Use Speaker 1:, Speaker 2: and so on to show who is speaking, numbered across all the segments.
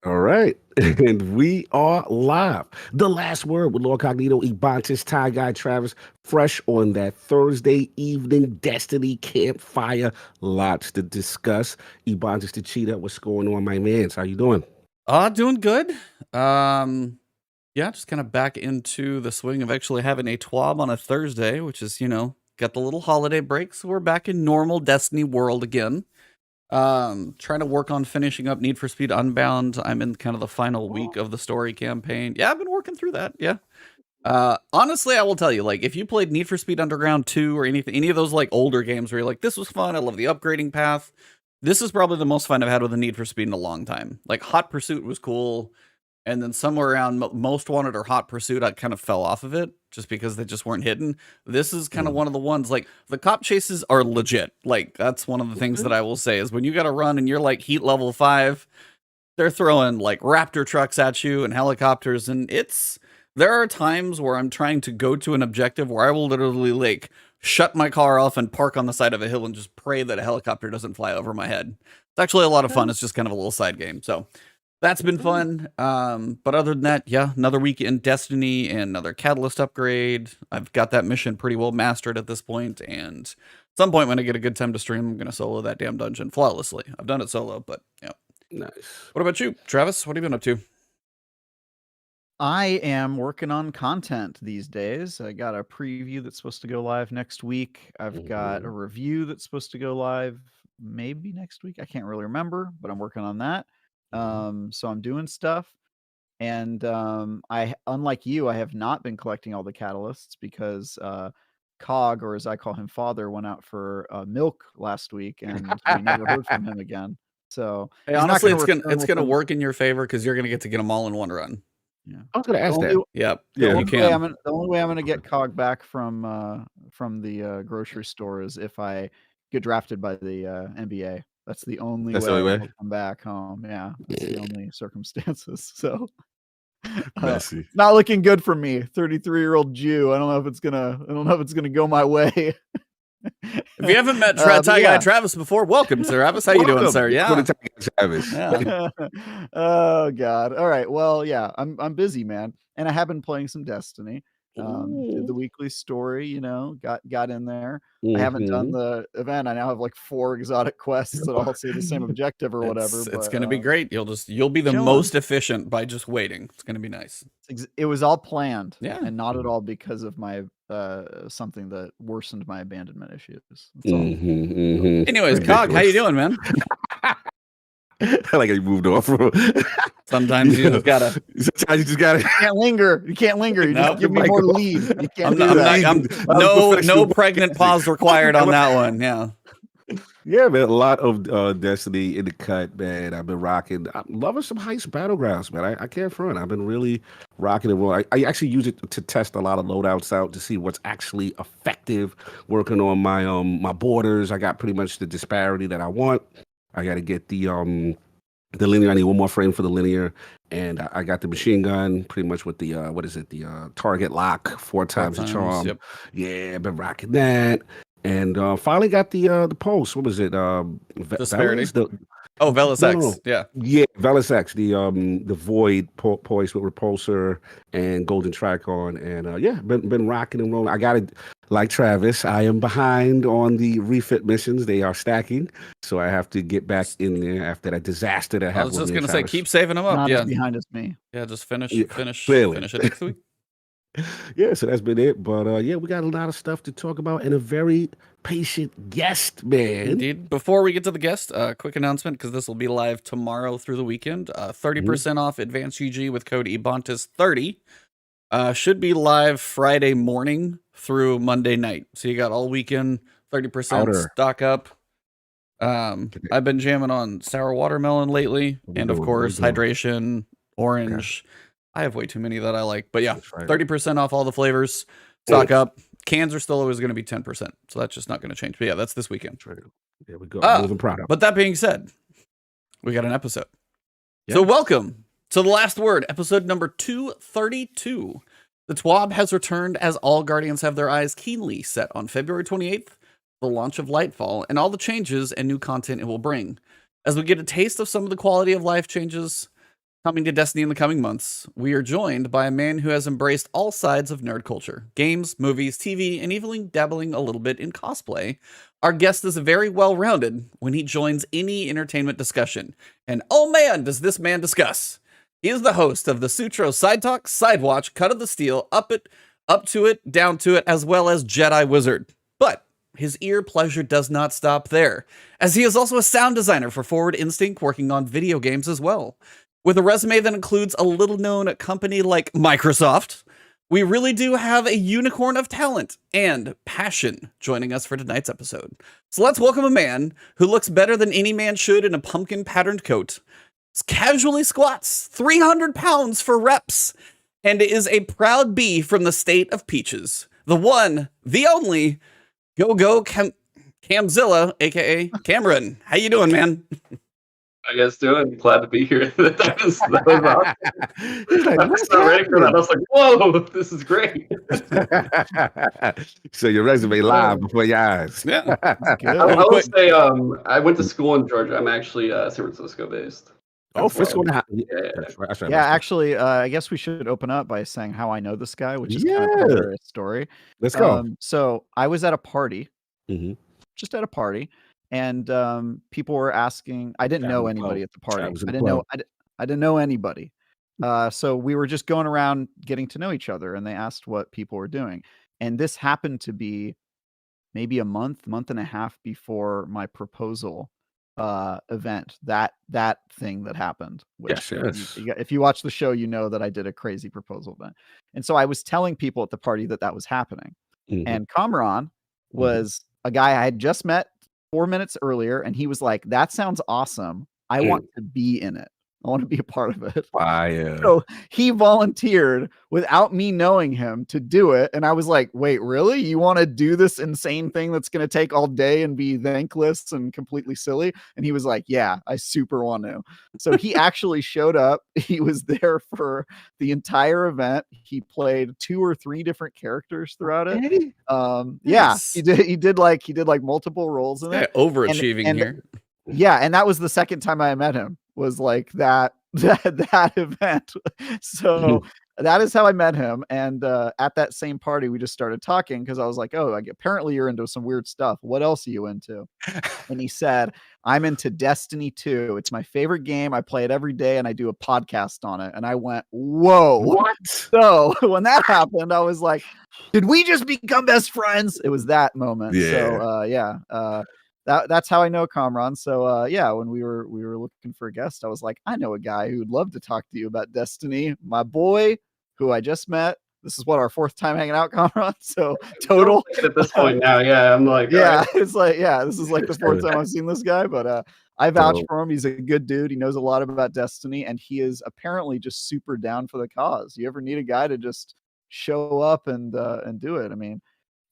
Speaker 1: All right. And we are live. The last word with LordCognito, Ebontis, Tie Guy, Travis, fresh on that Thursday evening Destiny campfire. Lots to discuss. Ebontis the Cheetah, what's going on, my mans? How you doing?
Speaker 2: Doing good. Yeah, just kind of back into the swing of actually having a TWAB on a Thursday, which is, got the little holiday break, so we're back in normal Destiny world again. Trying to work on finishing up Need for Speed Unbound. I'm in kind of the final week of the story campaign. Yeah, I've been working through that. Yeah. Honestly, I will tell you, like, if you played Need for Speed Underground 2 or any of those like older games where you're like, this was fun, I love the upgrading path. This is probably the most fun I've had with a Need for Speed in a long time. Like, Hot Pursuit was cool. And then somewhere around Most Wanted or Hot Pursuit, I kind of fell off of it just because they just weren't hidden. This is kind of one of the ones, like, the cop chases are legit. Like, that's one of the things that I will say is when you got to run and you're like heat level 5, they're throwing like Raptor trucks at you and helicopters. And there are times where I'm trying to go to an objective where I will literally like shut my car off and park on the side of a hill and just pray that a helicopter doesn't fly over my head. It's actually a lot of fun. It's just kind of a little side game. So that's been fun. But other than that, yeah, another week in Destiny and another Catalyst upgrade. I've got that mission pretty well mastered at this point, and at some point when I get a good time to stream, I'm going to solo that damn dungeon flawlessly. I've done it solo, but yeah.
Speaker 1: Nice.
Speaker 2: What about you, Travis? What have you been up to?
Speaker 3: I am working on content these days. I got a preview that's supposed to go live next week. I've got a review that's supposed to go live maybe next week. I can't really remember, but I'm working on that. So I'm doing stuff. And unlike you, I have not been collecting all the catalysts because Cog, or as I call him, Father, went out for milk last week, and we never heard from him again. So
Speaker 2: hey, honestly, it's gonna work in your favor because you're gonna get to get them all in one run.
Speaker 1: Yeah, I was gonna ask that.
Speaker 2: Yep.
Speaker 3: Yeah,
Speaker 2: you can.
Speaker 3: The only way I'm gonna get Cog back from the grocery store is if I get drafted by the NBA. That's the only way I'll come back home. Yeah, that's the only circumstances. So not looking good for me, 33-year-old Jew. I don't know if it's gonna go my way.
Speaker 2: If you haven't met Tie Guy Travis before, welcome, Travis. How you doing, sir? Yeah.
Speaker 1: Travis.
Speaker 2: Yeah.
Speaker 3: Oh God. All right. Well, yeah, I'm busy, man, and I have been playing some Destiny. Did the weekly story, got in there. I haven't done the event. I now have like 4 exotic quests that all say the same objective or whatever.
Speaker 2: It's gonna be great. You'll be the most efficient by just waiting. It's gonna be nice.
Speaker 3: It was all planned,
Speaker 2: yeah,
Speaker 3: and not at all because of my something that worsened my abandonment issues. That's all.
Speaker 2: Anyways, Cog, how you doing, man?
Speaker 1: I like how you moved off.
Speaker 2: Sometimes you just gotta.
Speaker 1: Sometimes you just gotta.
Speaker 3: You can't linger. You just give me more lead. You can't do that.
Speaker 2: No pregnant pause required on that one. Yeah.
Speaker 1: Yeah, man. A lot of Destiny in the cut, man. I've been rocking. I'm loving some heist battlegrounds, man. I can't front. I've been really rocking and rolling. I actually use it to test a lot of loadouts out to see what's actually effective. Working on my my borders. I got pretty much the disparity that I want. I got to get the linear. I need one more frame for the linear, and I got the machine gun pretty much with the the target lock 4 times the charm.
Speaker 2: Yep.
Speaker 1: Yeah, I've been rocking that, and finally got the pulse. What was it?
Speaker 2: Disparity. Velis X.
Speaker 1: No.
Speaker 2: Yeah.
Speaker 1: Yeah, Velis X. The void poise with repulsor and golden tricon, and yeah, been rocking and rolling. I got it. Like Travis, I am behind on the refit missions. They are stacking, so I have to get back in there after that disaster that happened.
Speaker 2: I was just gonna say, keep saving them up.
Speaker 3: Not
Speaker 2: yeah,
Speaker 3: as behind as me.
Speaker 2: Yeah, just finish it next week.
Speaker 1: Yeah, so that's been it. But yeah, we got a lot of stuff to talk about and a very patient guest, man.
Speaker 2: Indeed. Before we get to the guest, quick announcement, because this will be live tomorrow through the weekend. 30% off Advanced UG with code Ebontis30. Should be live Friday morning through Monday night. So you got all weekend, 30% stock up. I've been jamming on sour watermelon lately, and of course, hydration, orange. Okay. I have way too many that I like, but yeah, 30% off all the flavors. Stock up. Cans are still always going to be 10%, so that's just not going to change. But yeah, that's this weekend.
Speaker 1: There we go. Moving product.
Speaker 2: But that being said, we got an episode. Yep. So welcome to The Last Word, episode number 232. The TWAB has returned as all Guardians have their eyes keenly set on February 28th, the launch of Lightfall, and all the changes and new content it will bring. As we get a taste of some of the quality of life changes, Coming to Destiny in the coming months, we are joined by a man who has embraced all sides of nerd culture, games, movies, TV, and even dabbling a little bit in cosplay. Our guest is very well-rounded when he joins any entertainment discussion. And oh man, does this man discuss. He is the host of the Sutro Side Talk, Side Watch, Cut of the Steel, Up to It, Down to It, as well as Jedi Wizard. But his ear pleasure does not stop there, as he is also a sound designer for Forward Instinct, working on video games as well. With a resume that includes a little-known company like Microsoft, we really do have a unicorn of talent and passion joining us for tonight's episode. So let's welcome a man who looks better than any man should in a pumpkin-patterned coat, casually squats 300 pounds for reps, and is a proud bee from the state of Peaches. The one, the only, GoGoKamzilla, a.k.a. Cameron. How you doing, man?
Speaker 4: How you guys doing? Glad to be here. that was awesome. I was not ready for that. I was like, whoa, this is great.
Speaker 1: So your resume live before your eyes.
Speaker 2: Yeah.
Speaker 4: I will say, I went to school in Georgia. I'm actually San Francisco based.
Speaker 1: Oh, Frisco.
Speaker 4: Yeah.
Speaker 1: That's right.
Speaker 3: Yeah, actually, I guess we should open up by saying how I know this guy, which is kind of a hilarious story.
Speaker 1: Let's go.
Speaker 3: So I was at a party,
Speaker 1: Mhm.
Speaker 3: just at a party, and people were asking. I didn't know anybody at the party.
Speaker 1: Travis in
Speaker 3: I
Speaker 1: the
Speaker 3: didn't know. I didn't know anybody. So we were just going around getting to know each other, and they asked what people were doing. And this happened to be maybe a month and a half before my proposal event. That thing that happened. Which,
Speaker 1: Yes.
Speaker 3: if you watch the show, you know that I did a crazy proposal event. And so I was telling people at the party that was happening.
Speaker 1: Mhm.
Speaker 3: And Kamran was a guy I had just met 4 minutes earlier, and he was like, "That sounds awesome. I want to be in it. I want to be a part of it."
Speaker 1: Fire.
Speaker 3: So he volunteered without me knowing him to do it. And I was like, wait, really? You want to do this insane thing that's going to take all day and be thankless and completely silly? And he was like, yeah, I super want to. So he actually showed up. He was there for the entire event. He played 2 or 3 different characters throughout it. Yeah,
Speaker 2: Nice.
Speaker 3: he did like multiple roles in it.
Speaker 2: Overachieving
Speaker 3: And
Speaker 2: here.
Speaker 3: Yeah, and that was the second time I met him, was like that event. So that is how I met him. And at that same party, we just started talking because I was like, oh, apparently you're into some weird stuff. What else are you into? And he said, I'm into Destiny 2. It's my favorite game. I play it every day and I do a podcast on it. And I went, whoa.
Speaker 1: What?
Speaker 3: So when that happened, I was like, did we just become best friends? It was that moment.
Speaker 1: Yeah.
Speaker 3: So that's how I know Kamran. So yeah, when we were looking for a guest, I was like, I know a guy who would love to talk to you about Destiny. My boy, who I just met. This is what, our 4th time hanging out, Kamran. So total
Speaker 4: At this point now, yeah, I'm like,
Speaker 3: yeah,
Speaker 4: right.
Speaker 3: it's like, yeah, this is like the 4th time I've seen this guy, but I vouch for him. He's a good dude. He knows a lot about Destiny, and he is apparently just super down for the cause. You ever need a guy to just show up and do it? I mean,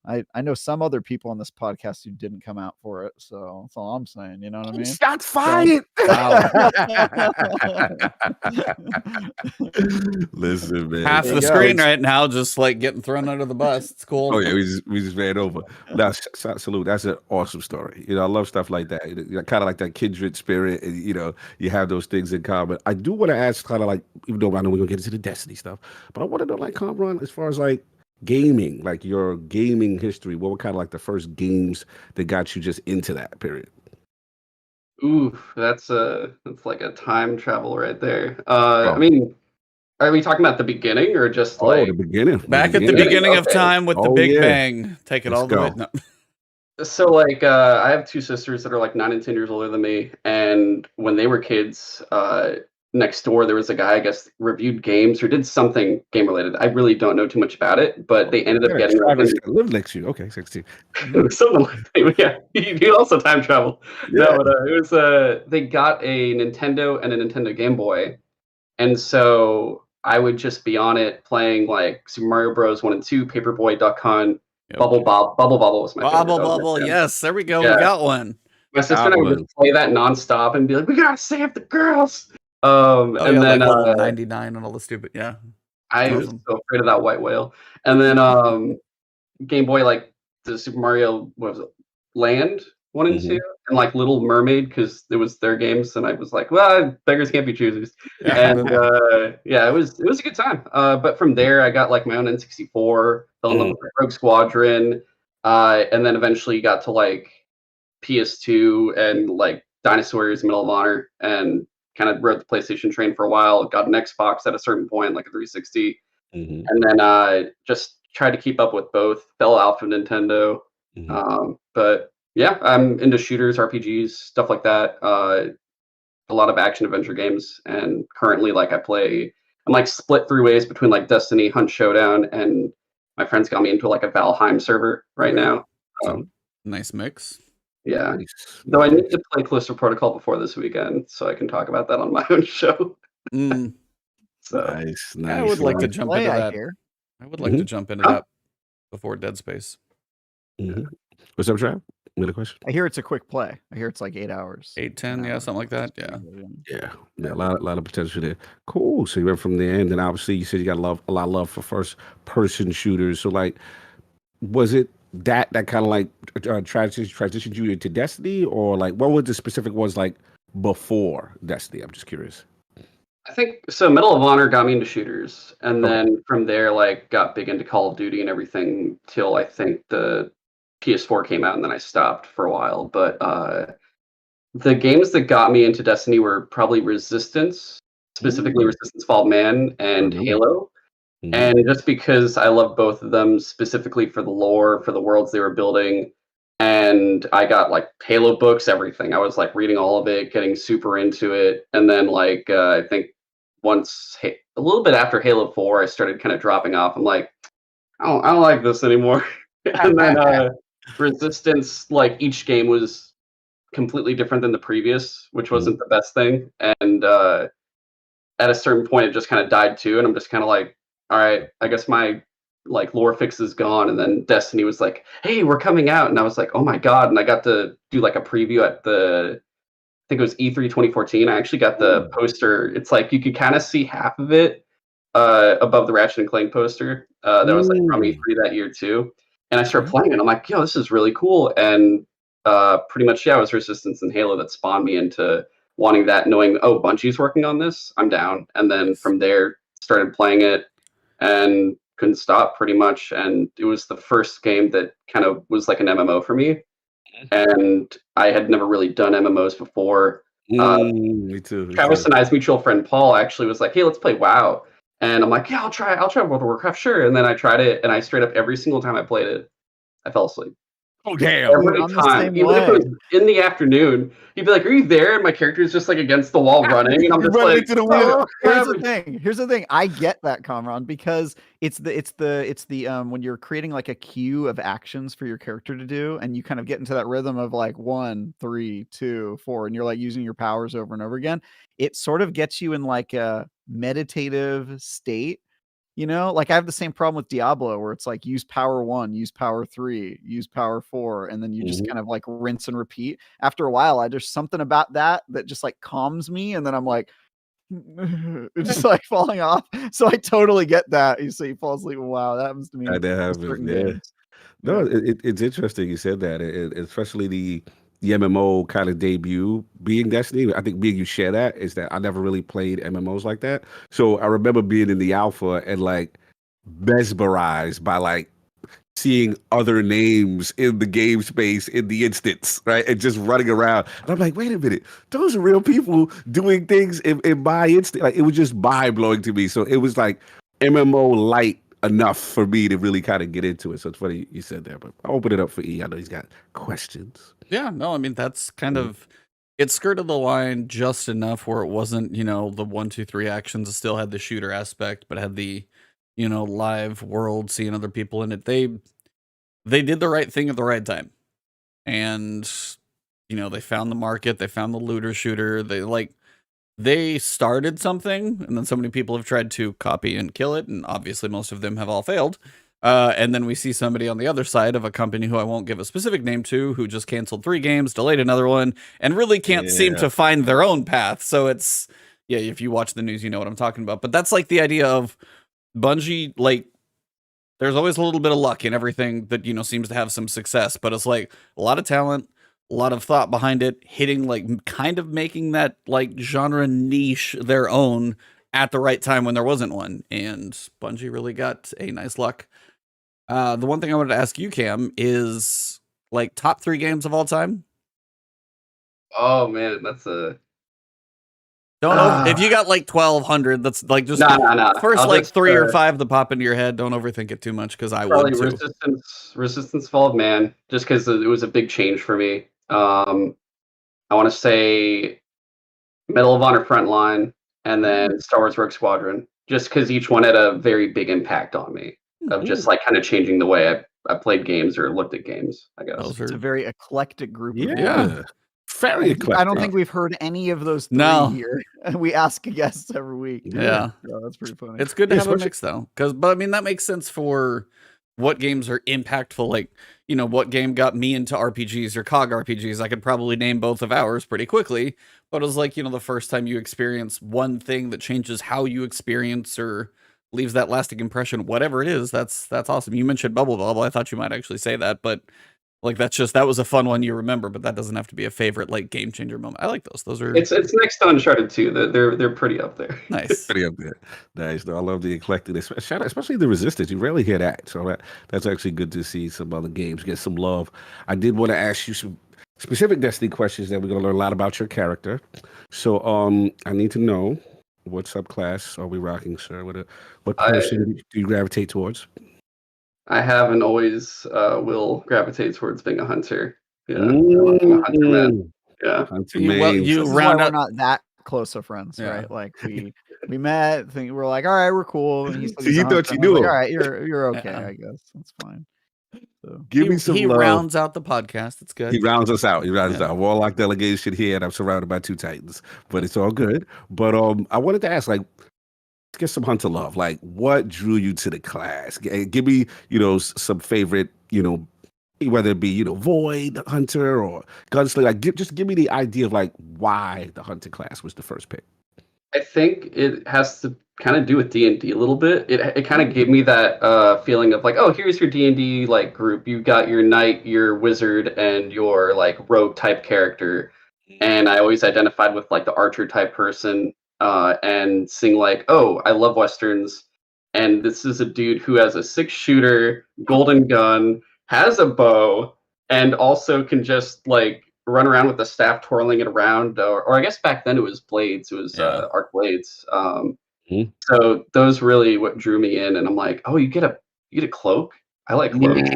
Speaker 3: I know some other people on this podcast who didn't come out for it, so that's all I'm saying. You know what I mean?
Speaker 1: Shots fired. Listen, man.
Speaker 2: Half the screen right now, just like getting thrown under the bus. It's cool.
Speaker 1: Oh yeah, we just ran over. Now, salute. That's an awesome story. I love stuff like that. Kind of like that kindred spirit, and you have those things in common. I do want to ask, kind of like, even though I know we're gonna get into the Destiny stuff, but I want to know, like, Kamran, as far as like gaming, like your gaming history, what were kind of like the first games that got you just into that period?
Speaker 4: Ooh, that's like a time travel right there. I mean, are we talking about the beginning or just like
Speaker 1: the beginning?
Speaker 2: Back at the beginning of time with the Big Bang. Take it all the way. No.
Speaker 4: So like I have 2 sisters that are like 9 and 10 years older than me, and when they were kids, next door there was a guy, I guess, reviewed games or did something game related. I really don't know too much about it, but they ended up getting
Speaker 1: live next to you. Okay, 16.
Speaker 4: Something like that. Yeah, you also time travel.
Speaker 1: Yeah.
Speaker 4: No, but it was they got a Nintendo and a Nintendo Game Boy, and so I would just be on it playing like Super Mario Bros. 1 and 2, Paperboy, Duck Hunt, Bubble Bobble was my favorite.
Speaker 2: Bubble, yes, there we go. Yeah. We got one.
Speaker 4: My sister and I would just play that nonstop and be like, we gotta save the girls. And then
Speaker 2: like 99 and all the stupid,
Speaker 4: I was so afraid of that white whale. And then Game Boy, like the Super Mario, what was it, Land 1 and 2, and like Little Mermaid because it was their games, and I was like, well, beggars can't be choosers. And yeah, it was a good time. But from there, I got like my own N64, fell in love with Rogue Squadron, and then eventually got to like PS2 and like Dinosaurs, Medal of Honor, and kind of rode the PlayStation train for a while. Got an Xbox at a certain point, like a 360, and then just tried to keep up with both. Fell out of Nintendo, but yeah, I'm into shooters, RPGs, stuff like that. A lot of action adventure games, and currently, like I'm like split 3 ways between like Destiny, Hunt Showdown, and my friends got me into like a Valheim server right now.
Speaker 2: Nice mix.
Speaker 4: Yeah.
Speaker 1: Nice.
Speaker 4: Though I need to play Callisto Protocol before this weekend, so I can talk about that on my own show. So
Speaker 1: Nice.
Speaker 2: I would like to jump into that. I would like to jump into that before Dead Space.
Speaker 1: What's up, Trav? Another question?
Speaker 3: I hear it's a quick play. I hear it's like 8 hours.
Speaker 2: 8, 10, yeah, something like that. Yeah.
Speaker 1: Yeah, a lot of potential there. Cool. So you went from there, and then obviously you said you got a lot of love for first person shooters. So like, was it that kind of like transitioned you into Destiny, or like what were the specific ones like before Destiny? I'm just curious.
Speaker 4: I think so. Medal of Honor got me into shooters, and then from there, like, got big into Call of Duty and everything till I think the PS4 came out, and then I stopped for a while. But the games that got me into Destiny were probably Resistance, specifically Resistance Fall of Man and Halo. And just because I love both of them, specifically for the lore, for the worlds they were building, and I got like Halo books, everything. I was like reading all of it, getting super into it, and then like I think once a little bit after Halo 4, I started kind of dropping off. I'm like, I don't like this anymore. And then Resistance, like each game was completely different than the previous, which wasn't the best thing. And at a certain point, it just kind of died too, and I'm just kind of like, all right, I guess my like lore fix is gone. And then Destiny was like, hey, we're coming out, and I was like, oh my god. And I got to do like a preview at I think it was E3 2014. I actually got the poster. It's like you could kind of see half of it above the Ratchet and Clank poster that was like from E3 that year too. And I started playing it. I'm like, yo, this is really cool. And pretty much, yeah, it was Resistance and Halo that spawned me into wanting that, knowing, oh, Bungie's working on this, I'm down. And then from there, started playing it and couldn't stop pretty much. And it was the first game that kind of was like an MMO for me. And I had never really done MMOs before.
Speaker 1: Me too.
Speaker 4: Travis and I's mutual friend Paul actually was like, hey, let's play WoW. And I'm like, yeah, I'll try World of Warcraft, sure. And then I tried it, and I straight up every single time I played it, I fell asleep.
Speaker 1: Oh damn!
Speaker 4: Every time, even if it was in the afternoon, he'd be like, "Are you there?" And my character is just like against the wall running, and I'm just like,
Speaker 3: Here's the thing. I get that, Kamran, because it's the when you're creating like a queue of actions for your character to do, and you kind of get into that rhythm of like 1, 3, 2, 4, and you're like using your powers over and over again. It sort of gets you in like a meditative state. You know, like I have the same problem with Diablo where it's like use power 1, use power 3, use power 4, and then you just kind of like rinse and repeat. After a while, there's something about that just like calms me, and then I'm like, it's just like falling off. So I totally get that. You say you fall asleep. Wow, that happens to me.
Speaker 1: That happens. Yeah. No, it's interesting you said that, especially the MMO kind of debut being Destiny. I think me and you share that, is that I never really played MMOs like that. So I remember being in the alpha and like mesmerized by like seeing other names in the game space in the instance, right? And just running around. And I'm like, wait a minute, those are real people doing things in my instance. Like it was just mind blowing to me. So it was like MMO light enough for me to really kind of get into it. So it's funny you said that, but I'll open it up for E. I know he's got questions.
Speaker 2: Yeah, no, I mean, that's kind of, it skirted the line just enough where it wasn't, you know, the 1, 2, 3 actions. It still had the shooter aspect, but had the, you know, live world, seeing other people in it. They did the right thing at the right time. And, you know, they found the market, they found the looter shooter. They started something, and then so many people have tried to copy and kill it, and obviously most of them have all failed. And then we see somebody on the other side of a company who I won't give a specific name to, who just canceled 3 games, delayed another one, and really can't seem to find their own path. So it's, yeah, if you watch the news, you know what I'm talking about. But that's like the idea of Bungie, like, there's always a little bit of luck in everything that, you know, seems to have some success, but it's like a lot of talent, a lot of thought behind it, hitting like kind of making that like genre niche their own at the right time when there wasn't one. And Bungie really got a nice luck. The one thing I wanted to ask you, Cam, is like top 3 games of all time.
Speaker 4: Oh man, that's a
Speaker 2: If you got like 1,200, that's like just
Speaker 4: no.
Speaker 2: first
Speaker 4: I'll
Speaker 2: like
Speaker 4: just,
Speaker 2: 3 or 5 that pop into your head. Don't overthink it too much because I would
Speaker 4: probably
Speaker 2: too.
Speaker 4: Resistance Fall of Man, just because it was a big change for me. I want to say Medal of Honor Frontline, and then Star Wars Rogue Squadron, just because each one had a very big impact on me of just like kind of changing the way I played games or looked at games, I guess.
Speaker 3: It's a very eclectic group.
Speaker 1: Yeah. Very eclectic.
Speaker 3: I don't think we've heard any of those 3
Speaker 2: No.
Speaker 3: here. We ask guests every week.
Speaker 2: Yeah.
Speaker 3: That's pretty funny.
Speaker 2: It's good to
Speaker 1: Yeah,
Speaker 2: have a mix though, but I mean that makes sense for what games are impactful. Like, you know, what game got me into RPGs or COG RPGs? I could probably name both of ours pretty quickly, but it was like, you know, the first time you experience one thing that changes how you experience or leaves that lasting impression, whatever it is. That's awesome. You mentioned Bubble Bobble. I thought you might actually say that, but like that was a fun one you remember, but that doesn't have to be a favorite like game changer moment. I like those. Those are
Speaker 4: It's next to Uncharted 2. They're pretty up there.
Speaker 2: nice.
Speaker 1: Pretty up there. Nice. No, I love the eclecticness, especially the Resistance. You rarely hear that, so that's actually good to see some other games get some love. I did want to ask you some specific Destiny questions that we're going to learn a lot about your character. So, I need to know what subclass are we rocking, sir? What person do you gravitate towards?
Speaker 4: I have and always will gravitate towards being a hunter. Yeah, I'm a hunter man. Yeah,
Speaker 1: Hunter
Speaker 2: You-
Speaker 1: main.
Speaker 2: well, you-
Speaker 3: This is
Speaker 2: round
Speaker 3: why
Speaker 2: up-
Speaker 3: we're not that close of friends,
Speaker 2: Yeah.
Speaker 3: right? Like we met, we're like, all right, we're cool. And he's
Speaker 1: So you thought you
Speaker 3: like,
Speaker 1: knew
Speaker 3: all
Speaker 1: him.
Speaker 3: right, you're okay,
Speaker 2: Yeah.
Speaker 3: I guess that's fine. So
Speaker 1: Give me some
Speaker 2: he
Speaker 1: love.
Speaker 2: rounds out the podcast. It's good.
Speaker 1: He rounds us out. He rounds us
Speaker 2: Yeah.
Speaker 1: out. Warlock delegation here, and I'm surrounded by 2 Titans, but it's all good. But I wanted to ask, like, let's get some hunter love. Like, what drew you to the class? Give me, you know, some favorite, you know, whether it be, you know, Void Hunter or Gunslinger. Like, just give me the idea of like why the hunter class was the first pick.
Speaker 4: I think it has to kind of do with D&D a little bit. It kind of gave me that feeling of like, oh, here's your D&D like group. You got your knight, your wizard, and your like rogue type character. And I always identified with like the archer type person and seeing like, oh, I love westerns, and this is a dude who has a 6-shooter, golden gun, has a bow, and also can just like run around with the staff twirling it around, or I guess back then it was blades. It was arc blades. So those really what drew me in, and I'm like, oh, you get a cloak. I like cloaks.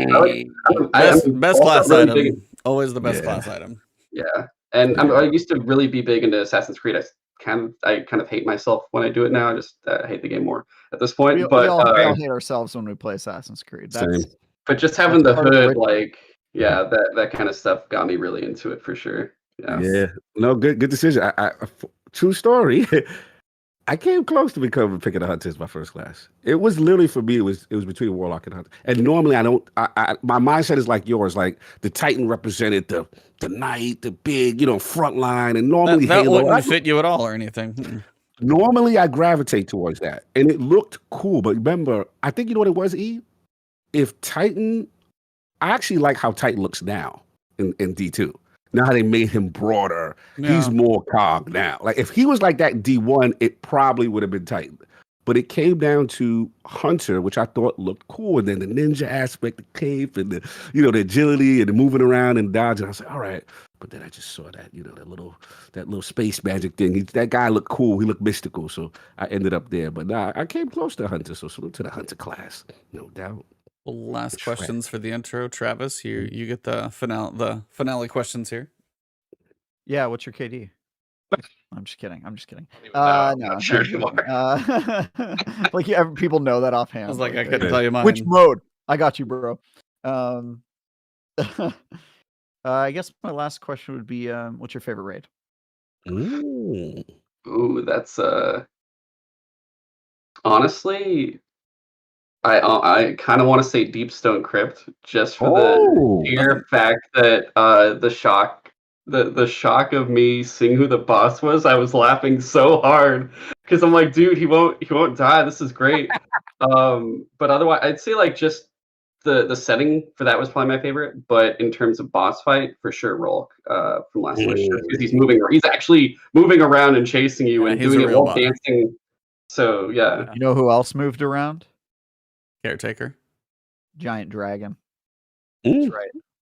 Speaker 2: Best class
Speaker 4: really
Speaker 2: item.
Speaker 4: big.
Speaker 2: Always the best
Speaker 1: Yeah.
Speaker 2: class item.
Speaker 4: Yeah, and I used to really be big into Assassin's Creed. I kind of hate myself when I do it now. I just hate the game more at this point.
Speaker 3: we
Speaker 4: But
Speaker 3: all hate ourselves when we play Assassin's Creed. That's
Speaker 1: Same.
Speaker 4: but just having the
Speaker 3: part of the
Speaker 4: hood,
Speaker 3: ritual.
Speaker 4: like that kind of stuff got me really into it for sure.
Speaker 1: Yeah. No, good decision. True story. I came close to picking a hunter as my first class. It was literally for me. It was between Warlock and Hunter. And normally I don't. My mindset is like yours. Like the Titan represented the knight, the big, you know, front line, and normally
Speaker 2: That
Speaker 1: Halo.
Speaker 2: wouldn't fit you at all or anything.
Speaker 1: Normally I gravitate towards that, and it looked cool. But remember, I think you know what it was. If Titan, I actually like how Titan looks now in D2. Now they made him broader.
Speaker 2: Yeah.
Speaker 1: He's more cog now. Like if he was like that in D1, it probably would have been Titan. But it came down to Hunter, which I thought looked cool, and then the ninja aspect, the cape, and the, you know, the agility and the moving around and dodging. I was like, all right. But then I just saw that, you know, that little space magic thing. That guy looked cool. He looked mystical. So I ended up there. But nah, I came close to Hunter. So salute to the Hunter class, no doubt.
Speaker 2: Well, last questions for the intro, Travis. You get the finale questions here.
Speaker 3: Yeah, what's your KD? I'm just kidding.
Speaker 4: I'm
Speaker 3: No,
Speaker 4: not sure anymore.
Speaker 3: Like people know that offhand.
Speaker 2: I was like, I
Speaker 3: they-
Speaker 2: couldn't tell you mine.
Speaker 3: Which mode? I got you, bro. I guess my last question would be, what's your favorite raid?
Speaker 1: Ooh.
Speaker 4: Ooh, that's honestly, I kind of want to say Deep Stone Crypt just for the sheer fact that the shock of me seeing who the boss was. I was laughing so hard because I'm like, dude, he won't die. This is great. But otherwise, I'd say like just the setting for that was probably my favorite, but in terms of boss fight, for sure, Rolk from Last Wish, because he's actually moving around and chasing you and
Speaker 2: he's
Speaker 4: doing
Speaker 2: a
Speaker 4: it
Speaker 2: real
Speaker 4: while
Speaker 2: bugger.
Speaker 4: dancing. So yeah,
Speaker 3: You know who else moved around?
Speaker 2: Caretaker.
Speaker 3: Giant Dragon.
Speaker 1: Mm.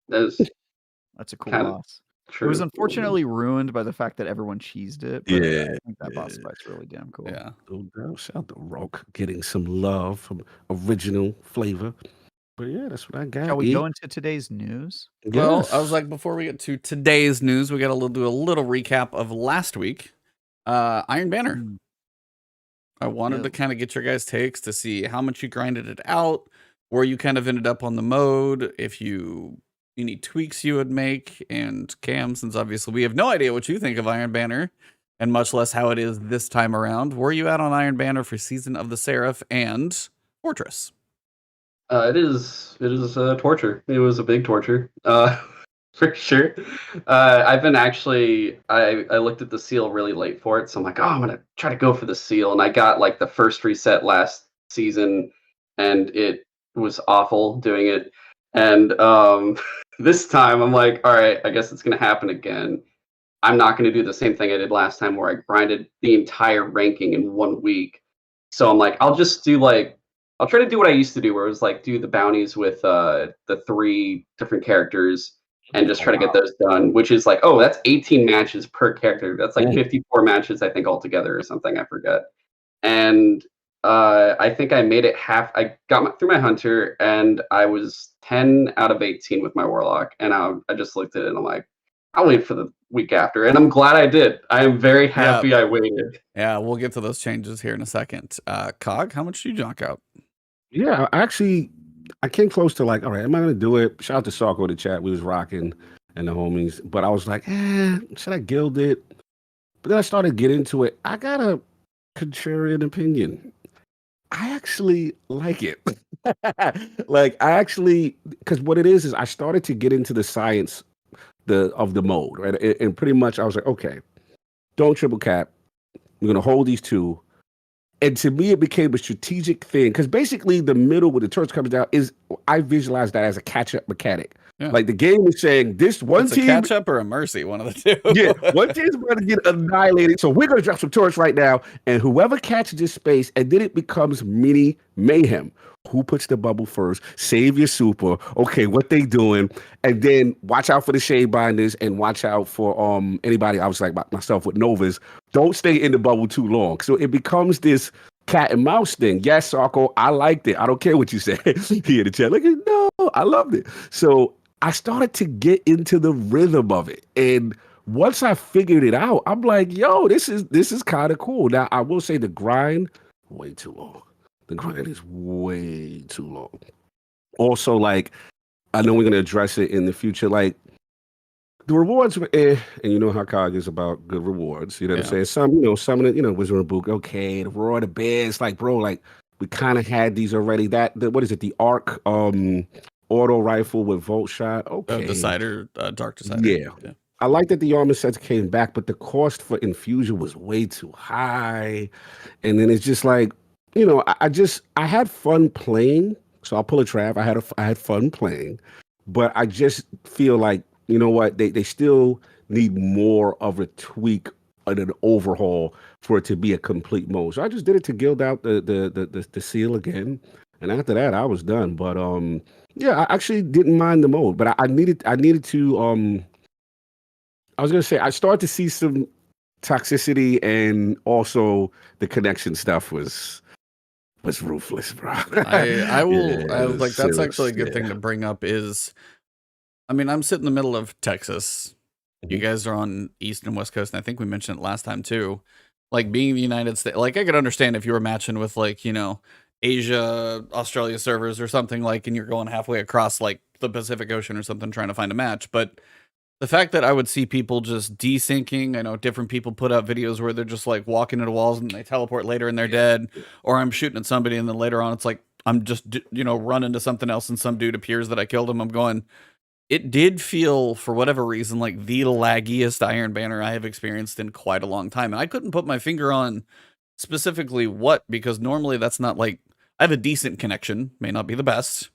Speaker 3: That's right. That's a cool
Speaker 4: Kinda
Speaker 3: boss.
Speaker 4: true.
Speaker 3: It was unfortunately ruined by the fact that everyone cheesed it. But
Speaker 1: Yeah,
Speaker 3: I think that boss fight's really damn cool.
Speaker 2: Yeah.
Speaker 1: No doubt. Shout out to Rock getting some love from original flavor. But yeah, that's what I got.
Speaker 3: Shall we go into today's news?
Speaker 2: Well, I was
Speaker 1: Yes.
Speaker 2: like, before we get to today's news, we got to do a little recap of last week. Iron Banner.
Speaker 3: Mm.
Speaker 2: I wanted
Speaker 3: Yeah.
Speaker 2: to kind of get your guys' takes to see how much you grinded it out, where you kind of ended up on the mode, if you any tweaks you would make, and Cam, since obviously we have no idea what you think of Iron Banner, and much less how it is this time around. Where are you at on Iron Banner for Season of the Seraph and Fortress?
Speaker 4: It is torture. It was a big torture, for sure. I've been actually I looked at the seal really late for it, so I'm like, oh, I'm gonna try to go for the seal, and I got like the first reset last season, and it was awful doing it. And this time I'm like, all right, I guess it's gonna happen again. I'm not gonna do the same thing I did last time where I grinded the entire ranking in 1 week. So I'm like, I'll try to do what I used to do, where it was like do the bounties with the 3 different characters and just try to get those done, which is like, oh, that's 18 matches per character. That's like 54 matches, I think, altogether or something. I forget. And I think I made it half. I got through my hunter, and I was 10 out of 18 with my warlock. And I just looked at it, and I'm like, I'll wait for the week after. And I'm glad I did. I am very happy I waited.
Speaker 2: Yeah, we'll get to those changes here in a second. Cog, how much did you knock out?
Speaker 1: Yeah, actually, I came close to like, all right, am I gonna do it? Shout out to Sarko in the chat. We was rocking and the homies, but I was like, should I guild it? But then I started getting into it. I got a contrarian opinion. I actually like it. Because what it is I started to get into the science of the mode, right? And pretty much I was like, okay, don't triple cap. We're gonna hold these 2. And to me, it became a strategic thing because basically the middle where the turret comes down is I visualize that as a catch-up mechanic.
Speaker 2: Yeah.
Speaker 1: Like the game is saying this one
Speaker 2: It's
Speaker 1: team,
Speaker 2: a catch up or a mercy, one of the two.
Speaker 1: yeah, one team's going to get annihilated. So we're going to drop some turrets right now, and whoever catches this space, and then it becomes mini mayhem. Who puts the bubble first? Save your super. Okay, what they doing? And then watch out for the Shadebinders and watch out for anybody. I was like myself with Novas. Don't stay in the bubble too long. So it becomes this cat and mouse thing. Yes, Sarko, I liked it. I don't care what you say. He in the chat like, no, I loved it. So I started to get into the rhythm of it. And once I figured it out, I'm like, yo, this is kind of cool. Now, I will say the grind, way too long. The grind is way too long. Also, like, I know we're going to address it in the future. Like, the rewards were and you know how COG is about good rewards. You know what I'm saying? Some of it, Wizard of Book, okay, the Roar of the Bear, it's like, bro, like, we kind of had these already. What is it? The Arc auto rifle with Volt Shot. Okay.
Speaker 2: Decider, Dark Decider.
Speaker 1: Yeah. I like that the armor sets came back, but the cost for infusion was way too high. And then it's just like, I had fun playing. So I'll pull a trap. I had fun playing, but I just feel like, you know what, they still need more of a tweak and an overhaul for it to be a complete mode. So I just did it to guild out the seal again. And after that, I was done. But yeah, I actually didn't mind the mode, but I needed to I was gonna say I started to see some toxicity, and also the connection stuff was ruthless, bro.
Speaker 2: I will
Speaker 1: Yes,
Speaker 2: that's
Speaker 1: it
Speaker 2: actually a
Speaker 1: was,
Speaker 2: good thing to bring up is, I mean, I'm sitting in the middle of Texas. You guys are on East and West Coast, and I think we mentioned it last time too. Like, being the United States, like, I could understand if you were matching with, like, Asia, Australia servers or something, like, and you're going halfway across, like, the Pacific Ocean or something trying to find a match. But the fact that I would see people just desyncing, I know different people put out videos where they're just like walking into walls and they teleport later and they're dead, or I'm shooting at somebody and then later on it's like I'm just, running to something else and some dude appears that I killed him. I'm going, it did feel, for whatever reason, like the laggiest Iron Banner I have experienced in quite a long time. And I couldn't put my finger on specifically what, because normally that's not like, I have a decent connection, may not be the best,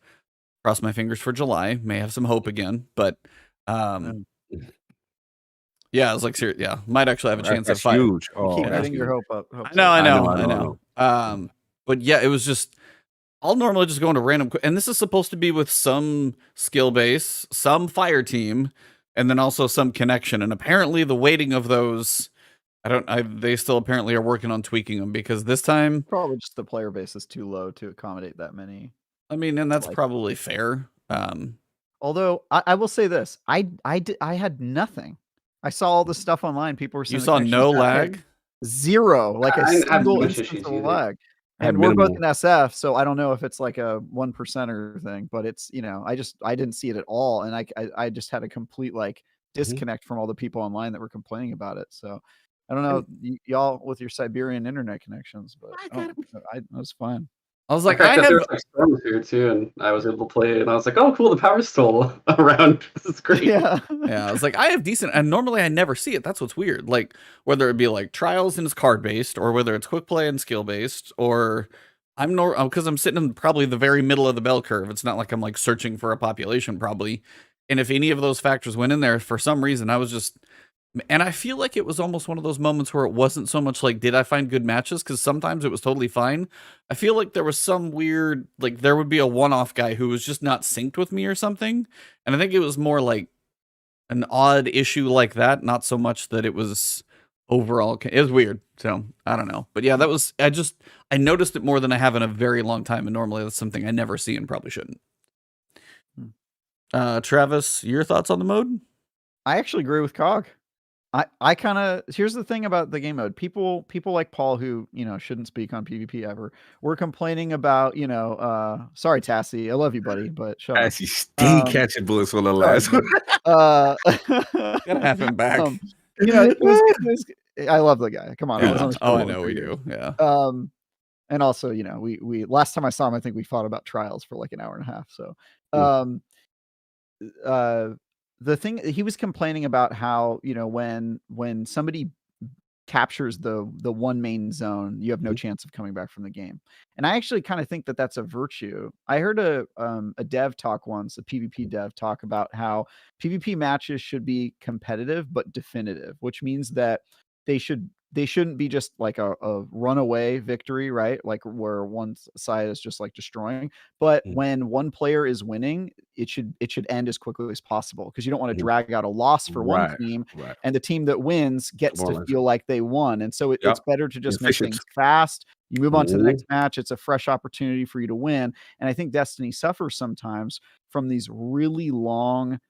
Speaker 2: Cross my fingers for July. May have some hope again, but yeah, I was like, yeah, might actually have a chance
Speaker 1: That's
Speaker 2: at 5.
Speaker 1: huge.
Speaker 3: You keep
Speaker 1: Oh,
Speaker 3: getting your
Speaker 1: huge.
Speaker 3: hope up.
Speaker 2: I know. But yeah, it was just, I'll normally just go into random, and this is supposed to be with some skill base, some fire team, and then also some connection. And apparently the weighting of those, they still apparently are working on tweaking them, because this time,
Speaker 3: Probably just the player base is too low to accommodate that many.
Speaker 2: I mean, and that's probably fair.
Speaker 3: Although I will say this, I had nothing. I saw all this stuff online. People were saying
Speaker 2: You saw no lag?
Speaker 3: Zero, like a single instance of lag. And we're both in SF, so I don't know if it's like a 1%er thing, but it's, you know, I didn't see it at all, and I just had a complete like disconnect from all the people online that were complaining about it. So I don't know, y'all with your Siberian internet connections, but I was fine.
Speaker 2: I was like,
Speaker 4: there was like storms here too, and I was able to play, and I was like, oh, cool, the power's still around. This is great.
Speaker 3: Yeah.
Speaker 2: I was like, I have decent, and normally I never see it. That's what's weird. Like, whether it be like trials and it's card based, or whether it's quick play and skill based, or because I'm sitting in probably the very middle of the bell curve. It's not like I'm like searching for a population probably. And if any of those factors went in there, for some reason, I was just, and I feel like it was almost one of those moments where it wasn't so much like, did I find good matches? Because sometimes it was totally fine. I feel like there was some weird, like there would be a one-off guy who was just not synced with me or something. And I think it was more like an odd issue like that. Not so much that it was overall, it was weird. So I don't know. But yeah, that was, I noticed it more than I have in a very long time. And normally that's something I never see and probably shouldn't. Travis, your thoughts on the mode?
Speaker 3: I actually agree with Cog. I kind of, here's the thing about the game mode. People like Paul, who, you know, shouldn't speak on PvP ever, were complaining about, you know, sorry, Tassie, I love you, buddy, but shut up.
Speaker 1: Tassie still catching bullets on the last one.
Speaker 2: Gotta have him back.
Speaker 3: You know, I love the guy. Come on.
Speaker 2: Yeah. I know we do. Yeah.
Speaker 3: And also, you know, we last time I saw him, I think we fought about trials for like an hour and a half. So, the thing he was complaining about how, you know, when somebody captures the one main zone, you have no chance of coming back from the game. And I actually kind of think that that's a virtue. I heard a dev talk once, a PvP dev talk about how PvP matches should be competitive but definitive, which means that they shouldn't be just like a runaway victory, right? Like where one side is just like destroying. But when one player is winning, it should end as quickly as possible, because you don't want to drag out a loss for one team, and the team that wins gets to feel like they won. And so it's better to just make things fast. You move on to the next match. It's a fresh opportunity for you to win. And I think Destiny suffers sometimes from these really long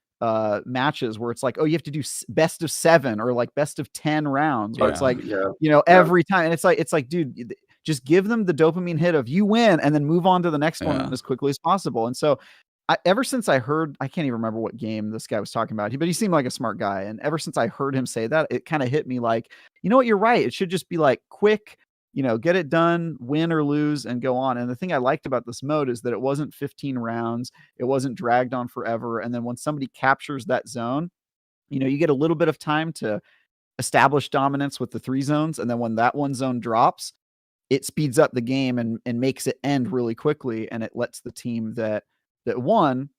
Speaker 3: matches where it's like, oh, you have to do best of 7 or like best of 10 rounds, where it's like, you know, every time. And it's like, dude, just give them the dopamine hit of you win and then move on to the next one as quickly as possible. And so ever since I heard, I can't even remember what game this guy was talking about, but he seemed like a smart guy. And ever since I heard him say that, it kind of hit me like, you know what, you're right. It should just be like quick, you know, get it done, win or lose, and go on. And the thing I liked about this mode is that it wasn't 15 rounds. It wasn't dragged on forever. And then when somebody captures that zone, you know, you get a little bit of time to establish dominance with the 3 zones. And then when that one zone drops, it speeds up the game and makes it end really quickly. And it lets the team that won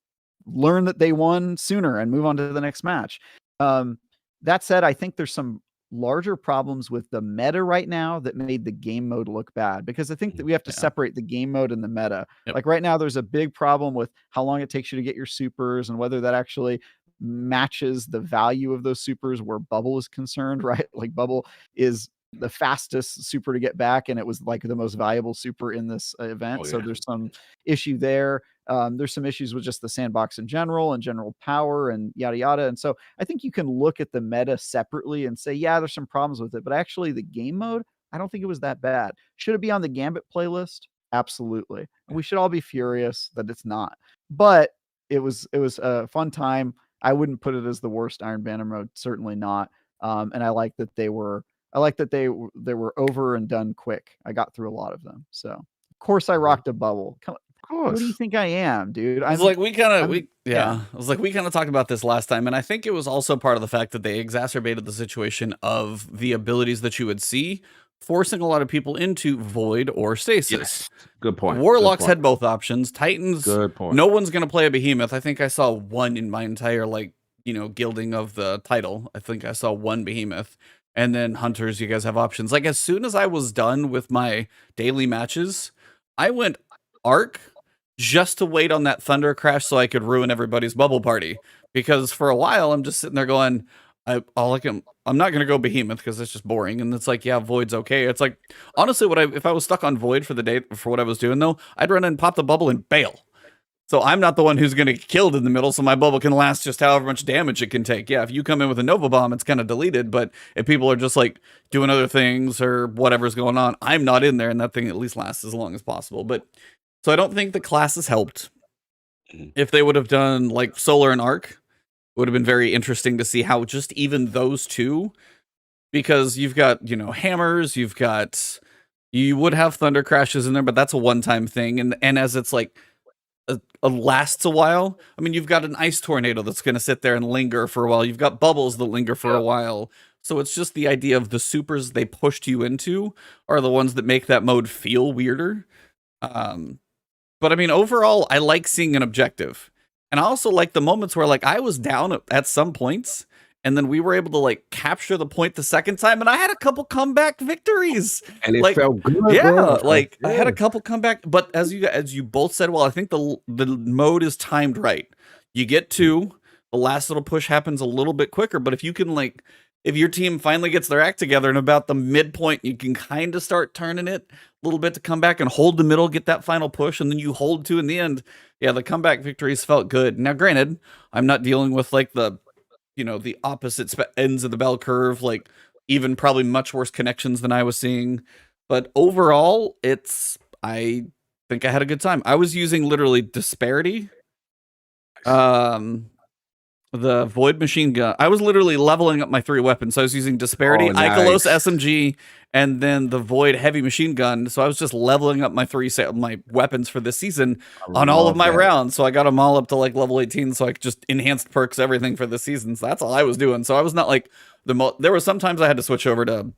Speaker 3: learn that they won sooner and move on to the next match. That said, I think there's some larger problems with the meta right now that made the game mode look bad, because I think that we have to separate the game mode and the meta. Like right now, there's a big problem with how long it takes you to get your supers and whether that actually matches the value of those supers where Bubble is concerned, right? Like Bubble is the fastest super to get back, and it was like the most valuable super in this event. So there's some issue there. There's some issues with just the sandbox in general and general power and yada yada. And so I think you can look at the meta separately and say, yeah, there's some problems with it, but actually the game mode, I don't think it was that bad. Should it be on the Gambit playlist? Absolutely. And we should all be furious that it's not, but it was a fun time. I wouldn't put it as the worst Iron Banner mode, certainly not. And I like that they were over and done quick. I got through a lot of them. So of course I rocked a bubble. What do you think I am, dude? I was like, we kind of talked about this last time, and I think it was also part of the fact that they exacerbated the situation of the abilities that you would see
Speaker 2: forcing a lot of people into Void or Stasis.
Speaker 1: Yes. Good point.
Speaker 2: Warlocks had both options. Titans,
Speaker 1: Good point.
Speaker 2: no one's going to play a Behemoth. I think I saw one in my entire, like, you know, gilding of the title. I think I saw one Behemoth. And then Hunters, you guys have options. Like, as soon as I was done with my daily matches, I went Arc just to wait on that Thunder Crash so I could ruin everybody's bubble party. Because for a while, I'm just sitting there going, I'm not going to go Behemoth because it's just boring. And it's like, yeah, Void's okay. It's like, honestly, if I was stuck on Void for the day, for what I was doing, though, I'd run in and pop the bubble and bail. So I'm not the one who's going to get killed in the middle, so my bubble can last just however much damage it can take. Yeah, if you come in with a Nova Bomb, it's kind of deleted, but if people are just, like, doing other things or whatever's going on, I'm not in there, and that thing at least lasts as long as possible. But so I don't think the classes helped. If they would have done, like, Solar and Arc, it would have been very interesting to see how just even those two, because you've got, you know, hammers, you would have Thunder Crashes in there, but that's a one-time thing, and as it's, like, lasts a while. I mean, you've got an ice tornado that's going to sit there and linger for a while. You've got bubbles that linger for a while. So it's just the idea of the supers they pushed you into are the ones that make that mode feel weirder. But I mean, overall, I like seeing an objective. And I also like the moments where, like, I was down at some points, and then we were able to, like, capture the point the second time, and I had a couple comeback victories.
Speaker 1: And it
Speaker 2: like,
Speaker 1: felt good,
Speaker 2: yeah,
Speaker 1: bro.
Speaker 2: like, I had a couple comeback, but as you both said, well, I think the mode is timed right. You get two, the last little push happens a little bit quicker, but if you can, like, if your team finally gets their act together and about the midpoint, you can kind of start turning it a little bit to come back and hold the middle, get that final push, and then you hold two in the end. Yeah, the comeback victories felt good. Now, granted, I'm not dealing with, like, the opposite ends of the bell curve, like, even probably much worse connections than I was seeing. But overall, I think I had a good time. I was using literally Disparity, the Void Machine Gun. I was literally leveling up my 3 weapons. So I was using Disparity, Ikelos SMG, and then the Void Heavy Machine Gun. So I was just leveling up my my weapons for this season on all of my rounds. So I got them all up to, like, level 18. So I just enhanced perks, everything for this season. So that's all I was doing. So I was not like there were sometimes I had to switch over to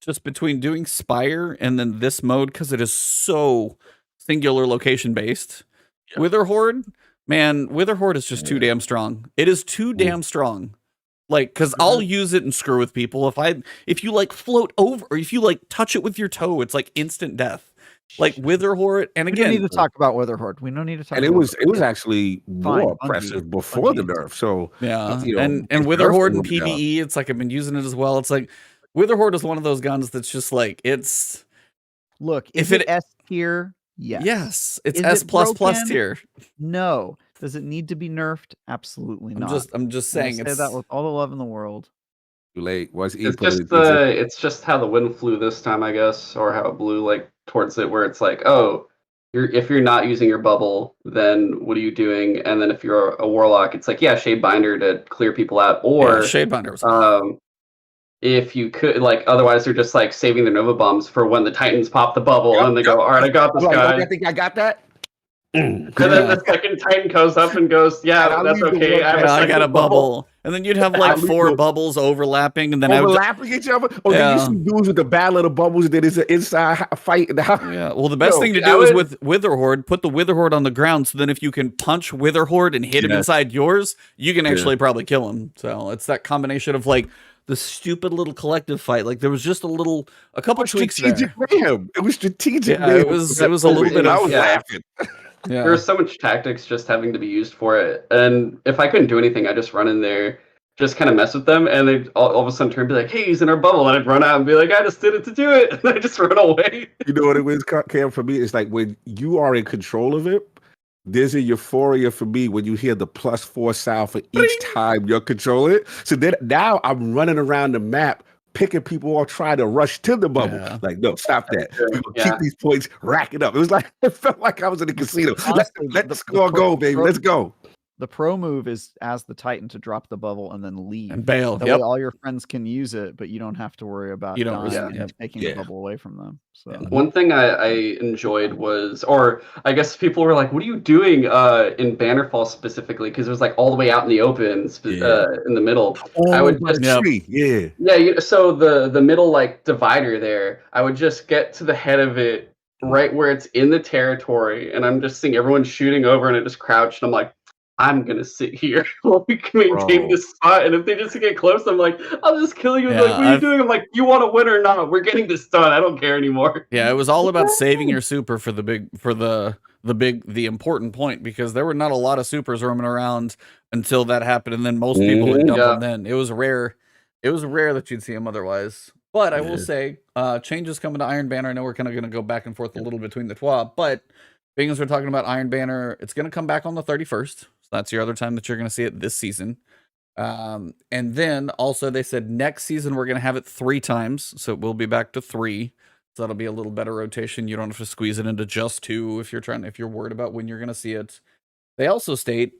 Speaker 2: just between doing Spire and then this mode, because it is so singular location based. Yeah. Wither Horde. Man, Wither Horde is just too damn strong. It is too damn strong. Like, because I'll use it and screw with people. If you, like, float over, or if you, like, touch it with your toe, it's like instant death. Like Wither Horde, and again,
Speaker 3: we don't need to talk about Wither Horde. We don't need to talk.
Speaker 1: And
Speaker 3: it
Speaker 1: was actually more oppressive before the nerf. So
Speaker 2: yeah, and Wither Horde and PvE, it's like I've been using it as well. It's like Wither Horde is one of those guns that's just like
Speaker 3: look. If it S tier.
Speaker 2: Yes, it's S plus tier.
Speaker 3: No. Does it need to be nerfed? Absolutely not.
Speaker 2: I'm just saying.
Speaker 3: Say that with all the love in the world.
Speaker 1: Too late.
Speaker 4: It's just how the wind flew this time, I guess, or how it blew, like, towards it, where it's like, oh, if you're not using your bubble, then what are you doing? And then if you're a Warlock, it's like, yeah, Shadebinder to clear people out, or
Speaker 2: Shadebinder was
Speaker 4: if you could, like, otherwise they're just, like, saving their Nova Bombs for when the Titans pop the bubble, and they go, all right, I got this guy.
Speaker 1: I think I got that.
Speaker 4: And then the second Titan goes up and goes, yeah, that's okay.
Speaker 2: I got a bubble. And then you'd have, like, 4 bubbles overlapping, and then
Speaker 1: overlapping each other. Oh, yeah. Then you see dudes with the battle of the bubbles, and then it's an inside fight.
Speaker 2: Yeah. Well, the best thing to do is with Wither Horde, put the Wither Horde on the ground, so then if you can punch Wither Horde and hit him inside yours, you can actually probably kill him. So it's that combination of, like, the stupid little collective fight. Like, there was just a couple tweaks there.
Speaker 1: It was strategic.
Speaker 2: Yeah, it was a little bit.
Speaker 1: I was laughing.
Speaker 4: Yeah. There was so much tactics just having to be used for it, and if I couldn't do anything, I just run in there, just kind of mess with them, and they all of a sudden turn and be like, "Hey, he's in our bubble," and I'd run out and be like, "I just did it to do it," and I just run away.
Speaker 1: You know what it is, Cam? For me, it's like when you are in control of it. There's a euphoria for me when you hear the +4 sound for each time you're controlling it. So then now I'm running around the map, picking people off, trying to rush to the bubble. Yeah. Like, no, stop that. We're going to keep these points, rack it up. It felt like I was in a casino. Honestly, let the score go, baby. Let's go.
Speaker 3: The pro move is as the Titan to drop the bubble and then leave.
Speaker 2: And bail.
Speaker 3: That way all your friends can use it, but you don't have to worry about
Speaker 2: You don't
Speaker 3: dying
Speaker 2: risk it,
Speaker 3: and taking the bubble away from them. So
Speaker 4: One thing I enjoyed was, or I guess people were like, "What are you doing in Bannerfall specifically?" Because it was like all the way out in the open, in the middle. I would
Speaker 1: by the tree.
Speaker 4: Yeah. So the middle like divider there, I would just get to the head of it, right where it's in the territory, and I'm just seeing everyone shooting over, and I just crouched. And I'm like, I'm gonna sit here while we maintain this spot, and if they just get close, I'm like, I'll just kill you.
Speaker 2: Yeah,
Speaker 4: Like, what are you doing? I'm like, you want to win or not? We're getting this done. I don't care anymore.
Speaker 2: Yeah, it was all about saving your super for the important point, because there were not a lot of supers roaming around until that happened, and then most people would dump them then. It was rare. It was rare that you'd see them otherwise. But I will say, changes coming to Iron Banner. I know we're kind of going to go back and forth a little between the TWAB, but being as we're talking about Iron Banner, it's going to come back on the 31st. So that's your other time that you're going to see it this season. And then also they said next season we're going to have it 3 times. So it will be back to 3. So that'll be a little better rotation. You don't have to squeeze it into just 2 if you're worried about when you're going to see it. They also state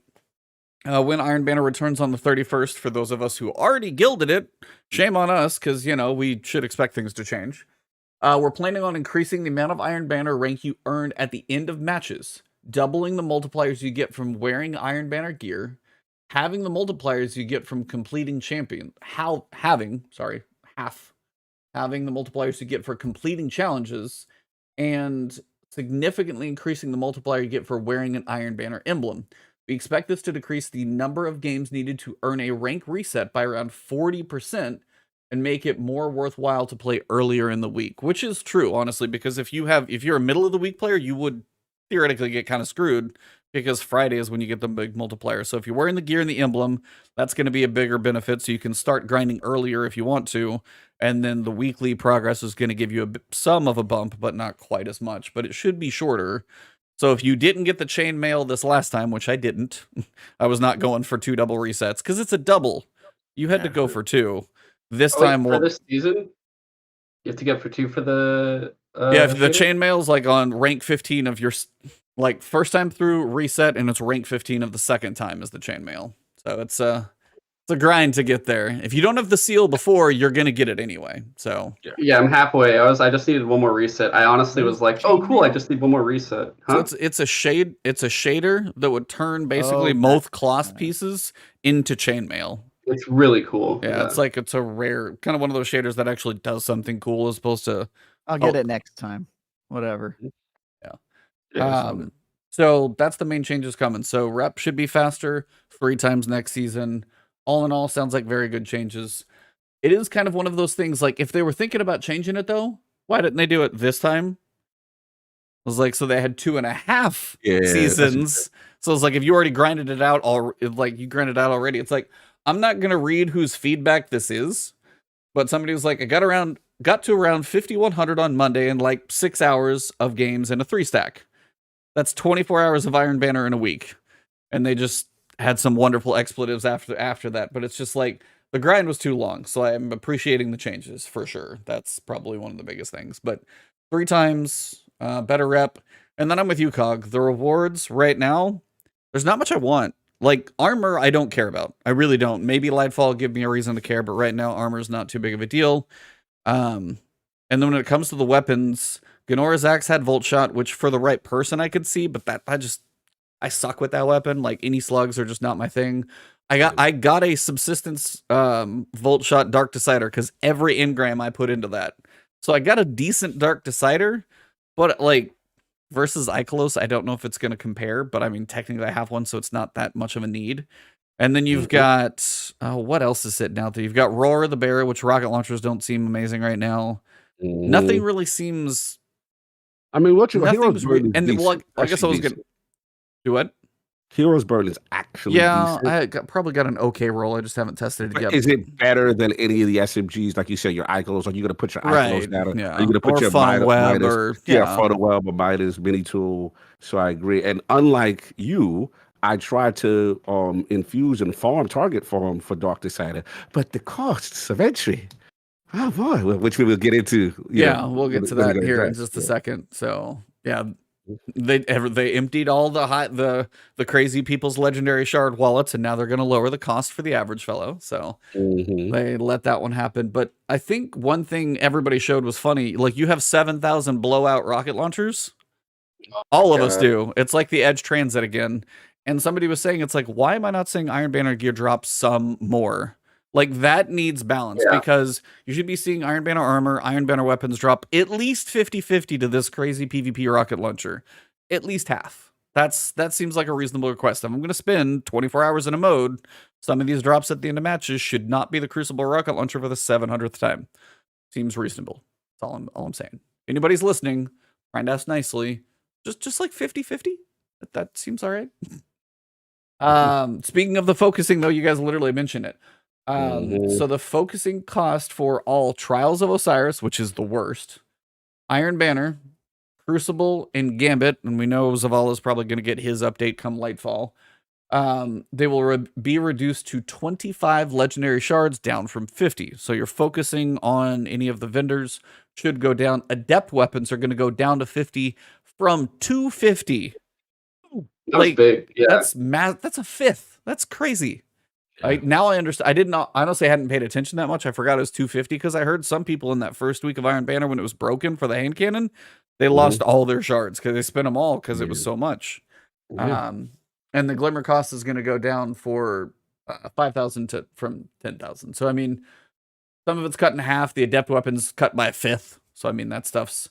Speaker 2: when Iron Banner returns on the 31st, for those of us who already gilded it, shame on us, because, you know, we should expect things to change. We're planning on increasing the amount of Iron Banner rank you earn at the end of matches, doubling the multipliers you get from wearing Iron Banner gear, having the multipliers you get from completing having the multipliers you get for completing challenges, and significantly increasing the multiplier you get for wearing an Iron Banner emblem. We expect this to decrease the number of games needed to earn a rank reset by around 40%, and make it more worthwhile to play earlier in the week, which is true, honestly, because if you're a middle of the week player, you would theoretically get kind of screwed, because Friday is when you get the big multiplier. So if you're wearing the gear and the emblem, that's going to be a bigger benefit, so you can start grinding earlier if you want to, and then the weekly progress is going to give you some of a bump, but not quite as much, but it should be shorter. So if you didn't get the chainmail this last time, which I didn't, I was not going for 2 double resets, because it's a double. You had to go for 2. This time
Speaker 4: for this season, you have to get for 2 for the
Speaker 2: if the chainmail's like on rank 15 of your first time through reset, and it's rank 15 of the second time is the chainmail. So it's a grind to get there. If you don't have the seal before, you're gonna get it anyway. So
Speaker 4: yeah, I'm halfway. I just needed 1 more reset. I honestly was like, oh cool, I just need 1 more reset. Huh?
Speaker 2: So it's a shader that would turn basically most class pieces into chainmail.
Speaker 4: It's really cool.
Speaker 2: Yeah, it's a rare kind of one of those shaders that actually does something cool, as opposed to
Speaker 3: I'll get it next time. Whatever.
Speaker 2: So that's the main changes coming. So rep should be faster 3 times next season. All in all, sounds like very good changes. It is kind of one of those things, like, if they were thinking about changing it though, why didn't they do it this time? It was like, so they had 2.5 seasons. So it's like, if you already grinded it out, you grinded out already. It's like, I'm not gonna read whose feedback this is, but somebody was like, I got to around 5,100 on Monday and like 6 hours of games and a 3-stack. That's 24 hours of Iron Banner in a week. And they just had some wonderful expletives after that. But it's just like, the grind was too long. So I'm appreciating the changes for sure. That's probably one of the biggest things. But 3 times, better rep. And then I'm with you, Cog. The rewards right now, there's not much I want. Like, armor, I don't care about. I really don't. Maybe Lightfall give me a reason to care, but right now, armor's not too big of a deal. And then when it comes to the weapons, Ganora's axe had Volt Shot, which for the right person I could see, but I suck with that weapon. Like, any slugs are just not my thing. I got a subsistence Volt Shot Dark Decider, because every engram I put into that. So I got a decent Dark Decider, but like, versus Ikalos, I don't know if it's going to compare, but I mean, technically I have one, so it's not that much of a need. And then you've got, what else is sitting out there? You've got Roar the Bear, which rocket launchers don't seem amazing right now. Nothing really seems...
Speaker 1: I mean, what your Heroes Burn
Speaker 2: I guess I was going to... Do what?
Speaker 1: Heroes Burn is actually decent.
Speaker 2: I probably got an okay roll. I just haven't tested it yet.
Speaker 1: Is it better than any of the SMGs? Like you said, your Ikalos, like you're going to put your Ikalos down.
Speaker 2: Yeah.
Speaker 1: Are you going to put your
Speaker 2: Funnel Web
Speaker 1: Midas,
Speaker 2: or...
Speaker 1: Funnel Web or Midas, Mini Tool. So I agree. And unlike you, I tried to infuse and target farm for Dark Decider, but the costs of entry, oh boy, which we will get into.
Speaker 2: We'll get to that here in just a second. So, yeah, They emptied all the crazy people's legendary shard wallets, and now they're going to lower the cost for the average fellow. So they let that one happen. But I think one thing everybody showed was funny. Like, you have 7,000 blowout rocket launchers. All of us do. It's like the Edge Transit again. And somebody was saying, it's like, why am I not seeing Iron Banner gear drop some more? Like, that needs balance, because you should be seeing Iron Banner armor, Iron Banner weapons drop at least 50-50 to this crazy PvP rocket launcher. At least half. That seems like a reasonable request. If I'm going to spend 24 hours in a mode, some of these drops at the end of matches should not be the Crucible rocket launcher for the 700th time. Seems reasonable. That's all I'm saying. If anybody's listening, trying to ask nicely, just like 50-50. That seems all right. Speaking of the focusing, though, you guys literally mentioned it. So the focusing cost for all Trials of Osiris, which is the worst, Iron Banner, Crucible, and Gambit, and we know Zavala's probably going to get his update come Lightfall. They will be reduced to 25 legendary shards, down from 50. So you're focusing on any of the vendors should go down. Adept weapons are going to go down to 50 from 250.
Speaker 4: That's big. Yeah,
Speaker 2: that's a fifth. That's crazy. Now I understand. I honestly hadn't paid attention that much. I forgot it was 250 because I heard some people in that first week of Iron Banner, when it was broken for the hand cannon, they lost all their shards because they spent them all because it was so much. And the Glimmer cost is going to go down for 5,000 from 10,000. So I mean, some of it's cut in half. The Adept weapons cut by a fifth. So I mean, that stuff's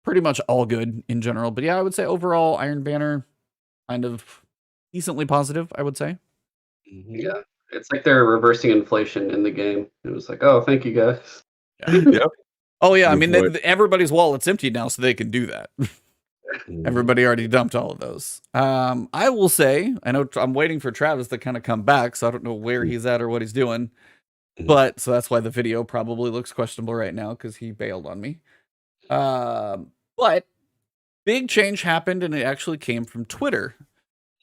Speaker 2: pretty much all good in general. But yeah, I would say overall Iron Banner kind of decently positive, I would say.
Speaker 4: Yeah. It's like they're reversing inflation in the game. It was like, oh, thank you guys.
Speaker 1: Yep.
Speaker 2: Oh yeah, I mean, everybody's wallet's empty now, so they can do that. Everybody already dumped all of those. I will say, I know I'm waiting for Travis to kind of come back, so I don't know where he's at or what he's doing. But so that's why the video probably looks questionable right now, because he bailed on me. But big change happened, and it actually came from Twitter.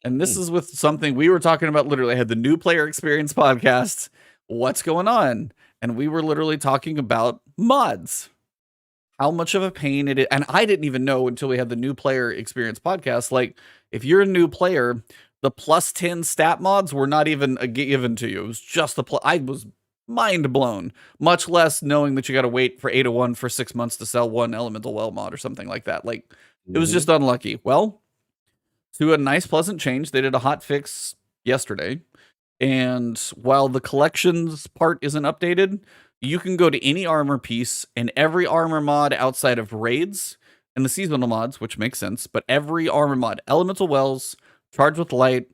Speaker 2: And this is with something we were talking about. Literally, I had the New Player Experience podcast. What's going on? And we were literally talking about mods. How much of a pain it is. And I didn't even know until we had the New Player Experience podcast. Like, if you're a new player, the +10 stat mods were not even given to you. It was just the I was mind blown. Much less knowing that you got to wait for 801 for 6 months to sell one Elemental Well mod or something like that. Like, it was just unlucky. Well, to a nice, pleasant change, they did a hot fix yesterday. And while the collections part isn't updated, you can go to any armor piece, and every armor mod outside of raids and the seasonal mods, which makes sense, but every armor mod, Elemental Wells, Charge with Light,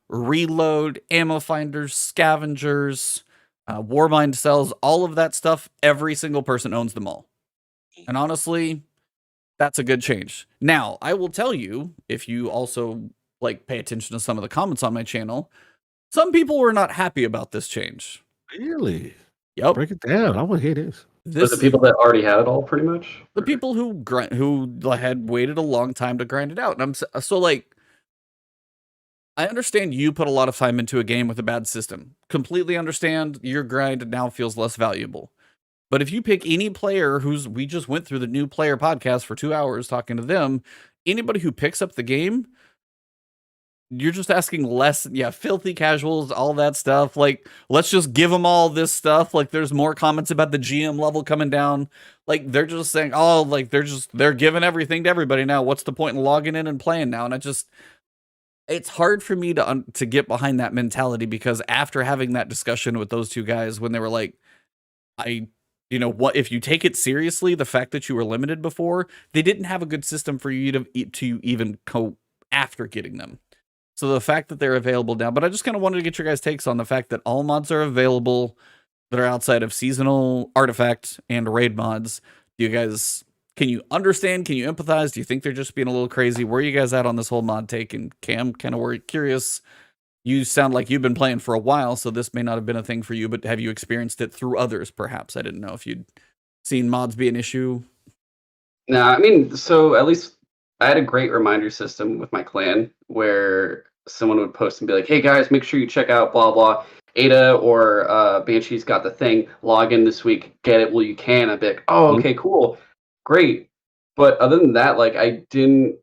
Speaker 2: Reload, Ammo Finders, Scavengers, Warmind cells, all of that stuff, every single person owns them all. And honestly, that's a good change. Now, I will tell you, if you also like pay attention to some of the comments on my channel, some people were not happy about this change.
Speaker 1: Really?
Speaker 2: Yep.
Speaker 1: Break it down. I want to hear this.
Speaker 4: The people that already had it all, pretty much?
Speaker 2: The people who had waited a long time to grind it out. And I'm so like, I understand you put a lot of time into a game with a bad system. Completely understand your grind now feels less valuable. But if you pick any player we just went through the New Player podcast for 2 hours talking to them, anybody who picks up the game, you're just asking less, filthy casuals, all that stuff. Like, let's just give them all this stuff. Like, there's more comments about the GM level coming down. Like, they're just saying, oh, like, they're giving everything to everybody now. What's the point in logging in and playing now? And it's hard for me to get behind that mentality, because after having that discussion with those two guys, when they were like, what if you take it seriously, the fact that you were limited before, they didn't have a good system for you to even go after getting them. So the fact that they're available now, but I just kind of wanted to get your guys' takes on the fact that all mods are available that are outside of seasonal, artifact, and raid mods. Can you understand? Can you empathize? Do you think they're just being a little crazy? Where are you guys at on this whole mod take? And Cam, kind of curious. You sound like you've been playing for a while, so this may not have been a thing for you, but have you experienced it through others, perhaps? I didn't know if you'd seen mods be an issue.
Speaker 4: No, I mean, so at least I had a great reminder system with my clan where someone would post and be like, hey guys, make sure you check out blah, blah. Ada or Banshee's got the thing. Log in this week. Get it while you can. I'd be like, oh, okay, cool. Great. But other than that, like I didn't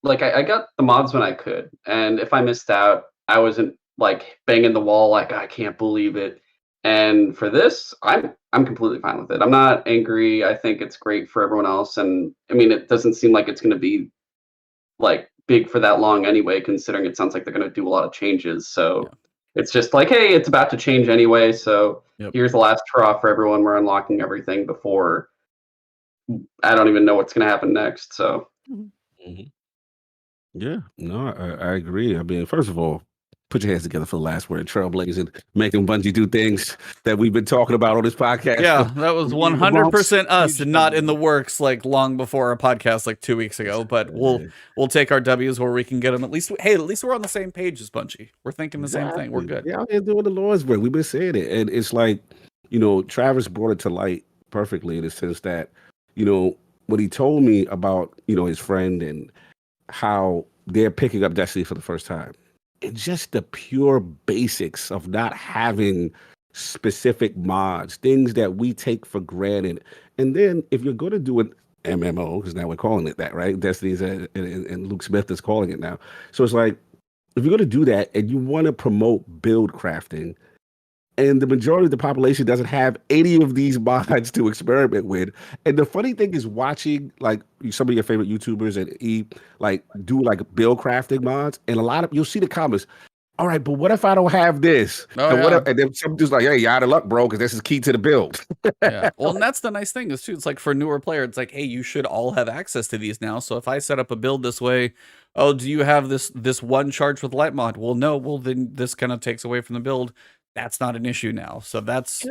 Speaker 4: like I got the mods when I could, and if I missed out, I wasn't like banging the wall like I can't believe it. And for this, I'm completely fine with it. I'm not angry. I think it's great for everyone else, and I mean, it doesn't seem like it's going to be like big for that long anyway, considering it sounds like they're going to do a lot of changes. So it's just like, hey, it's about to change anyway. So here's the last hurrah for everyone. We're unlocking everything before I don't even know what's going to happen next. So.
Speaker 1: Yeah, no, I agree. I mean, first of all, put your hands together for the last word, trailblazing, making Bungie do things that we've been talking about on this podcast.
Speaker 2: Yeah, that was 100% us, and not in the works like long before our podcast like 2 weeks ago. But we'll take our W's where we can get them. At least, hey, at least we're on the same page as Bungie. We're thinking the same thing. We're good.
Speaker 1: Yeah, out here doing the Lord's work. We've been saying it, and it's like, Travis brought it to light perfectly in the sense that, what he told me about, his friend and how they're picking up Destiny for the first time. And just the pure basics of not having specific mods, things that we take for granted. And then if you're going to do an MMO, because now we're calling it that, right? Destiny's and Luke Smith is calling it now. So it's like, if you're going to do that and you want to promote build crafting, and the majority of the population doesn't have any of these mods to experiment with. And the funny thing is watching like some of your favorite YouTubers and like do like build crafting mods, and you'll see the comments. All right, but what if I don't have this? And then some just like, hey, you're out of luck, bro, because this is key to the build.
Speaker 2: Yeah. Well, and that's the nice thing is too. It's like for a newer player, it's like, hey, you should all have access to these now. So if I set up a build this way, oh, do you have this one charge with light mod? Well, no. Well, then this kind of takes away from the build. That's not an issue now. So that's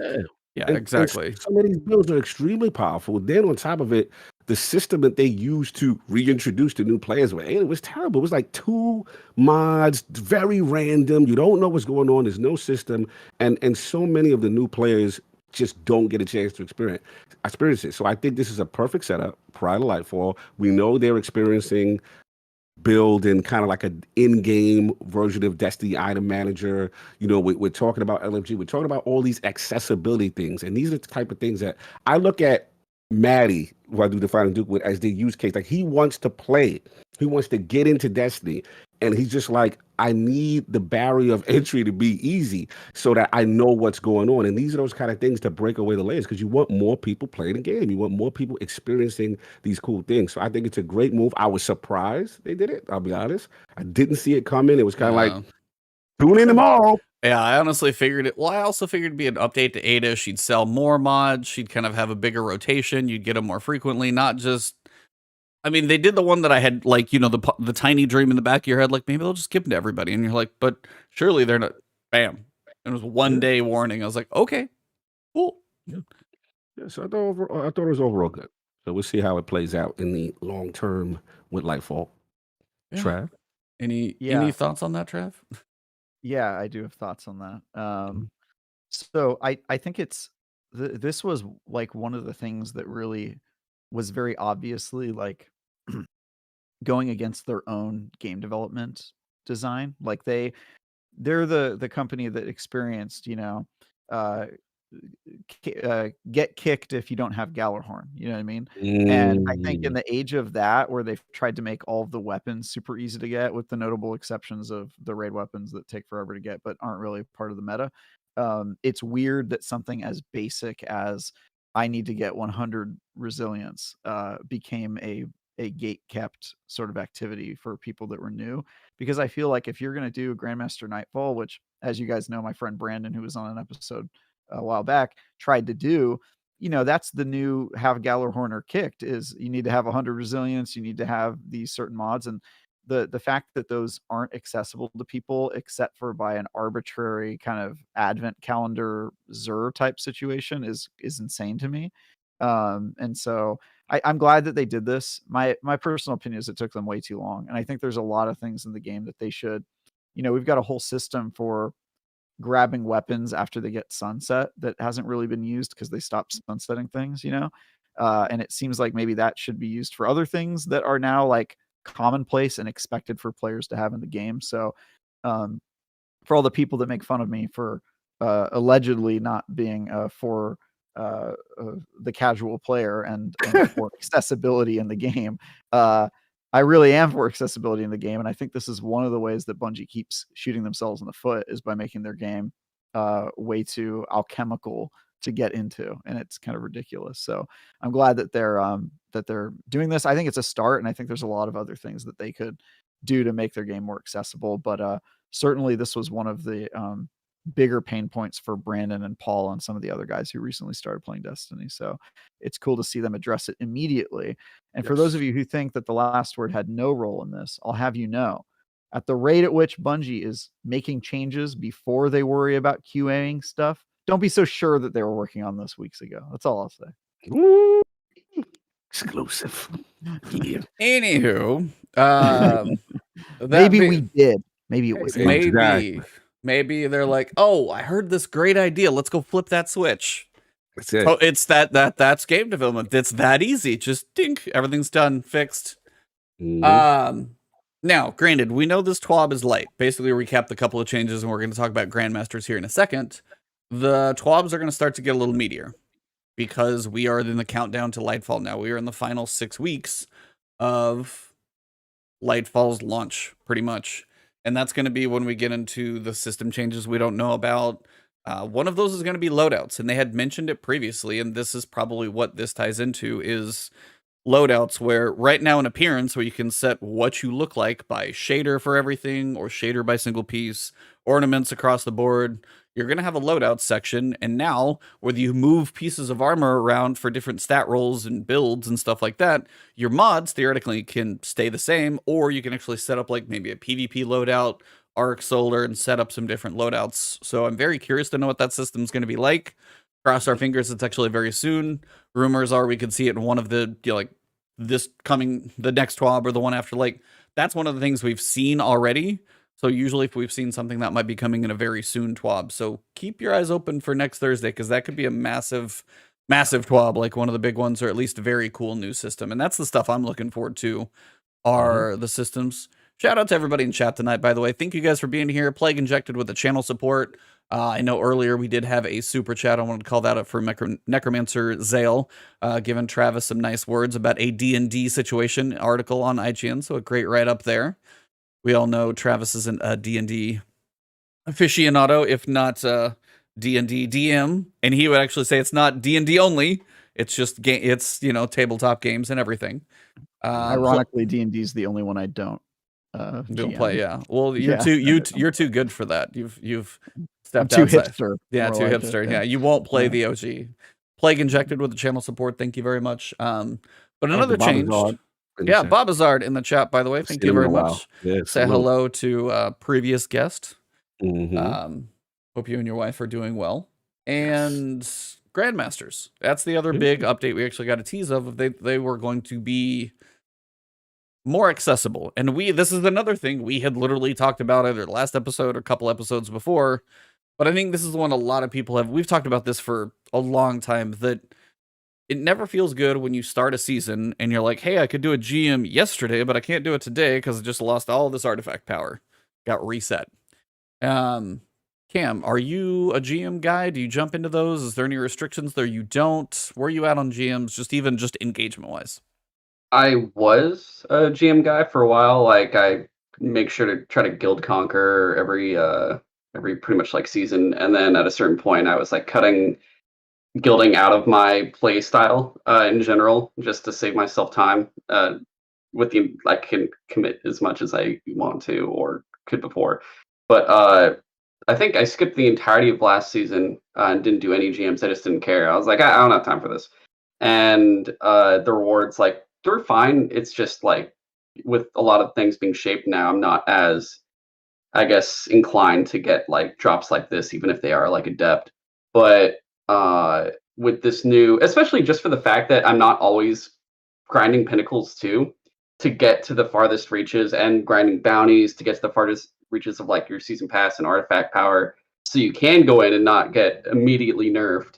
Speaker 2: exactly.
Speaker 1: And some of these builds are extremely powerful. Then on top of it, the system that they used to reintroduce the new players with, it was terrible. It was like 2 mods, very random. You don't know what's going on. There's no system, and so many of the new players just don't get a chance to experience it. So I think this is a perfect setup prior to Lightfall. We know they're experiencing build in kind of like an in-game version of Destiny item manager. We're talking about LFG. We're talking about all these accessibility things. And these are the type of things that I look at Maddie, who I do the Final Duke with, as the use case. Like, he wants to play. He wants to get into Destiny. And he's just like, I need the barrier of entry to be easy so that I know what's going on. And these are those kind of things to break away the layers, because you want more people playing the game. You want more people experiencing these cool things. So I think it's a great move. I was surprised they did it. I'll be honest. I didn't see it coming. It was kind of like, tune in tomorrow.
Speaker 2: Yeah, I honestly figured it. Well, I also figured it'd be an update to Ada. She'd sell more mods. She'd kind of have a bigger rotation. You'd get them more frequently, not just. I mean, they did the one that I had, like, the tiny dream in the back of your head, like, maybe they'll just give them to everybody. And you're like, but surely they're not. Bam. It was 1 day warning. I was like, okay, cool.
Speaker 1: Yeah, so I thought it was overall good. So we'll see how it plays out in the long term with Lightfall.
Speaker 2: Yeah.
Speaker 1: Trav?
Speaker 2: Any thoughts on that, Trav?
Speaker 3: Yeah, I do have thoughts on that. So I think this was like one of the things that really was very obviously like going against their own game development design. Like they're the company that experienced, get kicked if you don't have Gallarhorn. You know what I mean? And I think in the age of that, where they've tried to make all of the weapons super easy to get, with the notable exceptions of the raid weapons that take forever to get but aren't really part of the meta, it's weird that something as basic as I need to get 100 resilience became a gate kept sort of activity for people that were new. Because I feel like if you're going to do Grandmaster Nightfall, which, as you guys know, my friend Brandon, who was on an episode a while back, tried to do, that's the new have Gallarhorn or kicked, is you need to have 100 resilience, you need to have these certain mods. And the fact that those aren't accessible to people except for by an arbitrary kind of advent calendar Xur type situation is insane to me. And so I'm glad that they did this. My personal opinion is it took them way too long. And I think there's a lot of things in the game that they should, we've got a whole system for grabbing weapons after they get sunset that hasn't really been used because they stopped sunsetting things, and it seems like maybe that should be used for other things that are now like commonplace and expected for players to have in the game. So for all the people that make fun of me for allegedly not being for the casual player and for accessibility in the game. I really am for accessibility in the game, and I think this is one of the ways that Bungie keeps shooting themselves in the foot, is by making their game way too alchemical to get into, and it's kind of ridiculous. So I'm glad that they're doing this. I think it's a start, and I think there's a lot of other things that they could do to make their game more accessible. But certainly this was one of the bigger pain points for Brandon and Paul and some of the other guys who recently started playing Destiny. So it's cool to see them address it immediately. And for those of you who think that the last word had no role in this, I'll have you know, at the rate at which Bungie is making changes before they worry about QAing stuff, don't be so sure that they were working on this weeks ago. That's all I'll say.
Speaker 1: Ooh, exclusive. Yeah.
Speaker 2: Anywho,
Speaker 3: maybe we did. Maybe it was
Speaker 2: maybe they're like, oh, I heard this great idea. Let's go flip that switch.
Speaker 1: That's it.
Speaker 2: Oh, it's that's game development. It's that easy. Just dink, everything's done, fixed. Now, granted, we know this TWAB is light. Basically, recap the couple of changes, and we're going to talk about Grandmasters here in a second. The TWABs are going to start to get a little meatier because we are in the countdown to Lightfall now. We are in the final 6 weeks of Lightfall's launch, pretty much. And that's going to be when we get into the system changes we don't know about. One of those is going to be loadouts, and they had mentioned it previously, and this is probably what this ties into, is loadouts, where right now in appearance, where you can set what you look like by shader for everything, or shader by single piece, ornaments across the board. You're going to have a loadout section, and now, whether you move pieces of armor around for different stat rolls and builds and stuff like that, your mods theoretically can stay the same, or you can actually set up like maybe a PvP loadout, Arc Solar, and set up some different loadouts. So I'm very curious to know what that system's going to be like. Cross our fingers, it's actually very soon. Rumors are we could see it in one of the, like, this coming, the next TWAB or the one after. Like, that's one of the things we've seen already. So usually if we've seen something, that might be coming in a very soon TWAB. So keep your eyes open for next Thursday, because that could be a massive TWAB, like one of the big ones, or at least a very cool new system. And that's the stuff I'm looking forward to, are the systems. Shout out to everybody in chat tonight, by the way. Thank you guys for being here. Plague Injected with the channel support. I know earlier we did have a super chat. I wanted to call that out for Necromancer Zale, giving Travis some nice words about a D&D situation article on IGN. So a great write-up there. We all know Travis isn't a D&D aficionado, if not D&D DM, and he would actually say it's not D&D only. It's just it's, you know, tabletop games and everything.
Speaker 3: Ironically, D&D is the only one I don't
Speaker 2: play. Yeah, well, you're too good for that. You've stepped
Speaker 3: too
Speaker 2: outside.
Speaker 3: Hipster.
Speaker 2: Yeah, too hipster. Yeah, you won't play the OG. Plague Injected with the channel support. Thank you very much. But another change. Yeah, Babazard in the chat, by the way. Thank you very much.
Speaker 1: Yes,
Speaker 2: say hello to previous guest. Hope you and your wife are doing well. And Grandmasters. That's the other big update we actually got a tease of. They were going to be more accessible. And this is another thing we had literally talked about either last episode or a couple episodes before. But I think this is one a lot of people have. We've talked about this for a long time, that it never feels good when you start a season and you're like, hey, I could do a GM yesterday, but I can't do it today because I just lost all this artifact power. Got reset. Cam, are you a GM guy? Do you jump into those? Is there any restrictions there you don't? Where are you at on GMs, just engagement-wise?
Speaker 4: I was a GM guy for a while. Like, I make sure to try to guild conquer every pretty much like season. And then at a certain point, I was like cutting guilding out of my play style in general, just to save myself time. I can commit as much as I want to or could before. But I think I skipped the entirety of last season and didn't do any GMs. I just didn't care. I was like, I don't have time for this. And the rewards, like, they're fine. It's just like, with a lot of things being shaped now, I'm not as, I guess, inclined to get like drops like this, even if they are like adept. But with this new, especially just for the fact that I'm not always grinding pinnacles too, to get to the farthest reaches, and grinding bounties to get to the farthest reaches of like your season pass and artifact power, so you can go in and not get immediately nerfed.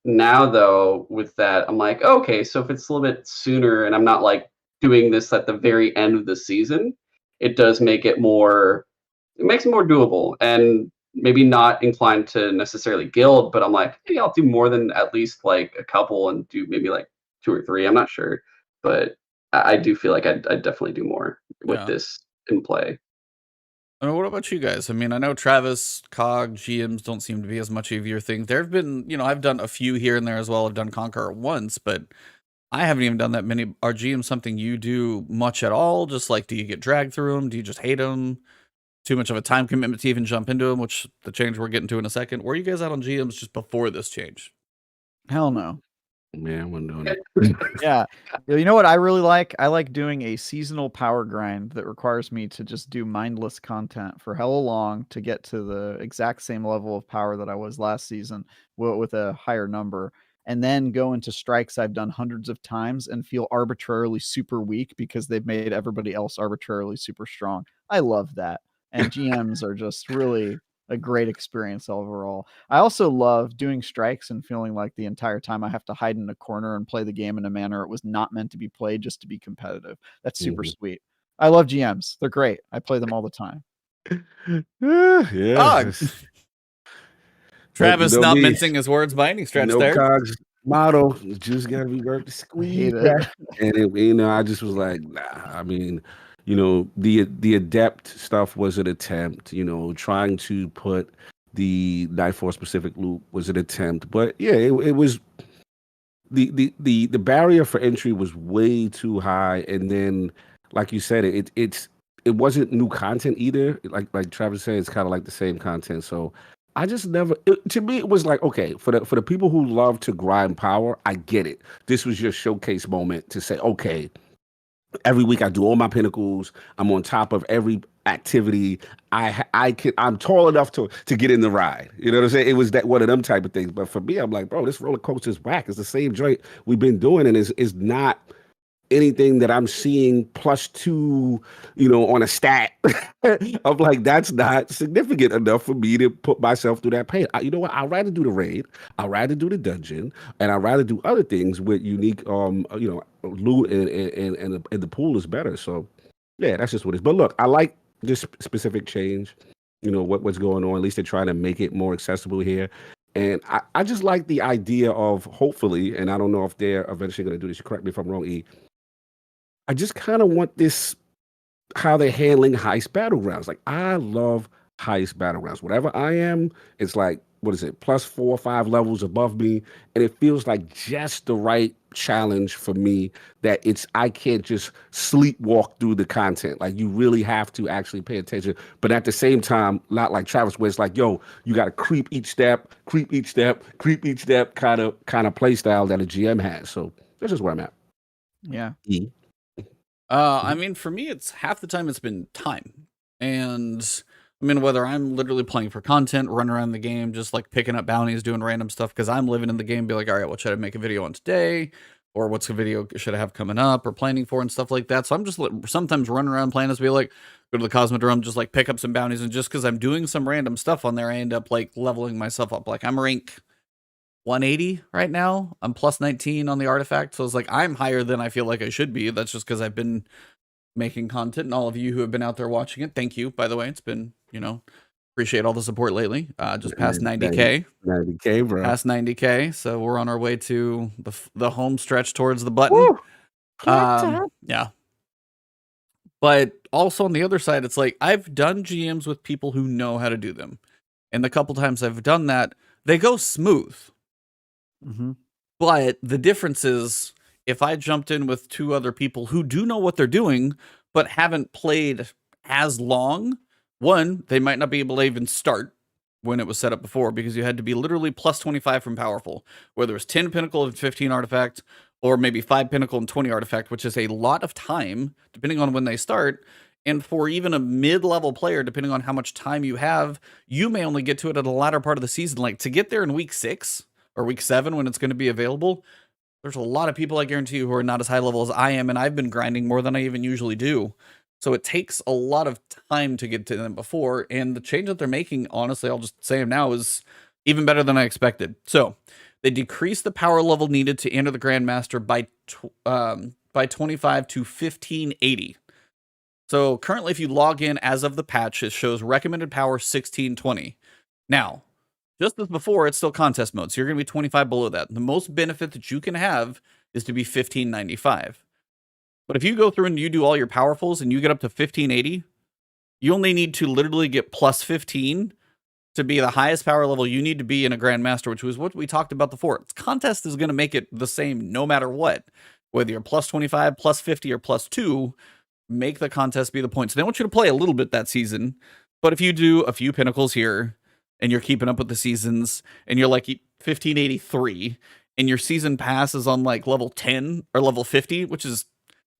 Speaker 4: Now though, with that, I'm like, okay, so if it's a little bit sooner and I'm not like doing this at the very end of the season, it does make it more, it makes it more doable. And maybe not inclined to necessarily guild, but I'm like, maybe I'll do more than at least like a couple and do maybe like 2 or 3. I'm not sure, but I do feel like I'd definitely do more with this in play.
Speaker 2: I mean, what about you guys? I mean, I know Travis, Cog, GMs don't seem to be as much of your thing. There have been, I've done a few here and there as well. I've done Conquer once, but I haven't even done that many. Are GMs something you do much at all? Just like, do you get dragged through them? Do you just hate them? Too much of a time commitment to even jump into them, which the change we're getting to in a second. Were you guys out on GMs just before this change?
Speaker 3: Hell no.
Speaker 1: Man, I wasn't doing it.
Speaker 3: Yeah. You know what I really like? I like doing a seasonal power grind that requires me to just do mindless content for hella long to get to the exact same level of power that I was last season with a higher number. And then go into strikes I've done hundreds of times and feel arbitrarily super weak because they've made everybody else arbitrarily super strong. I love that. And GMs are just really a great experience overall. I also love doing strikes and feeling like the entire time I have to hide in a corner and play the game in a manner it was not meant to be played just to be competitive. That's super sweet. I love GMs. They're great. I play them all the time.
Speaker 1: Yeah.
Speaker 2: Travis not mincing his words by any stretch there.
Speaker 1: Cog's motto, just gotta be worth the squeeze. And I just was like, nah. I mean, the adept stuff was an attempt. Trying to put the Nightfall specific loop was an attempt, but yeah, it was the barrier for entry was way too high, and then like you said, it wasn't new content either. Like Travis said, it's kind of like the same content, so. I just never. To me, it was like, okay, for the people who love to grind power, I get it. This was your showcase moment to say, okay, every week I do all my pinnacles. I'm on top of every activity. I'm tall enough to get in the ride. You know what I'm saying? It was that one of them type of things. But for me, I'm like, bro, this roller coaster is whack. It's the same joint we've been doing, and is not anything that I'm seeing +2, on a stat. I'm like, that's not significant enough for me to put myself through that pain. You know what? I'd rather do the raid. I'd rather do the dungeon, and I'd rather do other things with unique, loot and the pool is better. So, yeah, that's just what it is. But look, I like this specific change. What's going on. At least they're trying to make it more accessible here. And I just like the idea of hopefully, and I don't know if they're eventually going to do this. Correct me if I'm wrong, E. I just kind of want this, how they're handling heist battlegrounds. Like, I love heist battlegrounds. Whatever I am, it's like, what is it, +4 or 5 levels above me. And it feels like just the right challenge for me that I can't just sleepwalk through the content. Like, you really have to actually pay attention. But at the same time, not like Travis, where it's like, yo, you got to creep each step kind of play style that a GM has. So that's just where I'm at.
Speaker 3: Yeah.
Speaker 1: E.
Speaker 2: I mean, for me, it's half the time it's been time. And I mean, whether I'm literally playing for content, running around the game, just like picking up bounties, doing random stuff, because I'm living in the game, be like, all right, what should I make a video on today? Or what's the video should I have coming up or planning for and stuff like that. So I'm just sometimes running around playing as be like, go to the Cosmodrome, just like pick up some bounties. And just because I'm doing some random stuff on there, I end up like leveling myself up. Like I'm rank 180 right now. I'm +19 on the artifact. So it's like I'm higher than I feel like I should be. That's just because I've been making content, and all of you who have been out there watching it, thank you, by the way. It's been, appreciate all the support lately. Just past 90K.
Speaker 1: 90K, bro.
Speaker 2: Past 90K. So we're on our way to the home stretch towards the button. Yeah. But also on the other side, it's like I've done GMs with people who know how to do them. And the couple times I've done that, they go smooth. But the difference is if I jumped in with 2 other people who do know what they're doing, but haven't played as long, one, they might not be able to even start when it was set up before because you had to be literally +25 from powerful, whether it was 10 pinnacle and 15 artifact, or maybe 5 pinnacle and 20 artifact, which is a lot of time, depending on when they start. And for even a mid-level player, depending on how much time you have, you may only get to it at the latter part of the season. Like to get there in week 6 or week 7 when it's going to be available, there's a lot of people, I guarantee you, who are not as high level as I am, and I've been grinding more than I even usually do. So it takes a lot of time to get to them before, and the change that they're making, honestly, I'll just say them now, is even better than I expected. So they decreased the power level needed to enter the Grandmaster by 25 to 1580. So currently, if you log in as of the patch, it shows recommended power 1620. Now, just as before, it's still contest mode, so you're going to be 25 below that. The most benefit that you can have is to be 1595. But if you go through and you do all your powerfuls and you get up to 1580, you only need to literally get plus 15 to be the highest power level you need to be in a Grandmaster, which was what we talked about before. Contest is going to make it the same no matter what. Whether you're plus 25, plus 50, or plus 2, make the contest be the point. So they want you to play a little bit that season. But if you do a few Pinnacles here, and you're keeping up with the seasons, and you're like 1583, and your season pass is on like level 10 or level 50, which is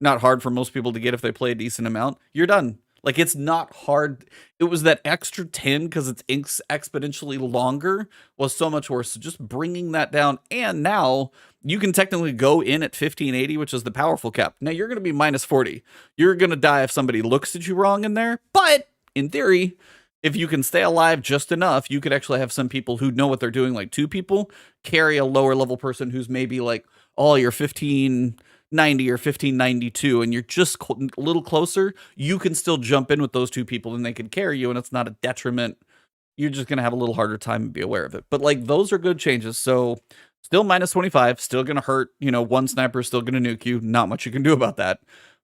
Speaker 2: not hard for most people to get if they play a decent amount, you're done. Like, it's not hard. It was that extra 10 because it's exponentially longer was so much worse. So just bringing that down. And now you can technically go in at 1580, which is the powerful cap. Now you're going to be minus 40. You're going to die if somebody looks at you wrong in there. But in theory, if you can stay alive just enough, you could actually have some people who know what they're doing, like 2 people, carry a lower level person who's maybe like, oh, you're 1590 or 1592, and you're just a little closer. You can still jump in with those 2 people and they can carry you, and it's not a detriment. You're just going to have a little harder time and be aware of it. But like, those are good changes. So still minus 25, still going to hurt. You know, 1 sniper is still going to nuke you. Not much you can do about that.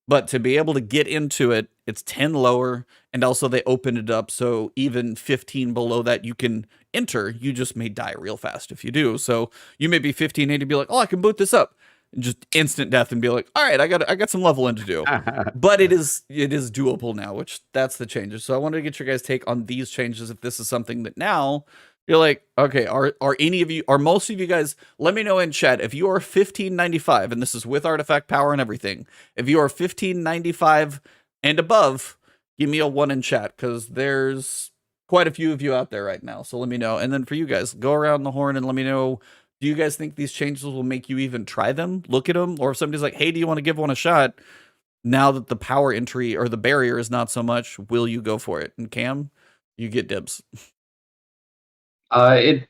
Speaker 2: But to be able to get into it, it's 10 lower, and also they opened it up so even 15 below that you can enter. You just may die real fast if you do. So you may be 1580, be like, oh, I can boot this up, and just instant death, and be like, all right, I got some leveling to do. But it is doable now, which that's the changes. So I wanted to get your guys' take on these changes. If this is something that now you're like, okay, are any of you, are most of you guys, let me know in chat, if you are 1595, and this is with artifact power and everything, if you are 1595 and above, give me a 1 in chat, because there's quite a few of you out there right now. So let me know. And then for you guys, go around the horn and let me know, do you guys think these changes will make you even try them, look at them? Or if somebody's like, hey, do you want to give one a shot? Now that the power entry or the barrier is not so much, will you go for it? And Cam, you get dibs.
Speaker 4: Like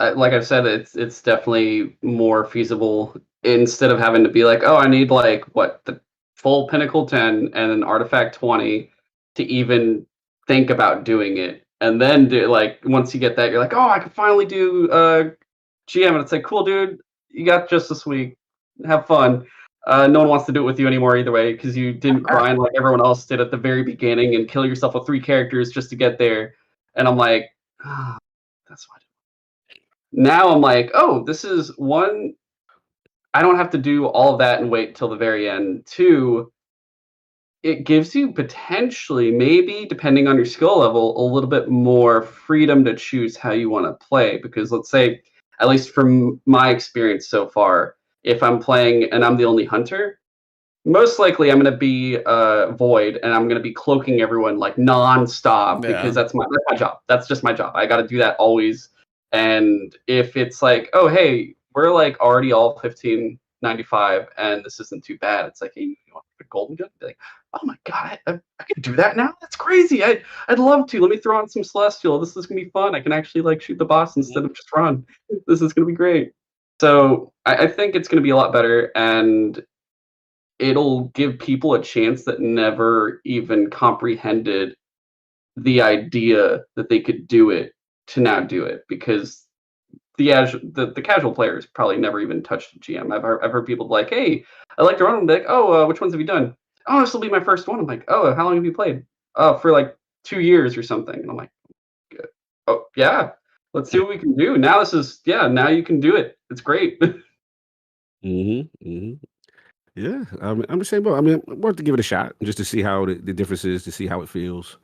Speaker 4: I've said, it's definitely more feasible instead of having to be like, oh, I need like what, the full Pinnacle 10 and an Artifact 20 to even think about doing it. And then like once you get that, you're like, oh, I can finally do GM, and it's like, cool, dude, you got just this week. Have fun. No one wants to do it with you anymore either way, because you didn't grind like everyone else did at the very beginning and kill yourself with 3 characters just to get there. And I'm like, oh, that's why. Now I'm like, oh, this is 1, I don't have to do all of that and wait till the very end. 2, it gives you potentially, maybe depending on your skill level, a little bit more freedom to choose how you want to play. Because let's say, at least from my experience so far, if I'm playing and I'm the only hunter, most likely I'm going to be Void, and I'm going to be cloaking everyone like non-stop, because that's my job. That's just my job. I got to do that always. And if it's like, oh, hey, we're like already all 1595 and this isn't too bad, it's like, hey, you want a golden gun? Be like, oh my god, I can do that now? That's crazy. I'd love to. Let me throw on some Celestial. This is gonna be fun. I can actually like shoot the boss instead of just run. This is gonna be great. So I think it's gonna be a lot better, and it'll give people a chance that never even comprehended the idea that they could do it to now do it, because the casual players probably never even touched a GM. I've heard people like, hey, I like to run them. Be like, oh, which ones have you done? Oh, this will be my first one. I'm like, oh, how long have you played? Oh, for like 2 years or something. And I'm like, good. Oh yeah, let's see what we can do. Now now you can do it. It's great.
Speaker 1: Yeah, I'm the same boat. I mean, I want to give it a shot just to see how the difference is, to see how it feels.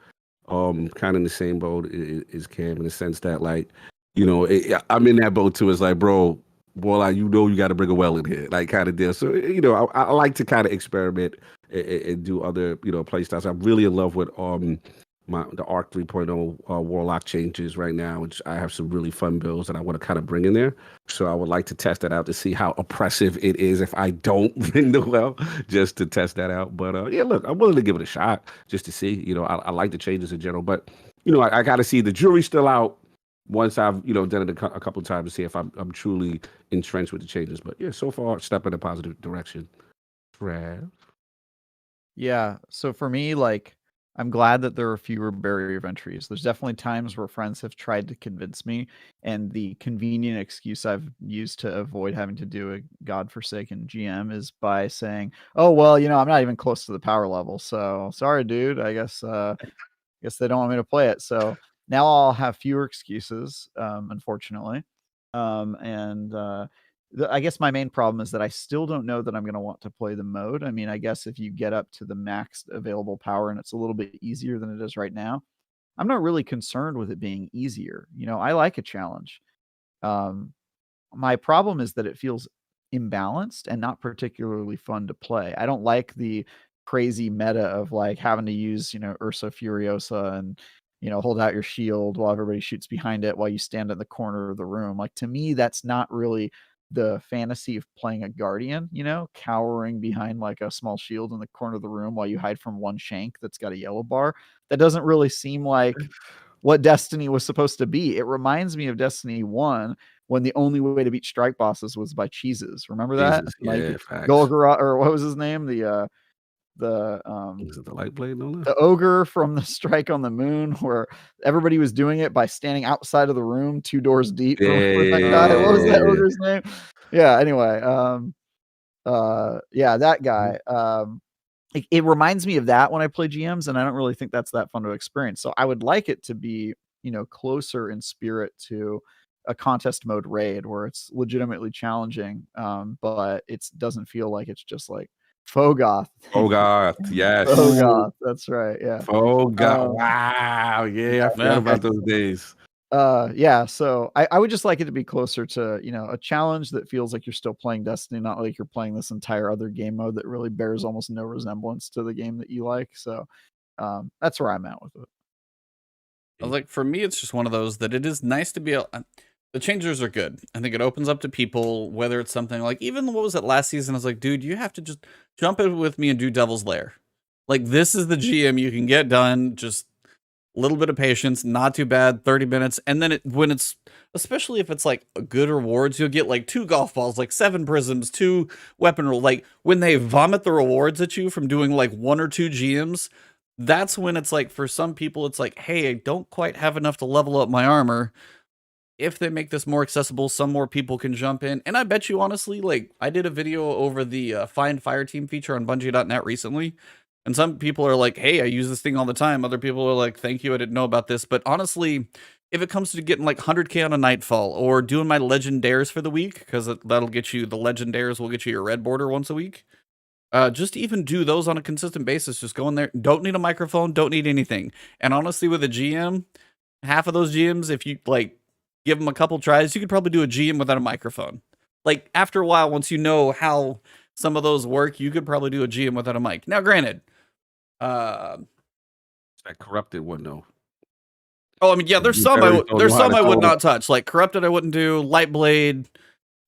Speaker 1: Kind of in the same boat as Cam, in the sense that, like, you know, I'm in that boat too. It's like, bro, Warlock, you know, you got to bring a well in here, like, kind of deal. So, you know, I like to kind of experiment and do other, you know, play styles. I'm really in love with the Arc 3.0 Warlock changes right now, which I have some really fun builds that I want to kind of bring in there. So I would like to test that out to see how oppressive it is if I don't bring the well, just to test that out. But yeah, look, I'm willing to give it a shot just to see. You know, I like the changes in general, but you know, I got to see the jury's still out once I've, you know, done it a couple of times to see if I'm truly entrenched with the changes. But yeah, so far, step in a positive direction. Trav?
Speaker 3: Yeah. So for me, like, I'm glad that there are fewer barrier of entries. There's definitely times where friends have tried to convince me, and the convenient excuse I've used to avoid having to do a godforsaken GM is by saying, "Oh well, I'm not even close to the power level, so sorry, dude. I guess they don't want me to play it." So now I'll have fewer excuses, unfortunately, and I guess my main problem is that I still don't know that I'm going to want to play the mode. I mean, I guess if you get up to the max available power and it's a little bit easier than it is right now, I'm not really concerned with it being easier. I like a challenge. My problem is that it feels imbalanced and not particularly fun to play. I don't like the crazy meta of like having to use, Ursa Furiosa and, hold out your shield while everybody shoots behind it while you stand in the corner of the room. Like, to me, that's not really the fantasy of playing a guardian, cowering behind like a small shield in the corner of the room while you hide from one shank that's got a yellow bar. That doesn't really seem like what Destiny was supposed to be. It reminds me of Destiny 1 when the only way to beat strike bosses was by cheeses. Remember that?
Speaker 1: Jesus,
Speaker 3: Like
Speaker 1: yeah, facts.
Speaker 3: Golgoroth, or what was his name?
Speaker 1: Is it the light blade? No,
Speaker 3: the ogre from the Strike on the Moon, where everybody was doing it by standing outside of the room 2 doors deep. Remember that guy? What was that
Speaker 1: Yeah.
Speaker 3: ogre's name? Yeah, anyway, yeah, that guy. It reminds me of that when I play GMs, and I don't really think that's that fun to experience. So I would like it to be, closer in spirit to a contest mode raid where it's legitimately challenging, but it doesn't feel like it's just like Fogoth.
Speaker 1: Fogoth, yes.
Speaker 3: Fogoth, that's right. Yeah.
Speaker 1: Fogoth. Wow. Yeah, I forgot about those days.
Speaker 3: Yeah, so I would just like it to be closer to, a challenge that feels like you're still playing Destiny, not like you're playing this entire other game mode that really bears almost no resemblance to the game that you like. So that's where I'm at with it.
Speaker 2: Like, for me, it's just one of those that it is nice to be able. The changers are good. I think it opens up to people, whether it's something like, even what was it last season? I was like, dude, you have to just jump in with me and do Devil's Lair. Like, this is the GM you can get done. Just a little bit of patience, not too bad, 30 minutes. And then when it's, especially if it's like good rewards, you'll get like 2 golf balls, like 7 prisms, 2 weapon roll. Like, when they vomit the rewards at you from doing like 1 or 2 GMs, that's when it's like, for some people, it's like, hey, I don't quite have enough to level up my armor. If they make this more accessible, some more people can jump in. And I bet you, honestly, like, I did a video over the Find Fire Team feature on Bungie.net recently. And some people are like, hey, I use this thing all the time. Other people are like, thank you, I didn't know about this. But honestly, if it comes to getting like 100k on a Nightfall, or doing my legendaires for the week, because that'll get you, the legendaires will get you your red border once a week. Just even do those on a consistent basis. Just go in there. Don't need a microphone. Don't need anything. And honestly, with a GM, half of those GMs, if you like give them a couple tries, you could probably do a GM without a microphone. Like, after a while, once you know how some of those work, you could probably do a GM without a mic. Now, granted,
Speaker 1: that corrupted one though.
Speaker 2: Oh, I mean, yeah, there's some I would not touch. Like Corrupted, I wouldn't do. Lightblade.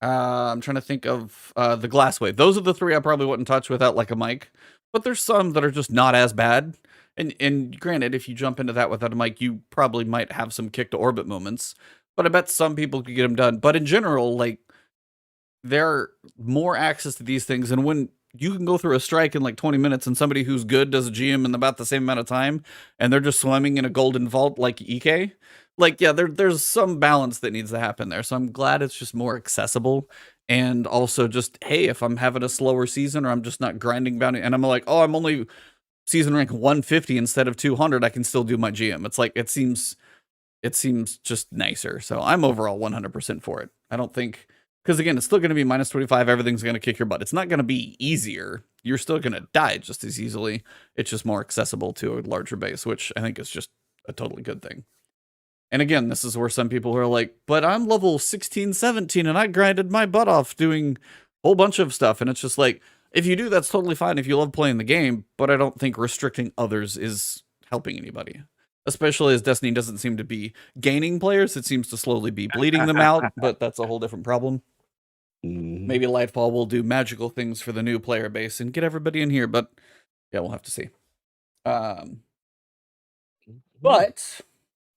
Speaker 2: I'm trying to think of the Glasswave. Those are the 3 I probably wouldn't touch without like a mic. But there's some that are just not as bad. And granted, if you jump into that without a mic, you probably might have some kick to orbit moments. But I bet some people could get them done. But in general, like, there are more access to these things. And when you can go through a strike in like 20 minutes and somebody who's good does a GM in about the same amount of time, and they're just swimming in a golden vault like EK, like, yeah, there's some balance that needs to happen there. So I'm glad it's just more accessible. And also just, hey, if I'm having a slower season or I'm just not grinding bounty and I'm like, oh, I'm only season rank 150 instead of 200, I can still do my GM. It's like, it seems just nicer. So I'm overall 100% for it. I don't think, because again, it's still going to be minus 25. Everything's going to kick your butt. It's not going to be easier. You're still going to die just as easily. It's just more accessible to a larger base, which I think is just a totally good thing. And again, this is where some people are like, but I'm level 16, 17, and I grinded my butt off doing a whole bunch of stuff. And it's just like, if you do, that's totally fine if you love playing the game, but I don't think restricting others is helping anybody. Especially as Destiny doesn't seem to be gaining players. It seems to slowly be bleeding them out, but that's a whole different problem. Maybe Lightfall will do magical things for the new player base and get everybody in here, but yeah, we'll have to see. But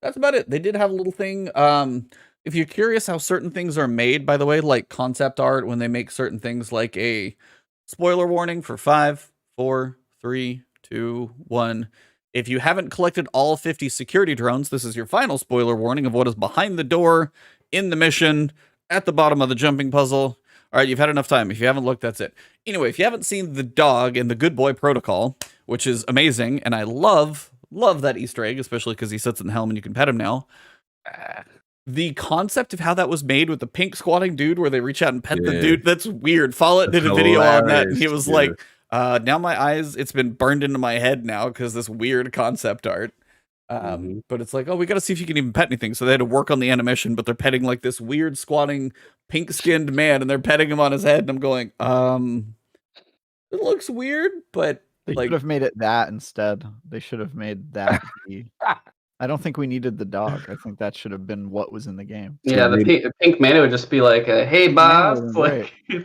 Speaker 2: that's about it. They did have a little thing. If you're curious how certain things are made, by the way, like concept art, when they make certain things, like a spoiler warning for 5, 4, 3, 2, 1. If you haven't collected all 50 security drones, this is your final spoiler warning of what is behind the door, in the mission, at the bottom of the jumping puzzle. All right, you've had enough time. If you haven't looked, that's it. Anyway, if you haven't seen the dog in the Good Boy Protocol, which is amazing, and I love that Easter egg, especially because he sits in the helm and you can pet him now. The concept of how that was made with the pink squatting dude where they reach out and pet the dude, that's weird. Follett did a video on that, and he was like, now my eyes, it's been burned into my head now because this weird concept art. But it's like, oh, we got to see if you can even pet anything. So they had to work on the animation, but they're petting like this weird squatting pink skinned man, and they're petting him on his head. And I'm going, it looks weird, but
Speaker 3: they should have made it that instead. They should have made that. I don't think we needed the dog. I think that should have been what was in the game.
Speaker 4: Yeah, the pink man would just be like, "Hey, boss!" Like,
Speaker 3: they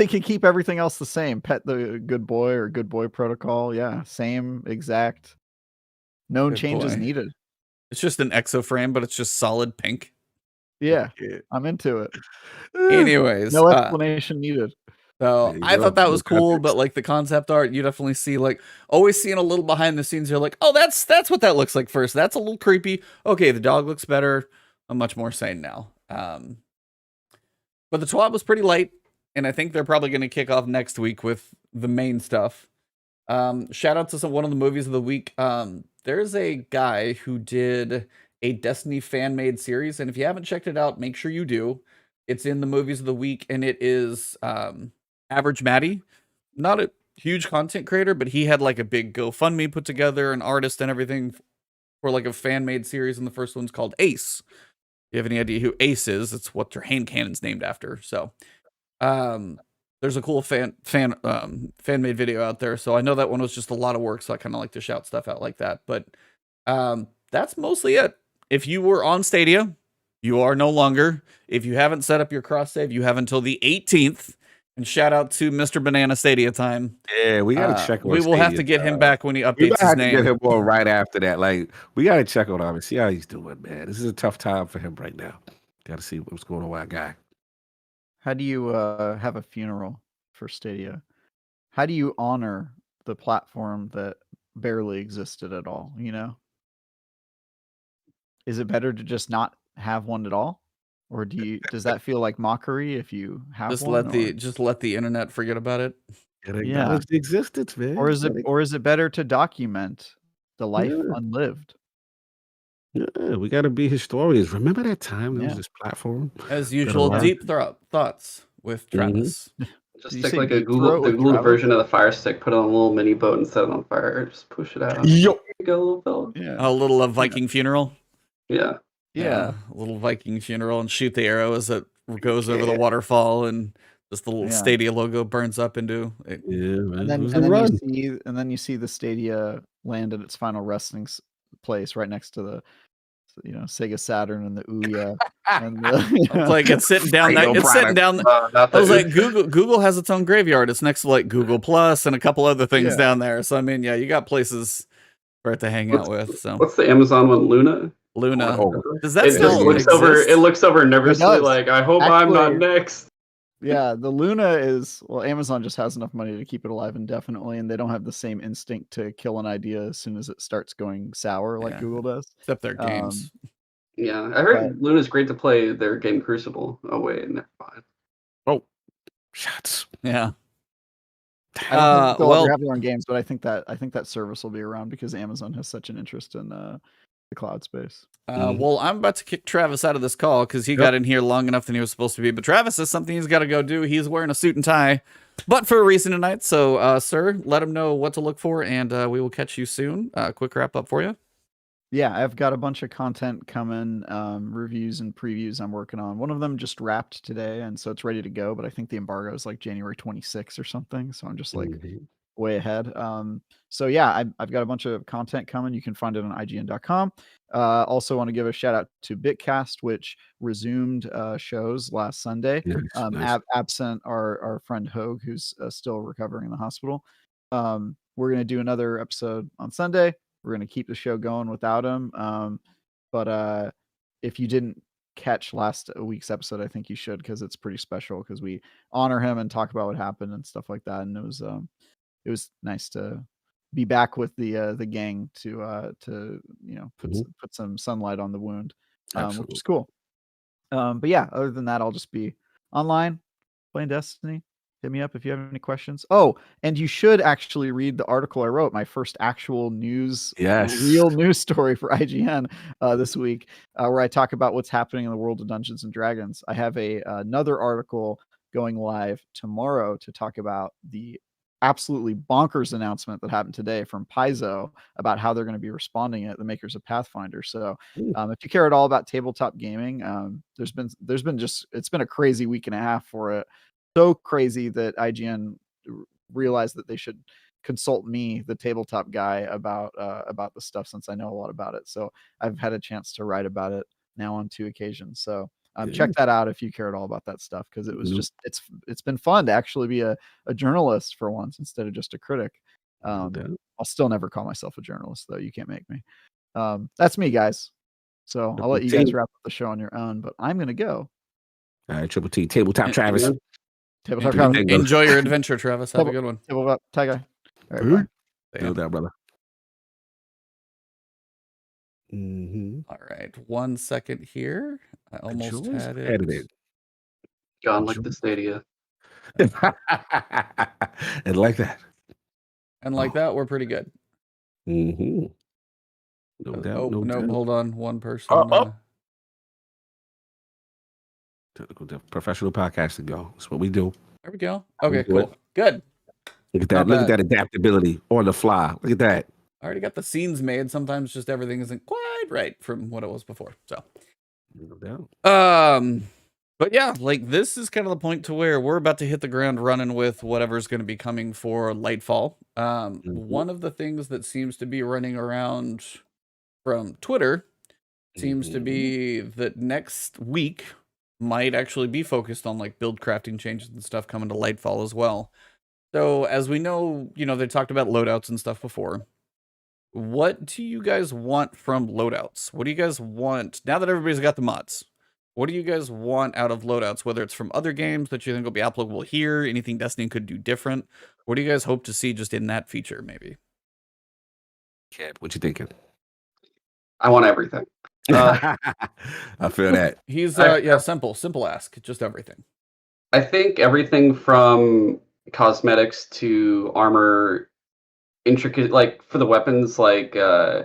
Speaker 3: can keep everything else the same. Pet the good boy or good boy protocol. Yeah, same exact. No changes needed.
Speaker 2: It's just an exoframe, but it's just solid pink.
Speaker 3: Yeah, I'm into it.
Speaker 2: Anyways,
Speaker 3: no explanation needed.
Speaker 2: So I thought that was cool, but like the concept art, you definitely see like always seeing a little behind the scenes. You're like, oh, that's what that looks like first. That's a little creepy. Okay, the dog looks better. I'm much more sane now. But the TWAB was pretty light, and I think they're probably going to kick off next week with the main stuff. Shout out to one of the movies of the week. There's a guy who did a Destiny fan-made series, and if you haven't checked it out, make sure you do. It's in the movies of the week, and it is Average Maddie. Not a huge content creator, but he had like a big GoFundMe put together, an artist and everything for like a fan-made series, and the first one's called Ace. If you have any idea who Ace is, it's what their hand cannon's named after. So there's a cool fan-made video out there. So I know that one was just a lot of work, so I kind of like to shout stuff out like that. But that's mostly it. If you were on Stadia, you are no longer. If you haven't set up your cross save, you have until the 18th. And shout out to Mr. Banana Stadia time.
Speaker 1: Yeah, we gotta check on
Speaker 2: We will have to get him back when he updates his name.
Speaker 1: Get him on right after that. Like, we gotta check on him and see how he's doing, man. This is a tough time for him right now. Gotta see what's going on with that guy.
Speaker 3: How do you have a funeral for Stadia? How do you honor the platform that barely existed at all? You know, is it better to just not have one at all? Or does that feel like mockery if you have
Speaker 2: just
Speaker 3: one?
Speaker 2: Just let the internet forget about it?
Speaker 1: Yeah, the existence, man.
Speaker 3: Or is it better to document the life unlived?
Speaker 1: Yeah, we got to be historians. Remember that time there was this platform?
Speaker 2: As usual, deep thoughts with Travis.
Speaker 4: Just take like the Google version of the Fire Stick, put it on a little mini boat and set it on fire. Just push it out.
Speaker 1: Yo,
Speaker 2: a little Viking funeral.
Speaker 4: Yeah.
Speaker 2: A little Viking funeral, and shoot the arrow as it goes over the waterfall, and just the little Stadia logo burns up into it.
Speaker 3: And then you see the Stadia land at its final resting place right next to the Sega Saturn and the Ouya. And
Speaker 2: it's like it's sitting down there. It's sitting down. I was like, Google has its own graveyard. It's next to like Google Plus and a couple other things down there. So I mean, you got places for it to hang out with. So
Speaker 4: what's the Amazon one? Luna.
Speaker 2: Does that still
Speaker 4: looks
Speaker 2: exist?
Speaker 4: It looks over nervously, like I hope I'm not next.
Speaker 3: Yeah, the Luna is Amazon just has enough money to keep it alive indefinitely, and they don't have the same instinct to kill an idea as soon as it starts going sour like Google does.
Speaker 2: Except their games.
Speaker 4: Yeah, I heard Luna's great to play their game Crucible. Oh wait, never mind.
Speaker 1: Oh, shots.
Speaker 2: Yeah.
Speaker 3: I don't think they'll ever have their own games, but I think that service will be around because Amazon has such an interest in the cloud space.
Speaker 2: Well, I'm about to kick Travis out of this call because he got in here long enough than he was supposed to be. But Travis has something he's got to go do. He's wearing a suit and tie, but for a reason tonight. So, sir, let him know what to look for, and we will catch you soon. Quick wrap up for you.
Speaker 3: Yeah, I've got a bunch of content coming, reviews and previews I'm working on. One of them just wrapped today, and so it's ready to go. But I think the embargo is like January 26th or something. So I'm just like way ahead. So yeah, I've got a bunch of content coming. You can find it on IGN.com. Also want to give a shout out to Bitcast, which resumed shows last Sunday. Absent our friend Hogue, who's still recovering in the hospital. We're going to do another episode on Sunday. We're going to keep the show going without him. But if you didn't catch last week's episode, I think you should, because it's pretty special, because we honor him and talk about what happened and stuff like that. And it it was nice to be back with the gang to put some sunlight on the wound, which is cool. But yeah, other than that, I'll just be online playing Destiny. Hit me up if you have any questions. Oh, and you should actually read the article I wrote, my first actual real news story for IGN this week, where I talk about what's happening in the world of Dungeons and Dragons. I have another article going live tomorrow to talk about the absolutely bonkers announcement that happened today from Paizo about how they're going to be responding at the makers of Pathfinder. So if you care at all about tabletop gaming, it's been a crazy week and a half for it. So crazy that IGN realized that they should consult me, the tabletop guy, about the stuff, since I know a lot about it. So I've had a chance to write about it now on 2 occasions. So check that out if you care at all about that stuff, because it was just it's been fun to actually be a journalist for once instead of just a critic. I'll still never call myself a journalist, though. You can't make me. That's me, guys. So I'll let you guys wrap up the show on your own, but I'm gonna go.
Speaker 1: All right, Triple T, Tabletop Travis.
Speaker 2: Enjoy your adventure, Travis. Have a good one.
Speaker 3: Tabletop Tiger. All right, bye.
Speaker 1: Do that, brother.
Speaker 2: All right, 1 second here. I almost had it.
Speaker 1: Edited.
Speaker 4: Gone like the Stadia.
Speaker 1: And like that.
Speaker 2: And like that, we're pretty good.
Speaker 1: No doubt.
Speaker 2: No, hold on. One person.
Speaker 1: Technical professional podcasting, go. That's what we do.
Speaker 2: There we go. Okay, cool. Good.
Speaker 1: Look at that. Look at that adaptability on the fly. Look at that.
Speaker 2: I already got the scenes made. Sometimes just everything isn't quite right from what it was before. So,
Speaker 1: no doubt.
Speaker 2: But yeah, like this is kind of the point to where we're about to hit the ground running with whatever's going to be coming for Lightfall. One of the things that seems to be running around from Twitter seems to be that next week might actually be focused on like build crafting changes and stuff coming to Lightfall as well. So as we know, they talked about loadouts and stuff before. What do you guys want from loadouts? What do you guys want now that everybody's got the mods? What do you guys want out of loadouts, whether it's from other games that you think will be applicable here, anything Destiny could do different? What do you guys hope to see just in that feature, maybe?
Speaker 1: Cap, what you thinking?
Speaker 4: I want everything.
Speaker 1: I feel that.
Speaker 2: He's simple ask, just everything.
Speaker 4: I think everything from cosmetics to armor, intricate, like for the weapons, like I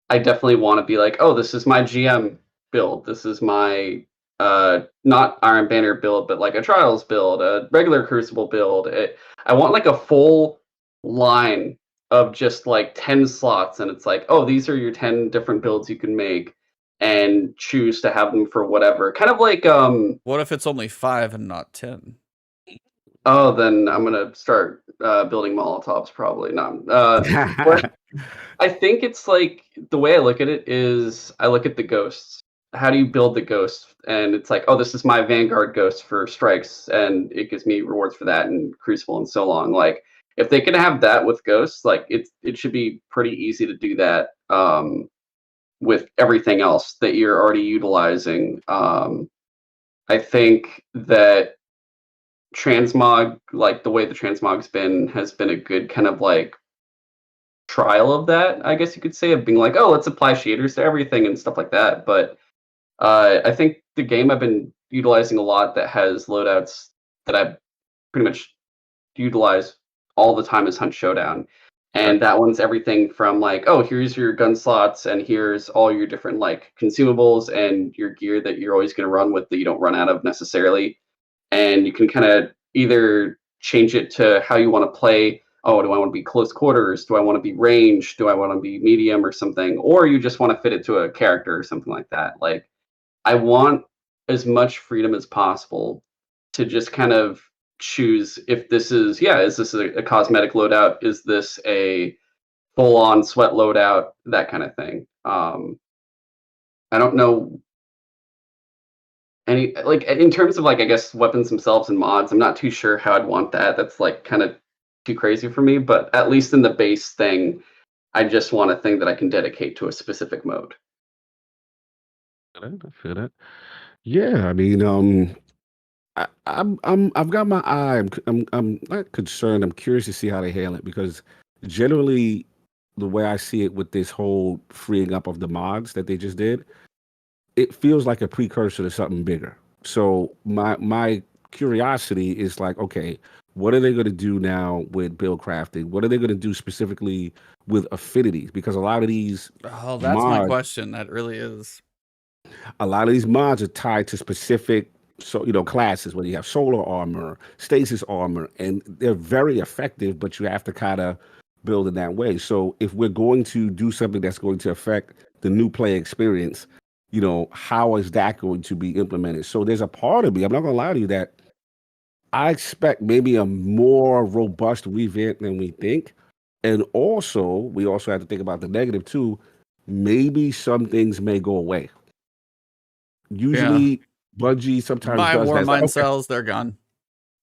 Speaker 4: definitely want to be like, oh, this is my GM build. This is my not Iron Banner build, but like a Trials build, a regular Crucible build. I want like a full line of just like 10 slots, and it's like, oh, these are your 10 different builds you can make and choose to have them for whatever. Kind of like
Speaker 2: what if it's only 5 and not 10?
Speaker 4: Oh, then I'm gonna start building Molotovs probably. No. I think it's like the way I look at it is I look at the ghosts. How do you build the ghost? And it's like, oh, this is my Vanguard ghost for strikes, and it gives me rewards for that and Crucible and so on. Like if they can have that with ghosts, like it should be pretty easy to do that with everything else that you're already utilizing. I think that transmog, like the way the transmog's has been a good kind of like trial of that, I guess you could say, of being like, oh, let's apply shaders to everything and stuff like that. But I think the game I've been utilizing a lot that has loadouts that I pretty much utilize all the time is Hunt Showdown. And that one's everything from like, oh, here's your gun slots and here's all your different like consumables and your gear that you're always going to run with that you don't run out of necessarily. And you can kind of either change it to how you want to play. Oh, do I want to be close quarters? Do I want to be range? Do I want to be medium or something? Or you just want to fit it to a character or something like that. Like, I want as much freedom as possible to just kind of choose if this is, is this a cosmetic loadout? Is this a full-on sweat loadout? That kind of thing. I don't know. Any, like, in terms of like, I guess weapons themselves and mods, I'm not too sure how I'd want that. That's like kind of too crazy for me, but at least in the base thing, I just want a thing that I can dedicate to a specific mode.
Speaker 1: I feel that. Yeah, I mean, I've got my eye. I'm not concerned. I'm curious to see how they handle it because generally, the way I see it with this whole freeing up of the mods that they just did, it feels like a precursor to something bigger. So my curiosity is like, okay, what are they going to do now with build crafting? What are they going to do specifically with affinities? Because a lot of these
Speaker 2: Oh, that's my
Speaker 1: mods,
Speaker 2: question. That really is.
Speaker 1: a lot of these mods are tied to specific, so classes. Where you have solar armor, stasis armor, and they're very effective. But you have to kind of build in that way. So if we're going to do something that's going to affect the new play experience, how is that going to be implemented? So there's a part of me, I'm not going to lie to you, that I expect maybe a more robust revamp than we think. And also, we also have to think about the negative too. Maybe some things may go away. Usually, Bungie sometimes
Speaker 2: My
Speaker 1: does
Speaker 2: War
Speaker 1: that. It's
Speaker 2: Mind
Speaker 1: like, okay,
Speaker 2: cells, they're gone.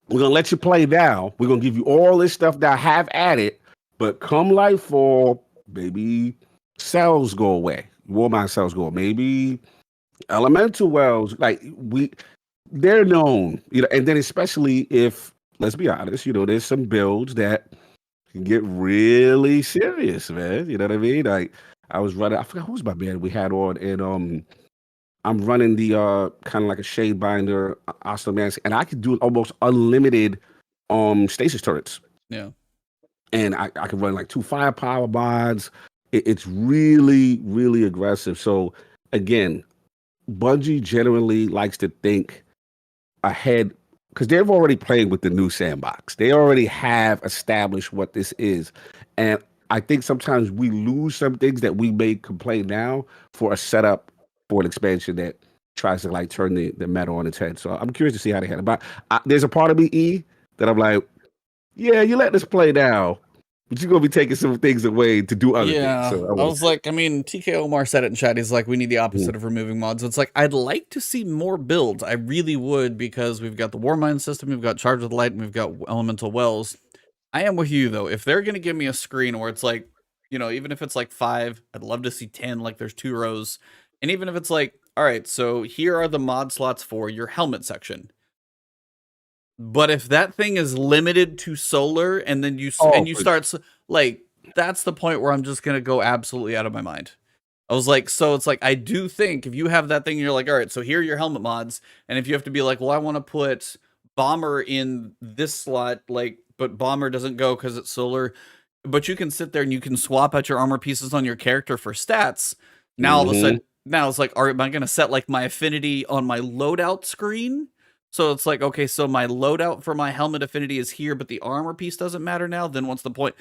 Speaker 1: we're going to let you play now. We're going to give you all this stuff that I have added. But come Lightfall, maybe cells go away. War Mind cells go away. Maybe elemental wells, they're known, and then especially if, let's be honest, there's some builds that can get really serious, man. You know what I mean? Like I was running, I forgot who's my man we had on, and I'm running the kind of like a Shadebinder, Ostomancy, and I could do almost unlimited stasis turrets.
Speaker 2: Yeah.
Speaker 1: And I can run like 2 firepower mods. It's really, really aggressive. So again, Bungie generally likes to think ahead because they've already played with the new sandbox. They already have established what this is. And I think sometimes we lose some things that we may complain now for a setup for an expansion that tries to like turn the meta on its head. So I'm curious to see how they handle it. But there's a part of me, E, that I'm like, yeah, you let this play now, but you're going to be taking some things away to do other things. So
Speaker 2: I was like, TK Omar said it in chat. He's like, we need the opposite of removing mods. So it's like, I'd like to see more builds. I really would, because we've got the Warmind system, we've got Charge with Light, and we've got Elemental Wells. I am with you, though. If they're going to give me a screen where it's like, even if it's like 5, I'd love to see 10, like there's 2 rows. And even if it's like, all right, so here are the mod slots for your helmet section. But if that thing is limited to solar, and then you start like, that's the point where I'm just gonna go absolutely out of my mind. I was like, so it's like, I do think if you have that thing, and you're like, all right, so here are your helmet mods, and if you have to be like, well, I want to put bomber in this slot, like, but bomber doesn't go because it's solar, but you can sit there and you can swap out your armor pieces on your character for stats. Now all of a sudden, now it's like, all right, am I gonna set like my affinity on my loadout screen? So it's like, okay, so my loadout for my helmet affinity is here, but the armor piece doesn't matter now. Then what's the point?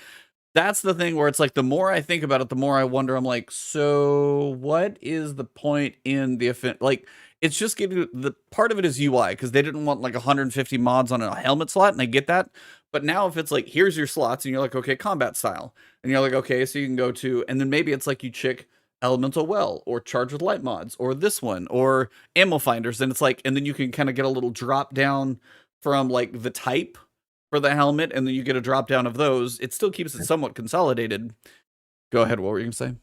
Speaker 2: That's the thing where it's like, the more I think about it, the more I wonder. I'm like, so what is the point in the affinity? Like, it's just getting, the part of it is UI, because they didn't want like 150 mods on a helmet slot, and I get that. But now if it's like, here's your slots, and you're like, okay, combat style. And you're like, okay, so you can go to, and then maybe it's like you check Elemental Well, or Charge with Light mods, or this one, or ammo finders, and it's like, and then you can kind of get a little drop down from like the type for the helmet, and then you get a drop down of those. It still keeps it somewhat consolidated. Go ahead, what were you gonna say?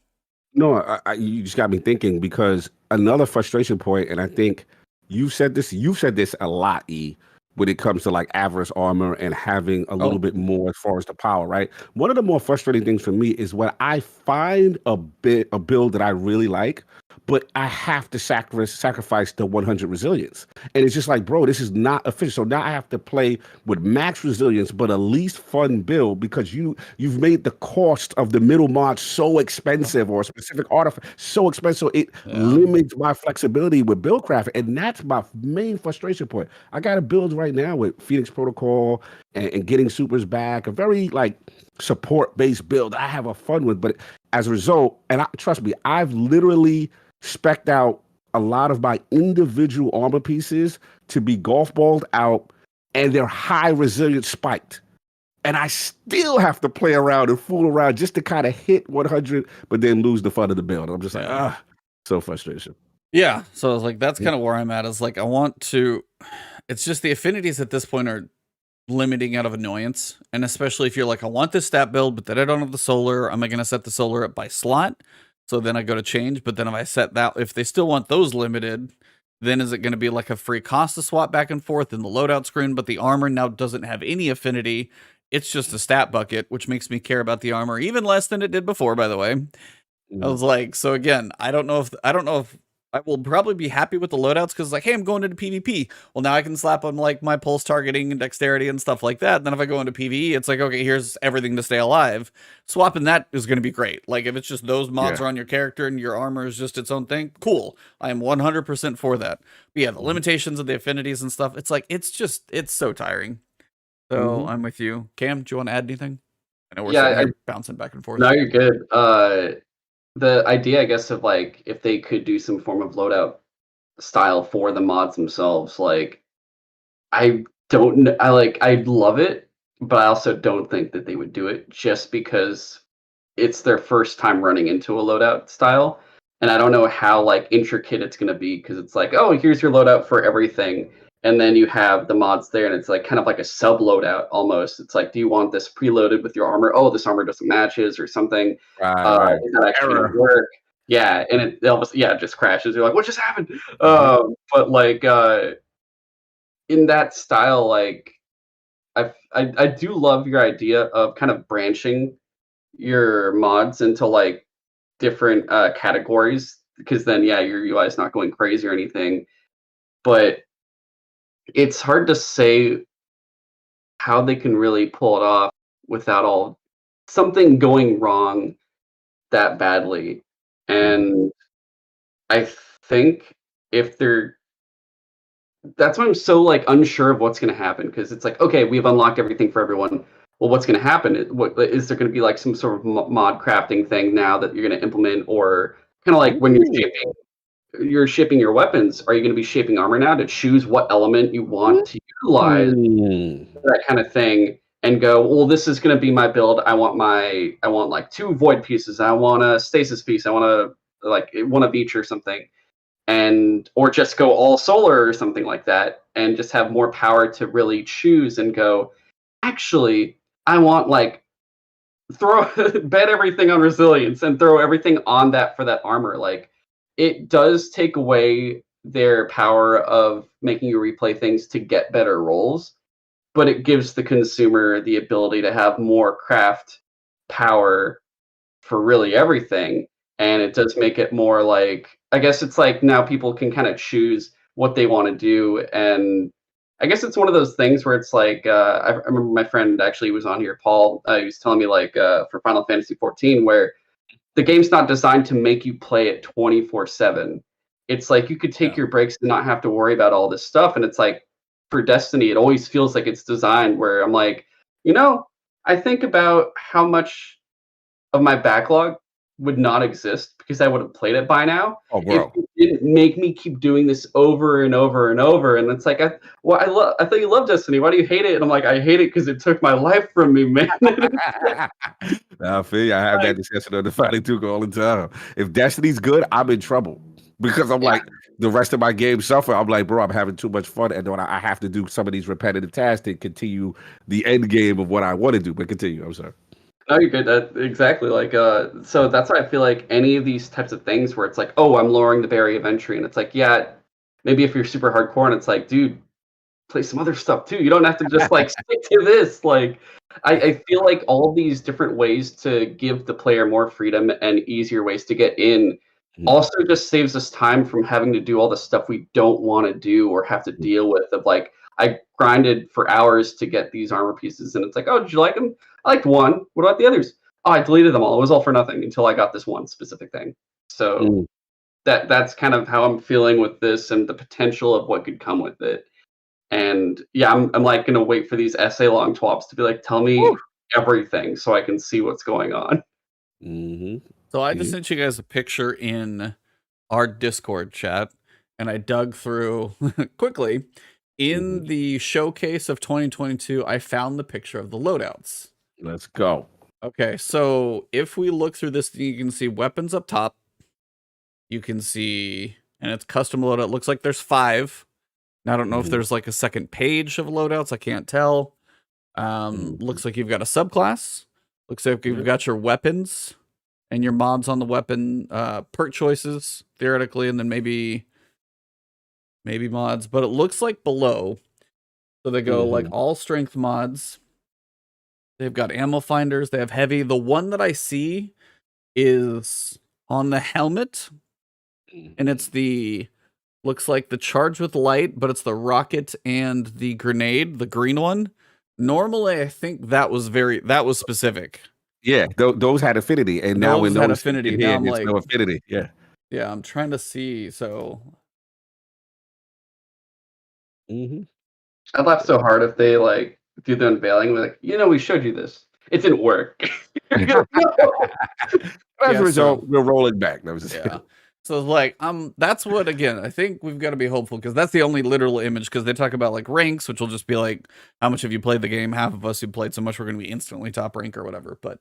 Speaker 1: No, you just got me thinking, because another frustration point, and I think you've said this a lot, E, when it comes to like Avarice armor and having a little bit more as far as the power, right? One of the more frustrating things for me is when I find a build that I really like, but I have to sacrifice the 100 resilience. And it's just like, bro, this is not efficient. So now I have to play with max resilience, but a least fun build, because you've made the cost of the middle mod so expensive, or a specific artifact so expensive. So it limits my flexibility with build crafting. And that's my main frustration point. I got a build right now with Phoenix Protocol and getting supers back, a very like support-based build I have a fun with. But as a result, and trust me, I've literally spec'd out a lot of my individual armor pieces to be golf balled out, and they're high resilience spiked. And I still have to play around and fool around just to kind of hit 100, but then lose the fun of the build. I'm just like, so frustration.
Speaker 2: Yeah, so I was like, that's kind of where I'm at. Is like, I want to, it's just the affinities at this point are limiting out of annoyance. And especially if you're like, I want this stat build, but then I don't have the solar. Am I going to set the solar up by slot? So then I go to change. But then if I set that, if they still want those limited, then is it going to be like a free cost to swap back and forth in the loadout screen, but the armor now doesn't have any affinity. It's just a stat bucket, which makes me care about the armor even less than it did before, by the way. I was like, so again, I don't know if I will probably be happy with the loadouts because like, hey, I'm going into PvP. Well, now I can slap on like my pulse targeting and dexterity and stuff like that. And then if I go into PvE, it's like, okay, here's everything to stay alive. Swapping that is going to be great. Like if it's just those mods are on your character and your armor is just its own thing, cool. I am 100% for that. But yeah, the limitations of the affinities and stuff, it's like, it's so tiring. So I'm with you. Cam, do you want to add anything? I know we're sitting here bouncing back and forth.
Speaker 4: No, you're good. The idea, I guess, of like if they could do some form of loadout style for the mods themselves, like I love it, but I also don't think that they would do it just because it's their first time running into a loadout style, and I don't know how like intricate it's going to be because it's like, oh, here's your loadout for everything. And then you have the mods there, and it's like kind of like a sub loadout almost. It's like, do you want this preloaded with your armor? Oh, this armor doesn't matches or something.
Speaker 1: Right.
Speaker 4: Is that actually gonna work? Yeah, and it just crashes. You're like, what just happened? But like in that style, like I do love your idea of kind of branching your mods into like different categories because then your UI is not going crazy or anything, but it's hard to say how they can really pull it off without something going wrong that badly. And I think that's why I'm so like unsure of what's going to happen, because it's like, okay, we've unlocked everything for everyone. Well, what's going to happen? Is there going to be like some sort of mod crafting thing now that you're going to implement, or kind of like when you're shipping your weapons, are you going to be shaping armor now to choose what element you want to utilize, that kind of thing, and go, well, this is going to be my build. I want like 2 void pieces. I want a stasis piece. I want one of each or something, or just go all solar or something like that, and just have more power to really choose and go, actually, I want like bet everything on resilience and throw everything on that for that armor. Like, it does take away their power of making you replay things to get better rolls, but it gives the consumer the ability to have more craft power for really everything. And it does make it more like, I guess it's like now people can kind of choose what they want to do. And I guess it's one of those things where it's like, I remember my friend actually was on here, Paul, he was telling me like for Final Fantasy 14, where the game's not designed to make you play it 24/7. It's like you could take your breaks and not have to worry about all this stuff. And it's like for Destiny, it always feels like it's designed where I'm like, I think about how much of my backlog would not exist because I would have played it by now.
Speaker 1: Oh, bro.
Speaker 4: If it didn't make me keep doing this over and over and over. And it's like, I thought you loved Destiny. Why do you hate it? And I'm like, I hate it because it took my life from me, man.
Speaker 1: I feel you. I have that discussion on the Fighting Tuke all the time. If Destiny's good, I'm in trouble because I'm like, the rest of my game suffer. I'm like, bro, I'm having too much fun, and then I have to do some of these repetitive tasks to continue the end game of what I want to do. But continue. I'm sorry.
Speaker 4: No, you're good. Exactly. Like, so that's why I feel like any of these types of things where it's like, oh, I'm lowering the barrier of entry, and it's like, maybe if you're super hardcore, and it's like, dude, play some other stuff too. You don't have to just like stick to this. Like, I feel like all these different ways to give the player more freedom and easier ways to get in also just saves us time from having to do all the stuff we don't want to do or have to deal with. Of like, I grinded for hours to get these armor pieces, and it's like, oh, did you like them? I liked one. What about the others? Oh, I deleted them all. It was all for nothing until I got this one specific thing. So that's kind of how I'm feeling with this and the potential of what could come with it. And I'm like gonna wait for these essay long TWABs to be like, tell me everything so I can see what's going on.
Speaker 2: So I just sent you guys a picture in our Discord chat, and I dug through quickly. In the showcase of 2022, I found the picture of the loadouts.
Speaker 1: Let's go.
Speaker 2: Okay, so if we look through this, you can see weapons up top. You can see, and it's custom loadout. Looks like there's 5. Now, I don't know if there's like a second page of loadouts. I can't tell. Looks like you've got a subclass. Looks like you've got your weapons and your mods on the weapon perk choices, theoretically, and then maybe maybe mods, but it looks like below. So they go like all strength mods. They've got ammo finders. They have heavy. The one that I see is on the helmet, and it's the looks like the charge with light, but it's the rocket and the grenade, the green one. Normally, I think that was specific.
Speaker 1: Yeah, those had affinity, and now when
Speaker 2: those had
Speaker 1: those
Speaker 2: affinity,
Speaker 1: here,
Speaker 2: now I'm
Speaker 1: it's
Speaker 2: like,
Speaker 1: no affinity. Yeah.
Speaker 2: Yeah, I'm trying to see. So,
Speaker 4: I'd laugh so hard if they like do the unveiling, like, we showed you this. It didn't work.
Speaker 1: As a result, we're rolling back. That was
Speaker 2: yeah. So like, that's what, again, I think we've got to be hopeful, because that's the only literal image, because they talk about like ranks, which will just be like, how much have you played the game? Half of us who played so much, we're going to be instantly top rank or whatever. But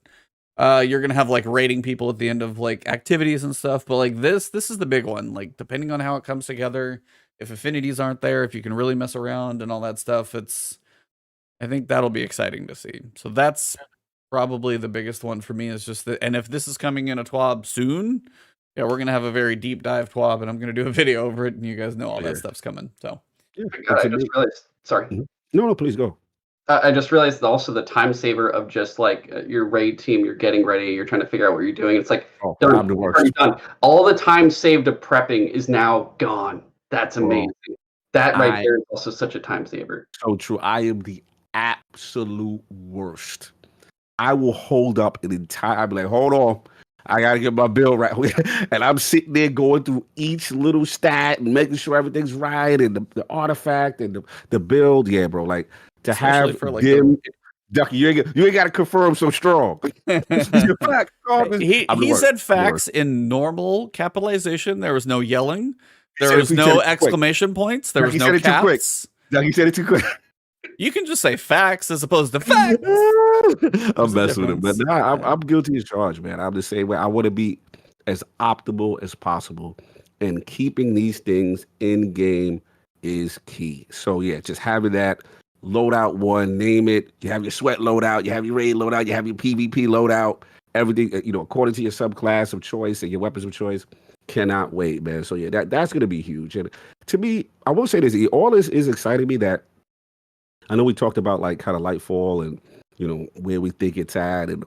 Speaker 2: you're going to have like rating people at the end of like activities and stuff. But like this is the big one. Like, depending on how it comes together, if affinities aren't there, if you can really mess around and all that stuff, I think that'll be exciting to see. So that's probably the biggest one for me, is just that. And if this is coming in a TWAB soon, yeah, we're going to have a very deep dive TWAB, and I'm going to do a video over it, and you guys know all that stuff's coming. So,
Speaker 4: I just realized, sorry.
Speaker 1: No, please go.
Speaker 4: I just realized also the time saver of just like your raid team, you're getting ready, you're trying to figure out what you're doing. It's like,
Speaker 1: I'm the worst.
Speaker 4: done. All the time saved of prepping is now gone. That's amazing. That right there is also such a time saver.
Speaker 1: So true. I am the absolute worst. I will hold up an entire, I'll be like, hold on, I gotta get my build right. And I'm sitting there going through each little stat and making sure everything's right, and the artifact and the build. Yeah, bro. Like, to
Speaker 2: especially
Speaker 1: have
Speaker 2: for like
Speaker 1: them, Ducky, you ain't got to confirm so strong.
Speaker 2: he said facts in normal capitalization. There was no yelling. There was no exclamation points. There was no caps.
Speaker 1: Ducky said it too quick.
Speaker 2: You can just say facts as opposed to facts.
Speaker 1: I'm messing with him, but I'm guilty as charged, man. I'm the same way. I want to be as optimal as possible, and keeping these things in game is key. So yeah, just having that loadout one, name it. You have your sweat loadout, you have your raid loadout, you have your PvP loadout. Everything, according to your subclass of choice and your weapons of choice. Cannot wait, man. So yeah, that's gonna be huge. And to me, I will say this: all this is exciting me. That I know we talked about like kind of Lightfall and where we think it's at, and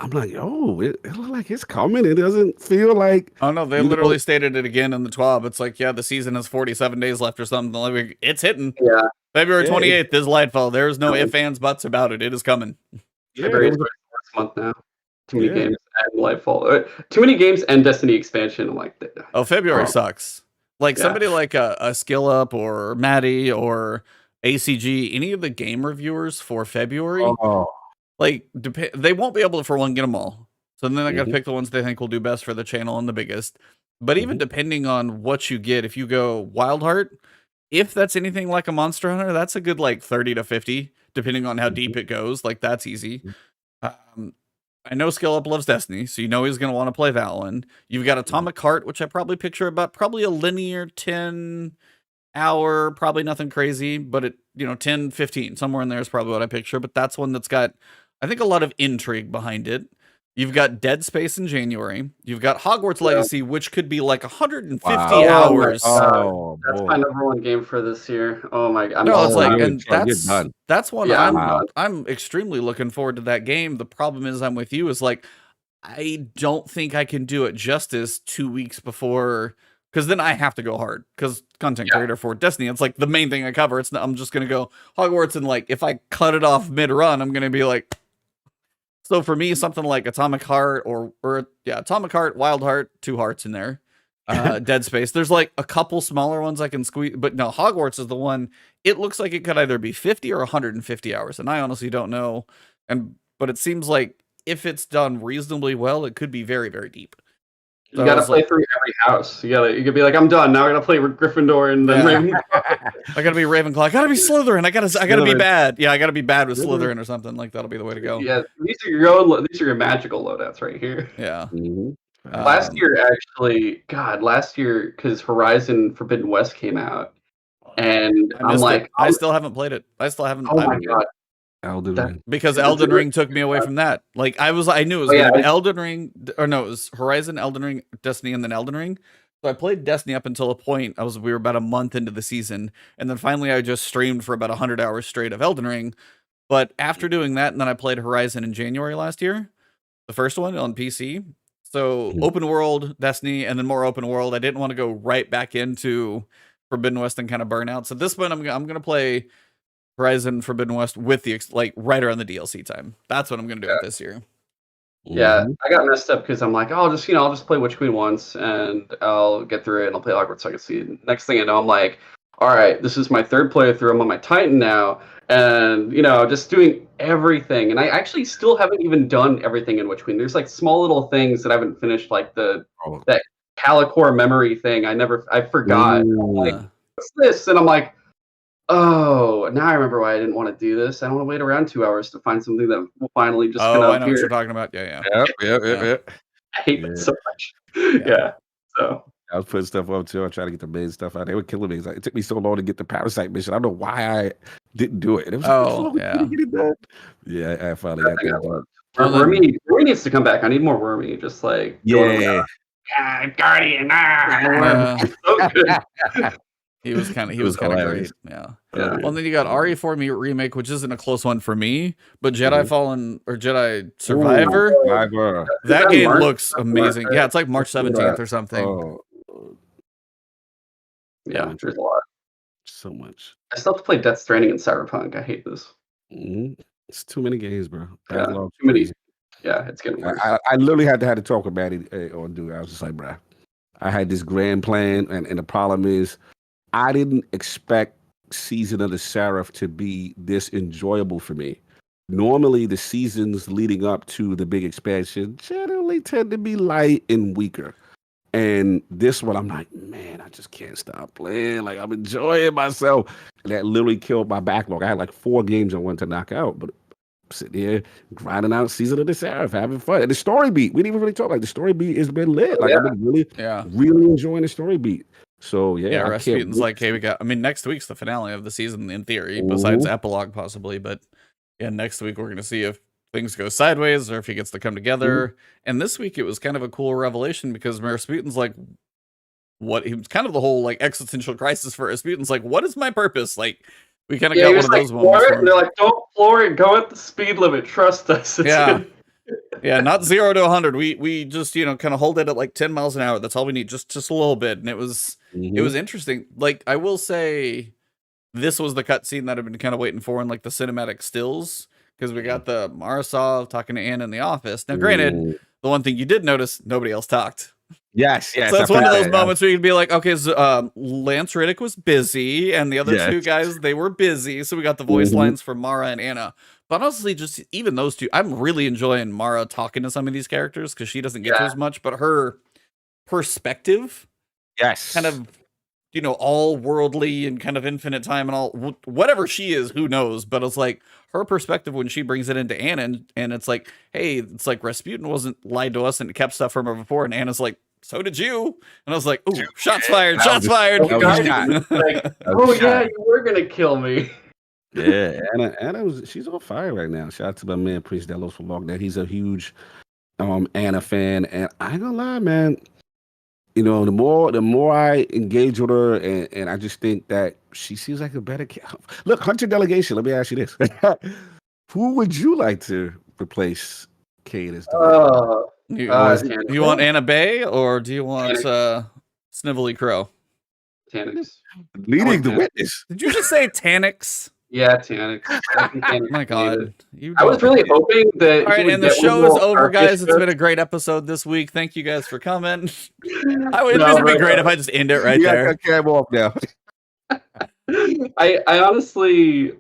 Speaker 1: I'm like, oh, it looks like it's coming. It doesn't feel like.
Speaker 2: Oh no, they literally stated it again in the TWAB. It's like, yeah, the season has 47 days left or something. Like, it's hitting.
Speaker 4: Yeah.
Speaker 2: February 28th is Lightfall. There's no ifs, ands, buts about it. It is coming.
Speaker 4: February is the month now. Too many games and Lightfall. Too many games and Destiny expansion. I'm like,
Speaker 2: February sucks. Like somebody like a Skill Up or Maddie or ACG, any of the game reviewers for February, like they won't be able to, for one, get them all. So then I got to pick the ones they think will do best for the channel and the biggest. But even depending on what you get, if you go Wildheart, if that's anything like a Monster Hunter, that's a good like 30 to 50, depending on how deep it goes. Like, that's easy. I know Skill Up loves Destiny, so he's going to want to play that one. You've got Atomic Heart, which I probably picture about probably a linear 10 hour, probably nothing crazy, but 10, 15, somewhere in there is probably what I picture. But that's one that's got, I think, a lot of intrigue behind it. You've got Dead Space in January. You've got Hogwarts Legacy, which could be like 150 hours.
Speaker 4: That's my number one game for this year. Oh my god!
Speaker 2: No, it's like, and that's one I'm extremely looking forward to that game. The problem is, I'm with you. Is like, I don't think I can do it justice 2 weeks before, because then I have to go hard. Because content creator for Destiny, it's like the main thing I cover. It's not, I'm just gonna go Hogwarts, and like if I cut it off mid run, I'm gonna be like. So for me, something like Atomic Heart or Atomic Heart, Wild Heart, 2 hearts in there. Dead Space. There's like a couple smaller ones I can squeeze, but no, Hogwarts is the one. It looks like it could either be 50 or 150 hours, and I honestly don't know. But it seems like if it's done reasonably well, it could be very, very deep.
Speaker 4: You gotta play through every house. You could be like, I'm done. Now I gotta play with Gryffindor and then Ravenclaw.
Speaker 2: I gotta be Ravenclaw. I gotta be Slytherin. I gotta be bad. Yeah, I gotta be bad with Slytherin or something. Like, that'll be the way to go.
Speaker 4: Yeah, these are your magical loadouts right here.
Speaker 2: Yeah.
Speaker 4: Last year, because Horizon Forbidden West came out, and I'm like,
Speaker 2: I still haven't played it. I still haven't.
Speaker 4: Oh my god.
Speaker 1: Elden Ring.
Speaker 2: Because Elden Ring took me away from that. Like, I knew it was going to be Elden Ring, or no, it was Horizon, Elden Ring, Destiny, and then Elden Ring. So I played Destiny up until a point. We were about a month into the season, and then finally I just streamed for about 100 hours straight of Elden Ring. But after doing that, and then I played Horizon in January last year, the first one on PC. So open world Destiny, and then more open world. I didn't want to go right back into Forbidden West and kind of burn out. So this one, I'm gonna play Horizon Forbidden West with the right around the DLC time. That's what I'm gonna do with this year.
Speaker 4: Yeah, I got messed up because I'm like, oh, I'll just play Witch Queen once and I'll get through it and I'll play Hogwarts Legacy. Next thing I know, I'm like, all right, this is my third playthrough. I'm on my Titan now, and just doing everything. And I actually still haven't even done everything in Witch Queen. There's like small little things that I haven't finished, like that Calicore memory thing. I forgot. Like, what's this? And I'm like, oh, now I remember why I didn't want to do this. I don't want to wait around 2 hours to find something that will finally just kind of
Speaker 2: I know what you're talking about. Yeah.
Speaker 1: Yep.
Speaker 4: I hate that so much. Yeah. So
Speaker 1: I was putting stuff up too. I tried to get the main stuff out. They were killing me. It took me so long to get the Parasite mission. I don't know why I didn't do it. It was to get it done. Yeah, I finally got that done.
Speaker 4: Wormy needs to come back. I need more Wormy. Just like
Speaker 1: Guardian.
Speaker 4: So good.
Speaker 2: He was kind of great. Yeah. Well, then you got RE4 remake, which isn't a close one for me, but Jedi Fallen or Jedi Survivor. That game looks amazing. Yeah, it's like March 17th or something.
Speaker 4: Yeah, there's a lot.
Speaker 1: So much.
Speaker 4: I still have to play Death Stranding and Cyberpunk. I hate this.
Speaker 1: It's too many games, bro.
Speaker 4: Too many. Yeah, it's getting worse.
Speaker 1: I literally had to talk about it on Dude. I was just like, bro, I had this grand plan, and the problem is, I didn't expect Season of the Seraph to be this enjoyable for me. Normally, the seasons leading up to the big expansion generally tend to be light and weaker. And this one, I'm like, man, I just can't stop playing. Like, I'm enjoying myself. And that literally killed my backlog. I had like 4 games I wanted to knock out, but I'm sitting here grinding out Season of the Seraph, having fun. And the story beat, we didn't even really talk about the story beat has been lit. Like, I've been really enjoying the story beat. So
Speaker 2: Rasputin's like, hey, next week's the finale of the season in theory, besides epilogue possibly, but next week we're gonna see if things go sideways or if he gets to come together. And this week it was kind of a cool revelation because Rasputin's like, he was kind of the whole like existential crisis for Rasputin's like, what is my purpose? Like, we kind of got one of those moments.
Speaker 4: They're like, don't floor it, go at the speed limit, trust us.
Speaker 2: Yeah, not 0 to 100. We just kind of hold it at like 10 miles an hour. That's all we need, just a little bit. And it was interesting. Like, I will say, this was the cutscene that I've been kind of waiting for in like the cinematic stills, because we got the Marasov talking to Anna in the office. Now, granted, the one thing you did notice, nobody else talked.
Speaker 1: Yes.
Speaker 2: So that's one of those moments where you can be like, okay, Lance Riddick was busy, and the other two guys, they were busy. So we got the voice lines for Mara and Anna. But honestly, just even those two, I'm really enjoying Mara talking to some of these characters because she doesn't get to as much, but her perspective, kind of, all worldly and kind of infinite time and all, whatever she is, who knows? But it's like her perspective when she brings it into Anna, and it's like, hey, it's like Rasputin wasn't lied to us and kept stuff from her before, and Anna's like, so did you. And I was like, ooh, shots fired.
Speaker 4: Like, oh yeah, you were gonna kill me.
Speaker 1: Yeah, Anna she's on fire right now. Shout out to my man Priest Delos for logging that. He's a huge Anna fan, and I ain't gonna lie, man. The more I engage with her, and I just think that she seems like a better look, Hunter Delegation. Let me ask you this: who would you like to replace Cade as?
Speaker 2: You want Anna Bay, or do you want Snivelly Crow?
Speaker 4: Tanix.
Speaker 1: Leading the witness.
Speaker 2: Did you just say Tanix?
Speaker 4: Yeah, Tanix.
Speaker 2: Oh my God.
Speaker 4: I was really hoping that.
Speaker 2: All right, and the show is over, guys. It's been a great episode this week. Thank you guys for coming. It would be great if I just end it right there.
Speaker 1: I'm off now.
Speaker 4: I honestly,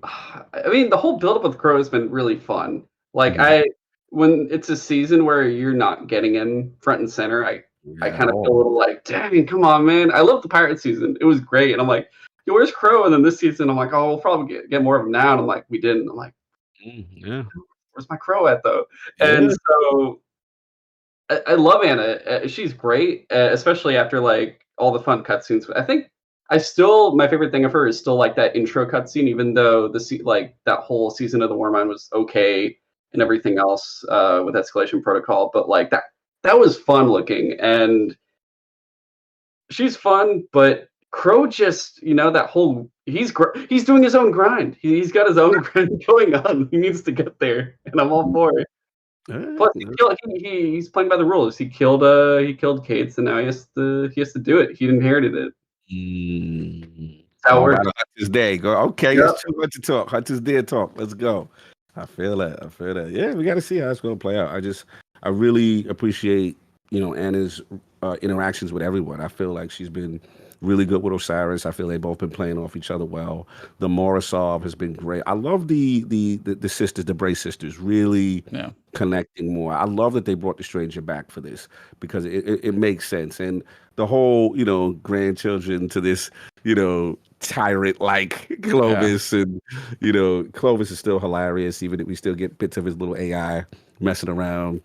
Speaker 4: the whole build-up with Crow has been really fun. Like, when it's a season where you're not getting in front and center, I kind of feel a little like, dang, come on, man. I love the pirate season. It was great. And I'm like, yo, where's Crow? And then this season, I'm like, oh, we'll probably get more of him now. And I'm like, we didn't. I'm like, where's my Crow at, though? And so I love Anna. She's great, especially after like all the fun cutscenes. I think my favorite thing of her is still like that intro cutscene, even though that whole season of the Warmind was okay and everything else with Escalation Protocol. But like that was fun looking, and she's fun, but Crow just, that whole he's doing his own grind. He's got his own grind going on. He needs to get there, and I'm all for it. Plus, he's playing by the rules. He killed Kates, and now he has to do it. He inherited it. That's how it works.
Speaker 1: Hunter's Day. Go. Okay,
Speaker 4: Yep.
Speaker 1: it's too much to talk. Hunter's Day talk. Let's go. I feel that. Yeah, we got to see how it's going to play out. I really appreciate, Anna's interactions with everyone. I feel like she's been really good with Osiris. I feel they've both been playing off each other well. The Morosov has been great. I love the sisters, the Bray sisters, really connecting more. I love that they brought the stranger back for this because it makes sense. And the whole, grandchildren to this, tyrant like Clovis, and Clovis is still hilarious, even if we still get bits of his little AI messing around,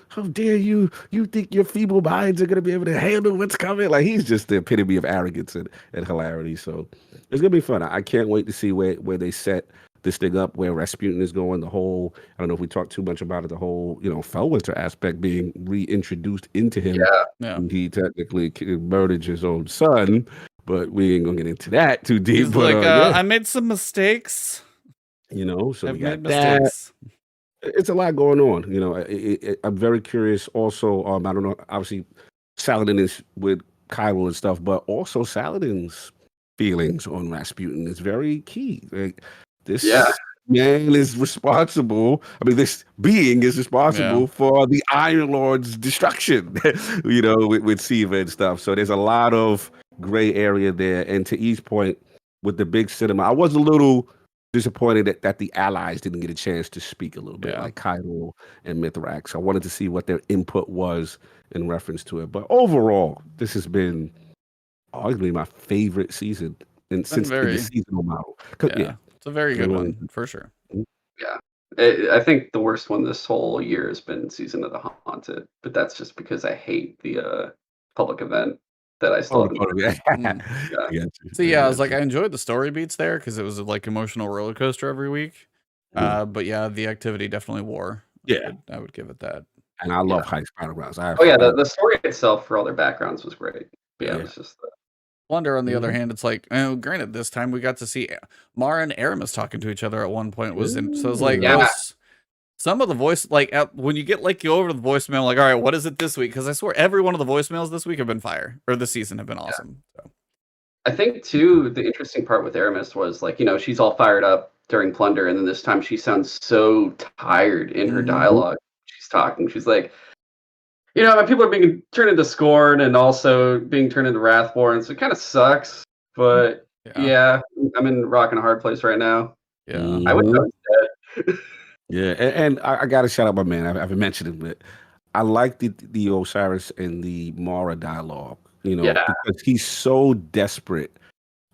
Speaker 1: how dare you think your feeble minds are going to be able to handle what's coming. Like, he's just the epitome of arrogance and hilarity. So it's gonna be fun. I can't wait to see where they set this thing up, where Rasputin is going. The whole, I don't know if we talked too much about it, the whole Fellwinter aspect being reintroduced into him. He technically murdered his own son, but we ain't gonna get into that too deep.
Speaker 2: He's
Speaker 1: but
Speaker 2: like, I made some mistakes.
Speaker 1: So
Speaker 2: I've
Speaker 1: we got
Speaker 2: made mistakes.
Speaker 1: It's a lot going on. I'm very curious. Also, I don't know. Obviously, Saladin is with Caiatl and stuff, but also Saladin's feelings on Rasputin is very key. Like, this man is responsible. I mean, this being is responsible for the Iron Lord's destruction. With Siva and stuff. So there's a lot of gray area there. And to E's point, with the big cinema, I was a little disappointed that the allies didn't get a chance to speak a little bit, like Caiatl and Mithrax. I wanted to see what their input was in reference to it. But overall, this has been arguably my favorite season since the seasonal model.
Speaker 2: It's a very good one for sure.
Speaker 4: Yeah. I think the worst one this whole year has been Season of the Haunted, but that's just because I hate the public event that I still haven't.
Speaker 2: I was like, I enjoyed the story beats there because it was like emotional roller coaster every week. But the activity definitely wore. I would give it that.
Speaker 1: And I love Heist Battlegrounds.
Speaker 4: The story itself for all their backgrounds was great. But it was just
Speaker 2: Wonder, on the other hand, it's like, granted, this time we got to see Mara and Aramis talking to each other at one point. So it's like, some of the voice, like when you get like you over to the voicemail, like, all right, what is it this week? Because I swear every one of the voicemails this week have been fire, or this season have been awesome. So.
Speaker 4: I think too, the interesting part with Aramis was like, she's all fired up during Plunder, and then this time she sounds so tired in her dialogue. She's talking, she's like, my people are being turned into Scorn and also being turned into Wrathborn, so it kind of sucks. But I'm in rock and a hard place right now. I would know dead.
Speaker 1: And I got to shout out my man. I haven't mentioned him, but I like the Osiris and the Mara dialogue, because he's so desperate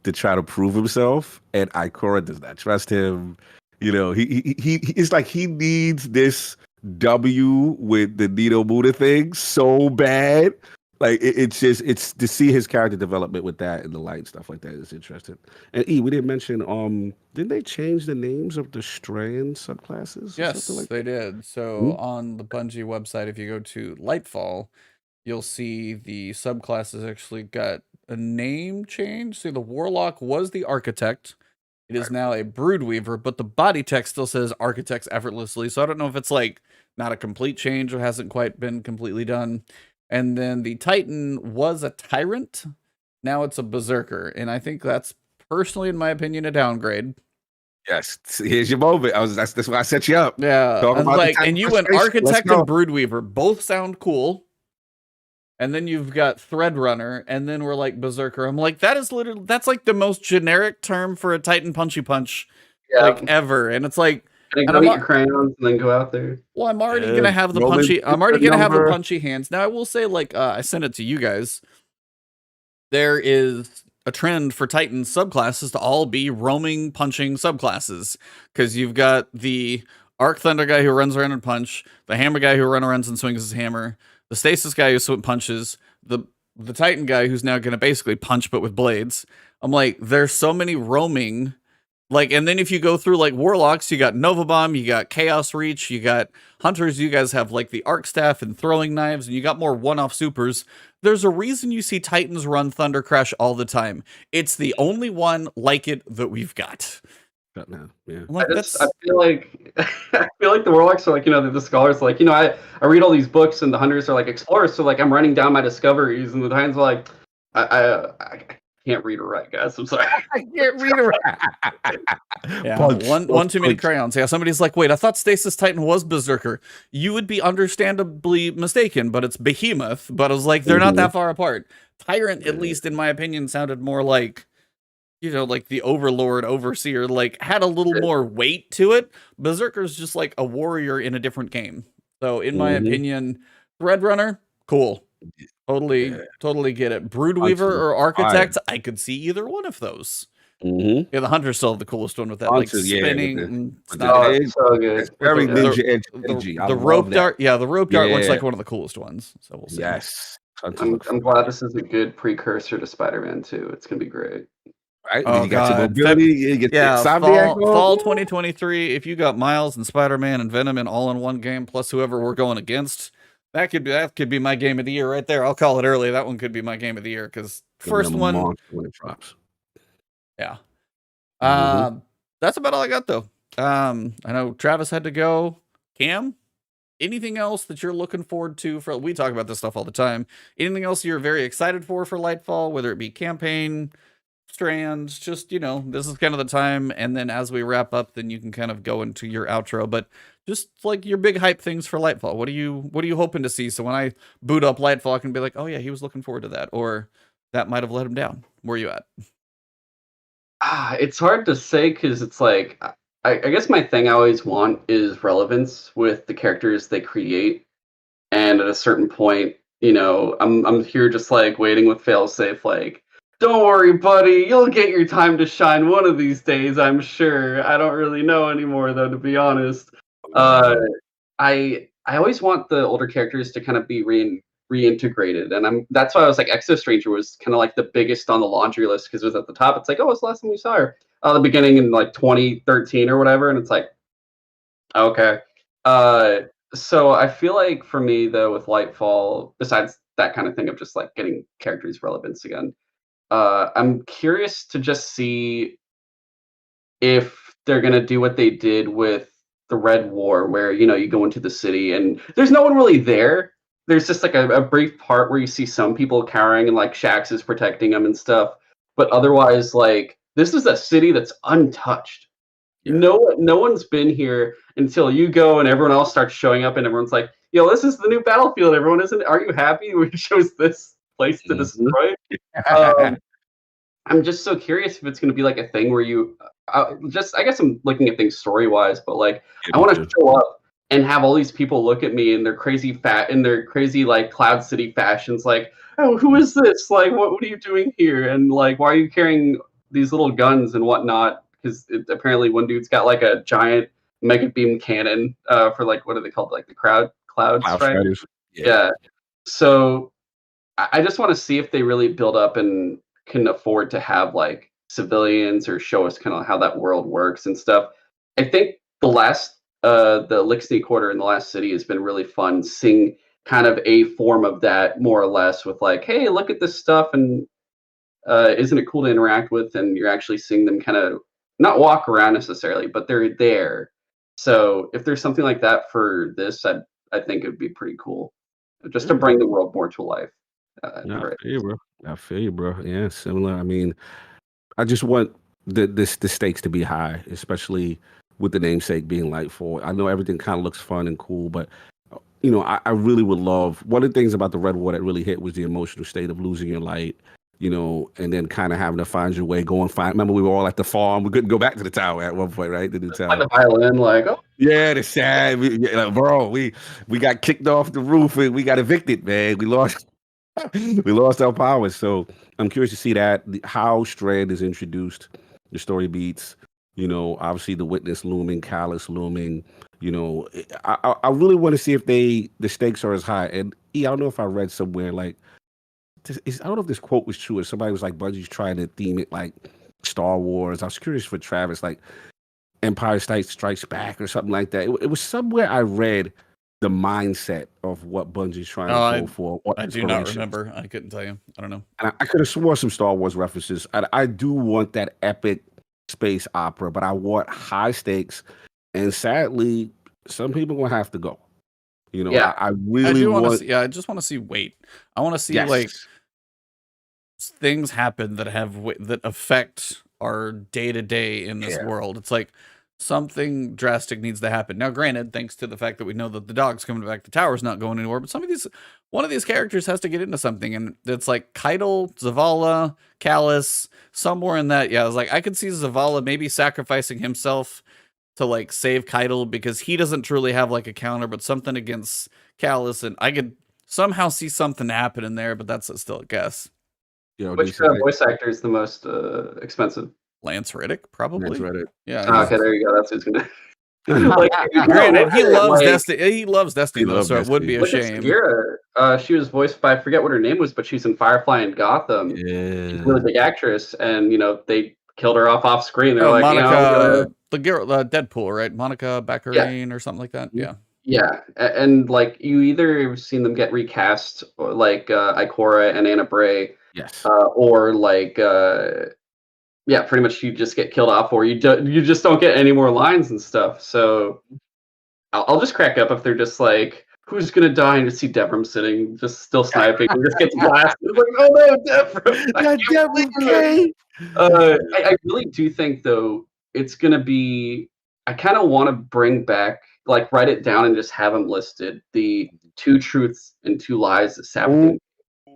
Speaker 1: to try to prove himself, and Ikora does not trust him. He it's like he needs this W with the Nito Muda thing so bad. Like it's to see his character development with that and the light and stuff like that is interesting. And we didn't mention didn't they change the names of the Strand subclasses?
Speaker 2: Yes, they did. So on the Bungie website, if you go to Lightfall, you'll see the subclasses actually got a name change. See, the Warlock was the Architect. It is now a Broodweaver, but the body text still says Architects effortlessly. So I don't know if it's like not a complete change or hasn't quite been completely done. And then the Titan was a Tyrant. Now it's a Berserker. And I think that's personally, in my opinion, a downgrade.
Speaker 1: Yes. Here's your moment. That's why I set you up.
Speaker 2: Yeah. And you went Architect and Broodweaver. Both sound cool. And then you've got Threadrunner, and then we're like Berserker. I'm like, that's like the most generic term for a Titan punchy punch like ever. And it's like,
Speaker 4: and go eat your crayons and then go out there.
Speaker 2: Well, I'm already gonna have the punchy. I'm already gonna have the punchy hands. Now I will say, like, I sent it to you guys. There is a trend for Titan subclasses to all be roaming punching subclasses, because you've got the Arc Thunder guy who runs around and punch, the Hammer guy who runs around and swings his hammer, the Stasis guy who punches, the Titan guy who's now gonna basically punch but with blades. I'm like, there's so many roaming Like, and then if you go through like Warlocks, you got Nova Bomb, you got Chaos Reach, you got Hunters, you guys have like the Arc Staff and Throwing Knives, and you got more one-off supers. There's a reason you see Titans run Thunder Crash all the time. It's the only one like it that we've got.
Speaker 1: Now, yeah.
Speaker 2: Like,
Speaker 4: I feel like I feel like the Warlocks are like, the scholars are like, I read all these books and the Hunters are like explorers, so like I'm writing down my discoveries, and the Titans are like, I can't read or write, guys. I'm sorry.
Speaker 1: I can't read or write.
Speaker 2: Yeah,
Speaker 1: Punch.
Speaker 2: one too many crayons. Yeah, somebody's like, wait, I thought Stasis Titan was Berserker. You would be understandably mistaken, but it's Behemoth. But I was like, they're not that far apart. Tyrant, at least in my opinion, sounded more like, like the Overlord, Overseer, like had a little more weight to it. Berserker's just like a warrior in a different game. So in my opinion, Threadrunner, cool. Totally get it. Broodweaver or Architect, I could see either one of those. Yeah, the Hunter's still the coolest one with that like spinning.
Speaker 4: It's so good.
Speaker 1: It's very ninja edgy.
Speaker 2: The rope dart, the rope dart looks like one of the coolest ones. So we'll see.
Speaker 1: Yes,
Speaker 4: I'm glad this is a good precursor to Spider-Man 2. It's gonna be great.
Speaker 1: Right?
Speaker 2: Oh,
Speaker 1: you got your
Speaker 2: God.
Speaker 1: mobility. You get
Speaker 2: fall 2023. If you got Miles and Spider-Man and Venom in all in one game, plus whoever we're going against, that could be my game of the year right there. I'll call it early. That one could be my game of the year because first one
Speaker 1: when it drops.
Speaker 2: Yeah. That's about all I got though. I know Travis had to go. Cam, anything else that you're looking forward to for? We talk about this stuff all the time. Anything else you're very excited for Lightfall, whether it be campaign, strands, just, this is kind of the time. And then as we wrap up, then you can kind of go into your outro, but just like your big hype things for Lightfall. What are you hoping to see? So when I boot up Lightfall, I can be like, oh yeah, he was looking forward to that. Or that might've let him down. Where are you at?
Speaker 4: It's hard to say because it's like, I guess my thing I always want is relevance with the characters they create. And at a certain point, I'm here just like waiting with failsafe, like, don't worry, buddy, you'll get your time to shine one of these days, I'm sure. I don't really know anymore, though, to be honest. I always want the older characters to kind of be reintegrated, and that's why I was like, Exo Stranger was kind of like the biggest on the laundry list because it was at the top. It's like, oh, it's the last time we saw her, the beginning in like 2013 or whatever, and it's like, okay. So I feel like for me though, with Lightfall, besides that kind of thing of just like getting characters relevance again, I'm curious to just see if they're gonna do what they did with the Red War, where you go into the city and there's no one really there. There's just like a brief part where you see some people cowering and like Shax is protecting them and stuff, but otherwise, like, this is a city that's untouched. Yeah. No one's been here until you go and everyone else starts showing up and everyone's like, yo, this is the new battlefield. Everyone isn't. Are you happy? We chose this place to destroy. I'm just so curious if it's going to be like a thing where you I guess I'm looking at things story wise, but like I want to show up and have all these people look at me in their crazy like Cloud City fashions, like, oh, who is this? Like, what are you doing here? And like, why are you carrying these little guns and whatnot? Because apparently one dude's got like a giant mega beam cannon for like, what are they called? Like the cloud strikers. Yeah. So I just want to see if they really build up and can afford to have like civilians or show us kind of how that world works and stuff. I think the Lixney Quarter in the last city has been really fun, seeing kind of a form of that, more or less, with like, hey, look at this stuff, and isn't it cool to interact with? And you're actually seeing them kind of not walk around necessarily, but they're there. So if there's something like that for this, I think it would be pretty cool, just to bring the world more to life.
Speaker 1: I feel you, bro. Yeah, similar. I mean, I just want the stakes to be high, especially with the namesake being Lightfall. I know everything kind of looks fun and cool, but I really would love. One of the things about the Red War that really hit was the emotional state of losing your light, and then kind of having to find your way, remember we were all at the farm. We couldn't go back to the tower at one point, right? The new tower.
Speaker 4: Like the violin, like, oh.
Speaker 1: Yeah, the sad. Bro, we got kicked off the roof and we got evicted, man. We lost our power. So I'm curious to see that, how Strand is introduced, the story beats, obviously the Witness looming, Callus looming, I really want to see if the stakes are as high. And I don't know if I read somewhere, like, I don't know if this quote was true or somebody was like, Bungie's trying to theme it like Star Wars. I was curious for Travis, like Empire Strikes Back or something like that. It was somewhere I read the mindset of what Bungie's trying
Speaker 2: Oh,
Speaker 1: to go for. What
Speaker 2: I do not
Speaker 1: inspiration.
Speaker 2: remember. I couldn't tell you. I don't know.
Speaker 1: And I could have sworn some Star Wars references. I do want that epic space opera, but I want high stakes. And sadly, some people gonna have to go. You know,
Speaker 4: Yeah.
Speaker 1: I
Speaker 2: I
Speaker 1: really
Speaker 2: do want to
Speaker 1: want.
Speaker 2: see. Yeah, I just want to see weight. I want to see
Speaker 1: Yes.
Speaker 2: like things happen that that affect our day to day in this
Speaker 1: Yeah.
Speaker 2: world. It's like something drastic needs to happen. Now, granted, thanks to the fact that we know that the dog's coming back, the tower's not going anywhere. But one of these characters has to get into something, and it's like Caiatl, Zavala, Callus, somewhere in that. Yeah, I was like, I could see Zavala maybe sacrificing himself to like save Caiatl because he doesn't truly have like a counter, but something against Callus, and I could somehow see something happen in there, but that's still a guess.
Speaker 1: You know,
Speaker 4: Which voice actor is the most expensive?
Speaker 2: Lance Riddick, probably.
Speaker 1: Reddit.
Speaker 2: Yeah.
Speaker 4: Oh, okay, there you go. That's who's gonna.
Speaker 2: Granted, he loves
Speaker 4: like,
Speaker 2: Destiny. He loves Destiny,
Speaker 1: He
Speaker 2: though,
Speaker 1: loves
Speaker 2: so it would be a
Speaker 4: Look at
Speaker 2: shame.
Speaker 4: Sagira. She was voiced by, I forget what her name was, but she's in Firefly and Gotham. She's a
Speaker 1: Yeah.
Speaker 4: really big actress, and they killed her off screen. They're
Speaker 2: Oh,
Speaker 4: like,
Speaker 2: Monica, the girl, Deadpool, right? Monica Baccarin or something like that. Yeah.
Speaker 4: yeah, and like you either have seen them get recast, or like Ikora and Anna Bray,
Speaker 1: Yes.
Speaker 4: or like yeah, pretty much you just get killed off, or you just don't get any more lines and stuff. So I'll just crack up if they're just like, who's gonna die, and just see Devram sitting, just still sniping, and just gets blasted. It's like, oh no, Devram!
Speaker 1: That Devram gay.
Speaker 4: I really do think though it's gonna be. I kind of want to bring back, like, write it down and just have them listed, the 2 truths and 2 lies that Sabathun,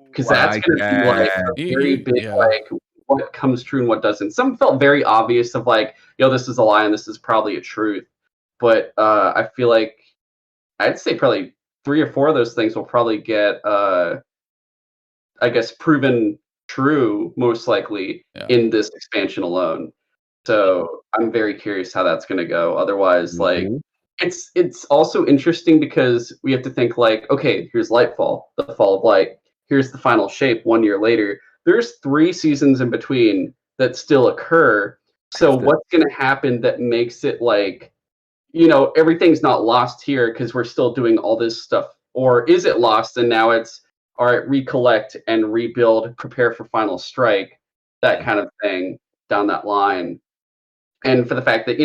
Speaker 4: because that's gonna be like a very big like what comes true and what doesn't. Some felt very obvious of like, this is a lie and this is probably a truth. But I feel like I'd say probably 3 or 4 of those things will probably get, I guess, proven true most likely in this expansion alone. So I'm very curious how that's going to go. Otherwise, like, it's also interesting because we have to think like, okay, here's Lightfall, the Fall of Light. Here's the final shape 1 year later. There's 3 seasons in between that still occur. So what's going to happen that makes it like, everything's not lost here because we're still doing all this stuff? Or is it lost and now it's, all right, recollect and rebuild, prepare for final strike, that kind of thing down that line. And for the fact that,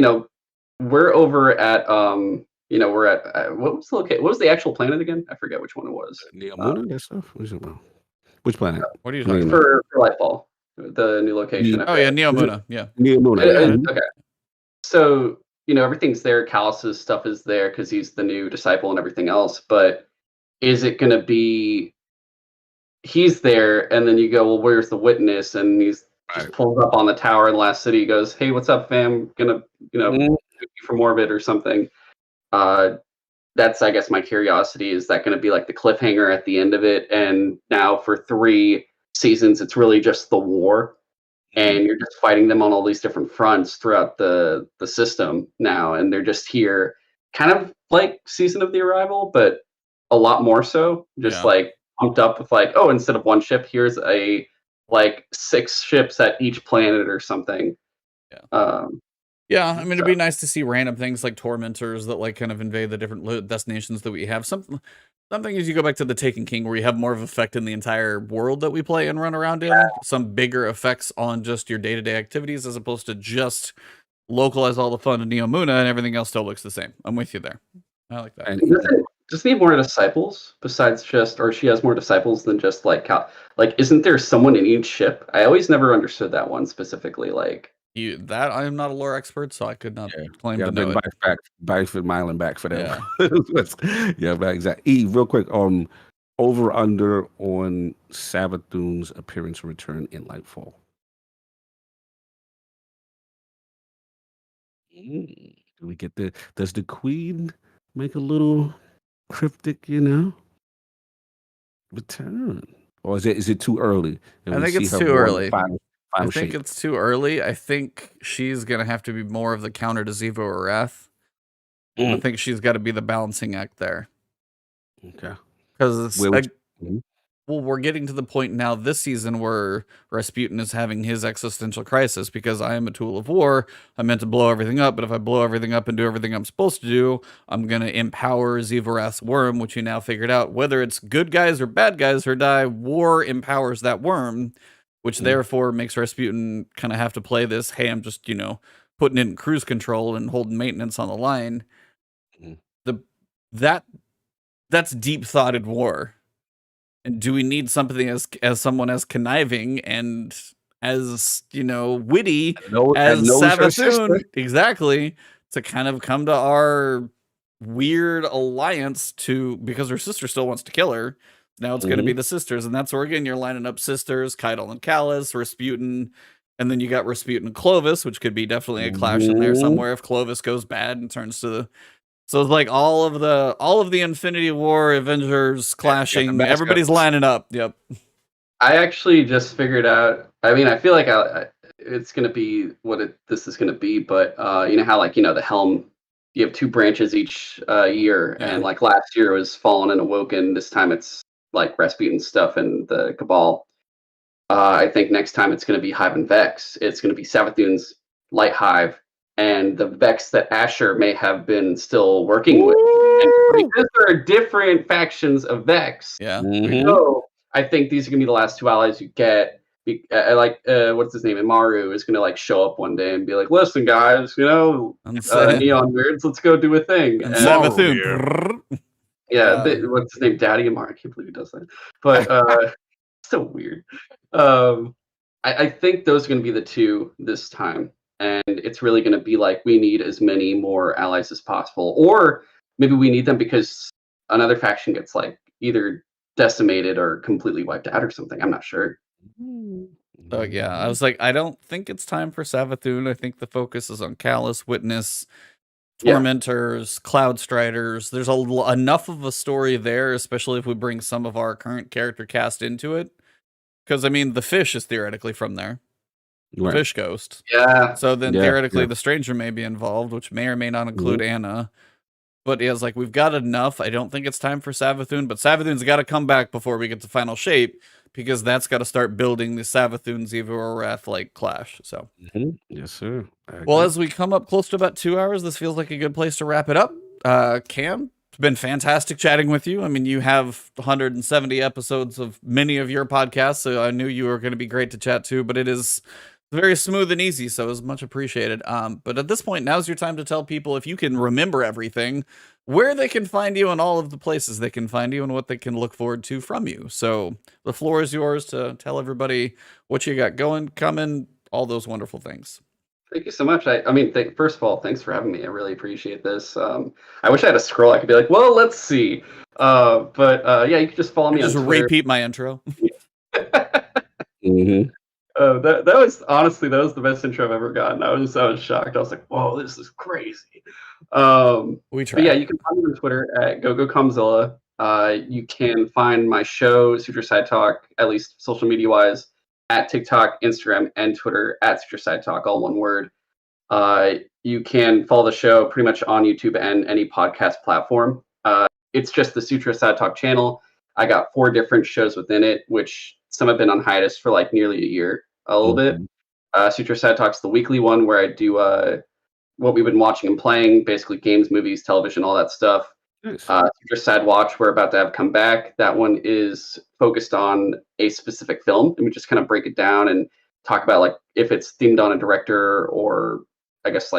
Speaker 4: we're over at, we're at, what was the actual planet again? I forget which one it was.
Speaker 1: Neomuna, that stuff? Which planet?
Speaker 2: What are you talking
Speaker 4: about? For Lightfall, the new location.
Speaker 2: Oh, yeah, Neomuna. Yeah.
Speaker 1: Neomuna.
Speaker 4: Okay. So, everything's there. Callus's stuff is there because he's the new disciple and everything else. But is it going to be he's there and then you go, well, where's the witness? And he's just pulls up on the tower in the last city. He goes, hey, what's up, fam? Gonna, from orbit or something. That's, I guess, my curiosity. Is that going to be like the cliffhanger at the end of it? And now for 3 seasons, it's really just the war. And you're just fighting them on all these different fronts throughout the system now. And they're just here kind of like Season of the Arrival, but a lot more so. Just like pumped up with like, oh, instead of 1 ship, here's a like 6 ships at each planet or something.
Speaker 2: Yeah, I mean, it'd be nice to see random things like tormentors that like kind of invade the different destinations that we have. Something is you go back to the Taken King where you have more of an effect in the entire world that we play and run around in. Some bigger effects on just your day-to-day activities as opposed to just localize all the fun in Neomuna and everything else still looks the same. I'm with you there. I like that.
Speaker 4: Does he have more disciples besides just, or she has more disciples than just like isn't there someone in each ship? I always never understood that one specifically. Like
Speaker 2: that I am not a lore expert, so I could not claim to know it.
Speaker 1: Back for miling back for them. Yeah, exactly. Eve, real quick. Over under on Savathun's appearance and return in Lightfall. Do we get does the Queen make a little cryptic, return? Or is it too early?
Speaker 2: I think it's too early. I think it's too early. I think she's going to have to be more of the counter to Xivu or Wrath. I think she's got to be the balancing act there.
Speaker 1: Okay.
Speaker 2: Because well, we're getting to the point now this season where Rasputin is having his existential crisis because I am a tool of war. I'm meant to blow everything up, but if I blow everything up and do everything I'm supposed to do, I'm going to empower Zivarath's worm, which you now figured out. Whether it's good guys or bad guys who die, war empowers that worm, which therefore makes Rasputin kind of have to play this, hey, I'm just, putting it in cruise control and holding maintenance on the line. That's deep-thoughted war. And do we need something as someone as conniving and as witty as Savathun, exactly, to kind of come to our weird alliance because her sister still wants to kill her. Now it's going to be the sisters, and that's where again you're lining up sisters, Caiatl and Callus, Rasputin, and then you got Rasputin and Clovis, which could be definitely a clash in there somewhere if Clovis goes bad and turns to the. So it's like all of the Infinity War Avengers clashing. Everybody's lining up. Yep.
Speaker 4: I actually just figured out. I mean, I feel like it's going to be what this is going to be, but you know how the Helm, you have 2 branches each year, and like last year was Fallen and Awoken. This time it's like Rasputin stuff and the Cabal. I think next time it's going to be Hive and Vex. It's going to be Savathun's Light Hive and the Vex that Asher may have been still working with. And because there are different factions of Vex, so I think these are going to be the last 2 allies you get. What's his name? Imaru is going to show up one day and be like, "Listen, guys, Neon Nerds, let's go do a thing."
Speaker 2: And Savathun,
Speaker 4: what's his name? Daddy Imaru. I can't believe he does that. But so weird. I think those are going to be the 2 this time. And it's really going to be like we need as many more allies as possible, or maybe we need them because another faction gets either decimated or completely wiped out or something. I'm not sure.
Speaker 2: Oh yeah, I was like, I don't think it's time for Savathun. I think the focus is on Callus, Witness, Tormentors, Cloud Striders. There's enough of a story there, especially if we bring some of our current character cast into it. Because I mean, the fish is theoretically from there.
Speaker 1: Right.
Speaker 2: Fish Ghost.
Speaker 4: Yeah.
Speaker 2: So then theoretically the Stranger may be involved, which may or may not include Anna. But yeah, it's like we've got enough. I don't think it's time for Savathun, but Savathun's got to come back before we get to final shape because that's got to start building the Savathun Zivarath clash. So
Speaker 1: yes, sir.
Speaker 2: Well, as we come up close to about 2 hours, this feels like a good place to wrap it up. Cam, it's been fantastic chatting with you. I mean, you have 170 episodes of many of your podcasts, so I knew you were going to be great to chat to, but it is very smooth and easy, so it was much appreciated. But at this point, now's your time to tell people, if you can remember everything, where they can find you and all of the places they can find you and what they can look forward to from you. So the floor is yours to tell everybody what you got going, coming, all those wonderful things.
Speaker 4: Thank you so much. I mean, first of all, thanks for having me. I really appreciate this. I wish I had a scroll. I could be like, well, let's see. But you can just follow me on
Speaker 2: Twitter. Repeat my intro.
Speaker 4: That was honestly that was the best intro I've ever gotten. I was shocked. I was like, "Whoa, this is crazy."
Speaker 2: We try.
Speaker 4: Yeah, you can find me on Twitter at GoGoKamzilla. You can find my show Suture Side Talk, at least social media wise, at TikTok, Instagram, and Twitter at Suture Side Talk, all one word. You can follow the show pretty much on YouTube and any podcast platform. It's just the Suture Side Talk channel. I got 4 different shows within it, which some have been on hiatus for nearly a year, a little bit. Suture Side Talk's the weekly one where I do what we've been watching and playing, basically games, movies, television, all that stuff.
Speaker 1: Nice.
Speaker 4: Suture Side Watch, we're about to have come back. That one is focused on a specific film, and we just kind of break it down and talk about if it's themed on a director or I guess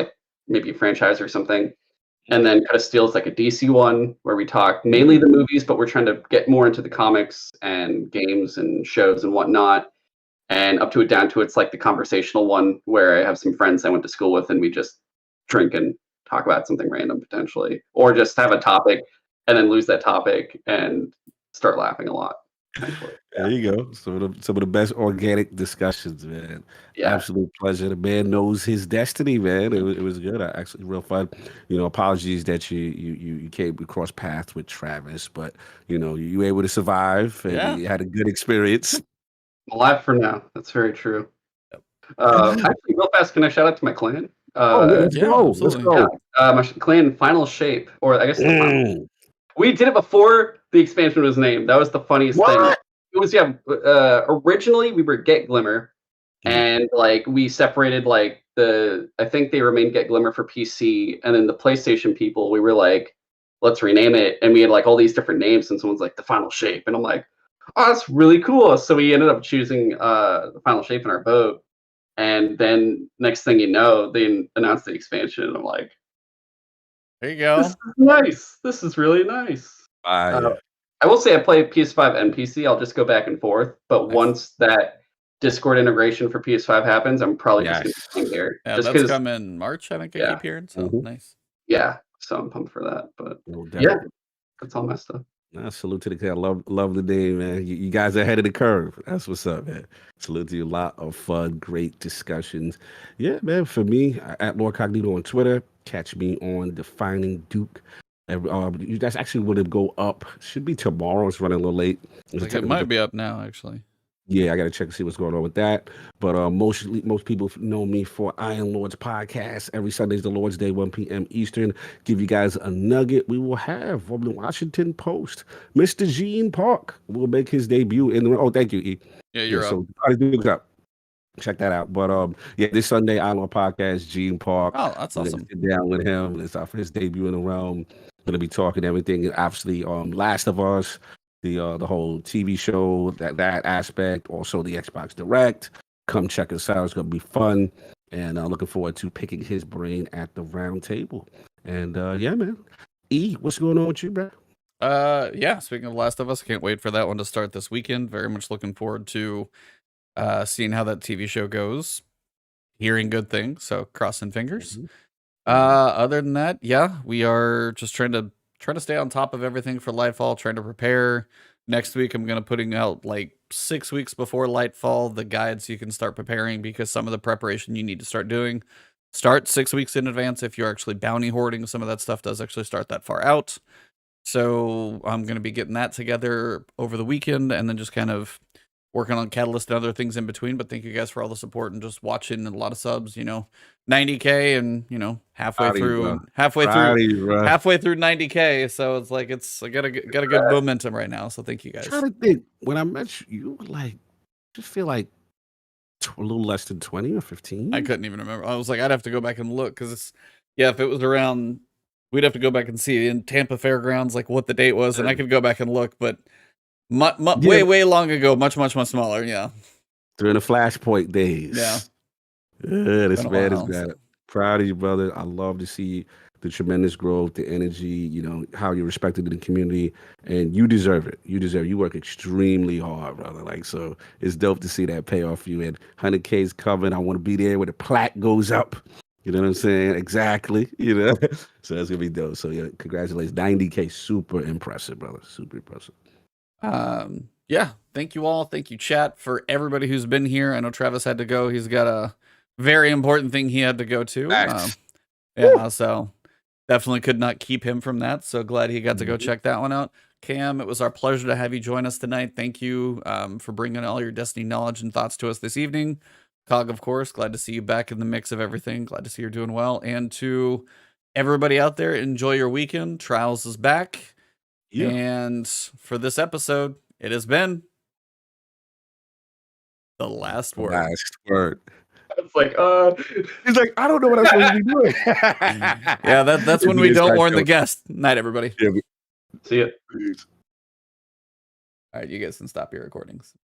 Speaker 4: maybe a franchise or something. And then Cut of Steel is a DC one where we talk mainly the movies, but we're trying to get more into the comics and games and shows and whatnot. And up to it down to it's the conversational one where I have some friends I went to school with and we just drink and talk about something random potentially, or just have a topic and then lose that topic and start laughing a lot.
Speaker 1: There you go. Some of the best organic discussions, man.
Speaker 4: Yeah.
Speaker 1: Absolute pleasure. The man knows his destiny, man. It was good. Actually, real fun. Apologies that you came across paths with Travis, but you were able to survive and you had a good experience.
Speaker 4: I'm alive for now. That's very true. Actually, real fast, can I shout out to my clan?
Speaker 1: Let's go.
Speaker 4: My clan Final Shape, or I guess we did it before the expansion was named. That was the funniest thing. It It was originally we were Get Glimmer, and like we separated like I think they remained Get Glimmer for PC, and then the PlayStation people we were like, let's rename it, and we had like all these different names, and someone's like the Final Shape, and I'm like, oh, that's really cool. So we ended up choosing the Final Shape in our vote, and then next thing you know, they announced the expansion, and I'm like,
Speaker 2: there you go.
Speaker 4: this is nice. This is really nice. I will say I play PS5 and PC. I'll just go back and forth. But once that Discord integration for PS5 happens, I'm probably just going to be playing there.
Speaker 2: Yeah,
Speaker 4: just
Speaker 2: that's come in March, I think I keep hearing. So nice.
Speaker 4: Yeah, so I'm pumped for that. But that's all my stuff.
Speaker 1: Salute to the kid. I love the name, man. You guys are ahead of the curve. That's what's up, man. Salute to you. A lot of fun, great discussions. Yeah, man. For me, at LordCognito on Twitter. Catch me on Defining Duke. You guys actually want to go up. Should be tomorrow. It's running a little late.
Speaker 2: It might be up now, actually.
Speaker 1: Yeah, I got to check and see what's going on with that. But most people know me for Iron Lords podcast. Every Sunday's the Lord's Day, 1 p.m. Eastern. Give you guys a nugget. We will have from the Washington Post, Mr. Gene Park will make his debut in the. Oh, thank you, E.
Speaker 2: Yeah, you're up.
Speaker 1: So check that out. But this Sunday, Iron Lord podcast, Gene Park.
Speaker 2: Oh, that's awesome.
Speaker 1: Sit down with him. It's for his debut in the realm. Going to be talking everything. And obviously, Last of Us. The whole TV show, that aspect, also the Xbox Direct. Come check us out. It's going to be fun. And looking forward to picking his brain at the round table. And yeah, man. E, what's going on with you, bro?
Speaker 2: Yeah, speaking of Last of Us, can't wait for that one to start this weekend. Very much looking forward to seeing how that TV show goes. Hearing good things, so crossing fingers. Other than that, yeah, we are just trying to stay on top of everything for Lightfall, trying to prepare. Next week, I'm going to putting out like 6 weeks before Lightfall, the guide so you can start preparing, because some of the preparation you need to start doing. Start 6 weeks in advance if you're actually bounty hoarding. Some of that stuff does actually start that far out. So I'm going to be getting that together over the weekend and then just kind of working on Catalyst and other things in between. But thank you guys for all the support and just watching and a lot of subs, 90K and, halfway through 90K. So it's like, I got a good momentum right now. So thank you guys.
Speaker 1: I'm trying to think, when I met you were like, just feel like a little less than 20 or 15.
Speaker 2: I couldn't even remember. I was like, I'd have to go back and look. Cause if it was around, we'd have to go back and see in Tampa Fairgrounds, like what the date was. And I could go back and look, but way long ago, much smaller. Yeah.
Speaker 1: During the Flashpoint days.
Speaker 2: Yeah.
Speaker 1: This man is bad. Proud of you, brother. I love to see the tremendous growth, the energy, how you're respected in the community, and you deserve it. You work extremely hard, brother. So it's dope to see that pay off for you. And 100K's coming. I want to be there where the plaque goes up. You know what I'm saying? Exactly. So that's gonna be dope. So yeah, congratulations. 90K, super impressive, brother. Super impressive.
Speaker 2: Yeah, thank you all. Thank you, chat, for everybody who's been here. I know Travis had to go. He's got a very important thing he had to go to. So definitely could not keep him from that. So glad he got to go check that one out. Cam, it was our pleasure to have you join us tonight. Thank you for bringing all your Destiny knowledge and thoughts to us this evening. Cog, of course, glad to see you back in the mix of everything. Glad to see you're doing well. And to everybody out there, enjoy your weekend. Trials is back. Yeah. And for this episode, it has been the last word.
Speaker 1: Last word.
Speaker 4: It's like,
Speaker 1: he's like, I don't know what I'm supposed to be doing.
Speaker 2: Yeah, that's when we don't warn the guest. Night, everybody.
Speaker 4: See ya.
Speaker 2: All right, you guys can stop your recordings.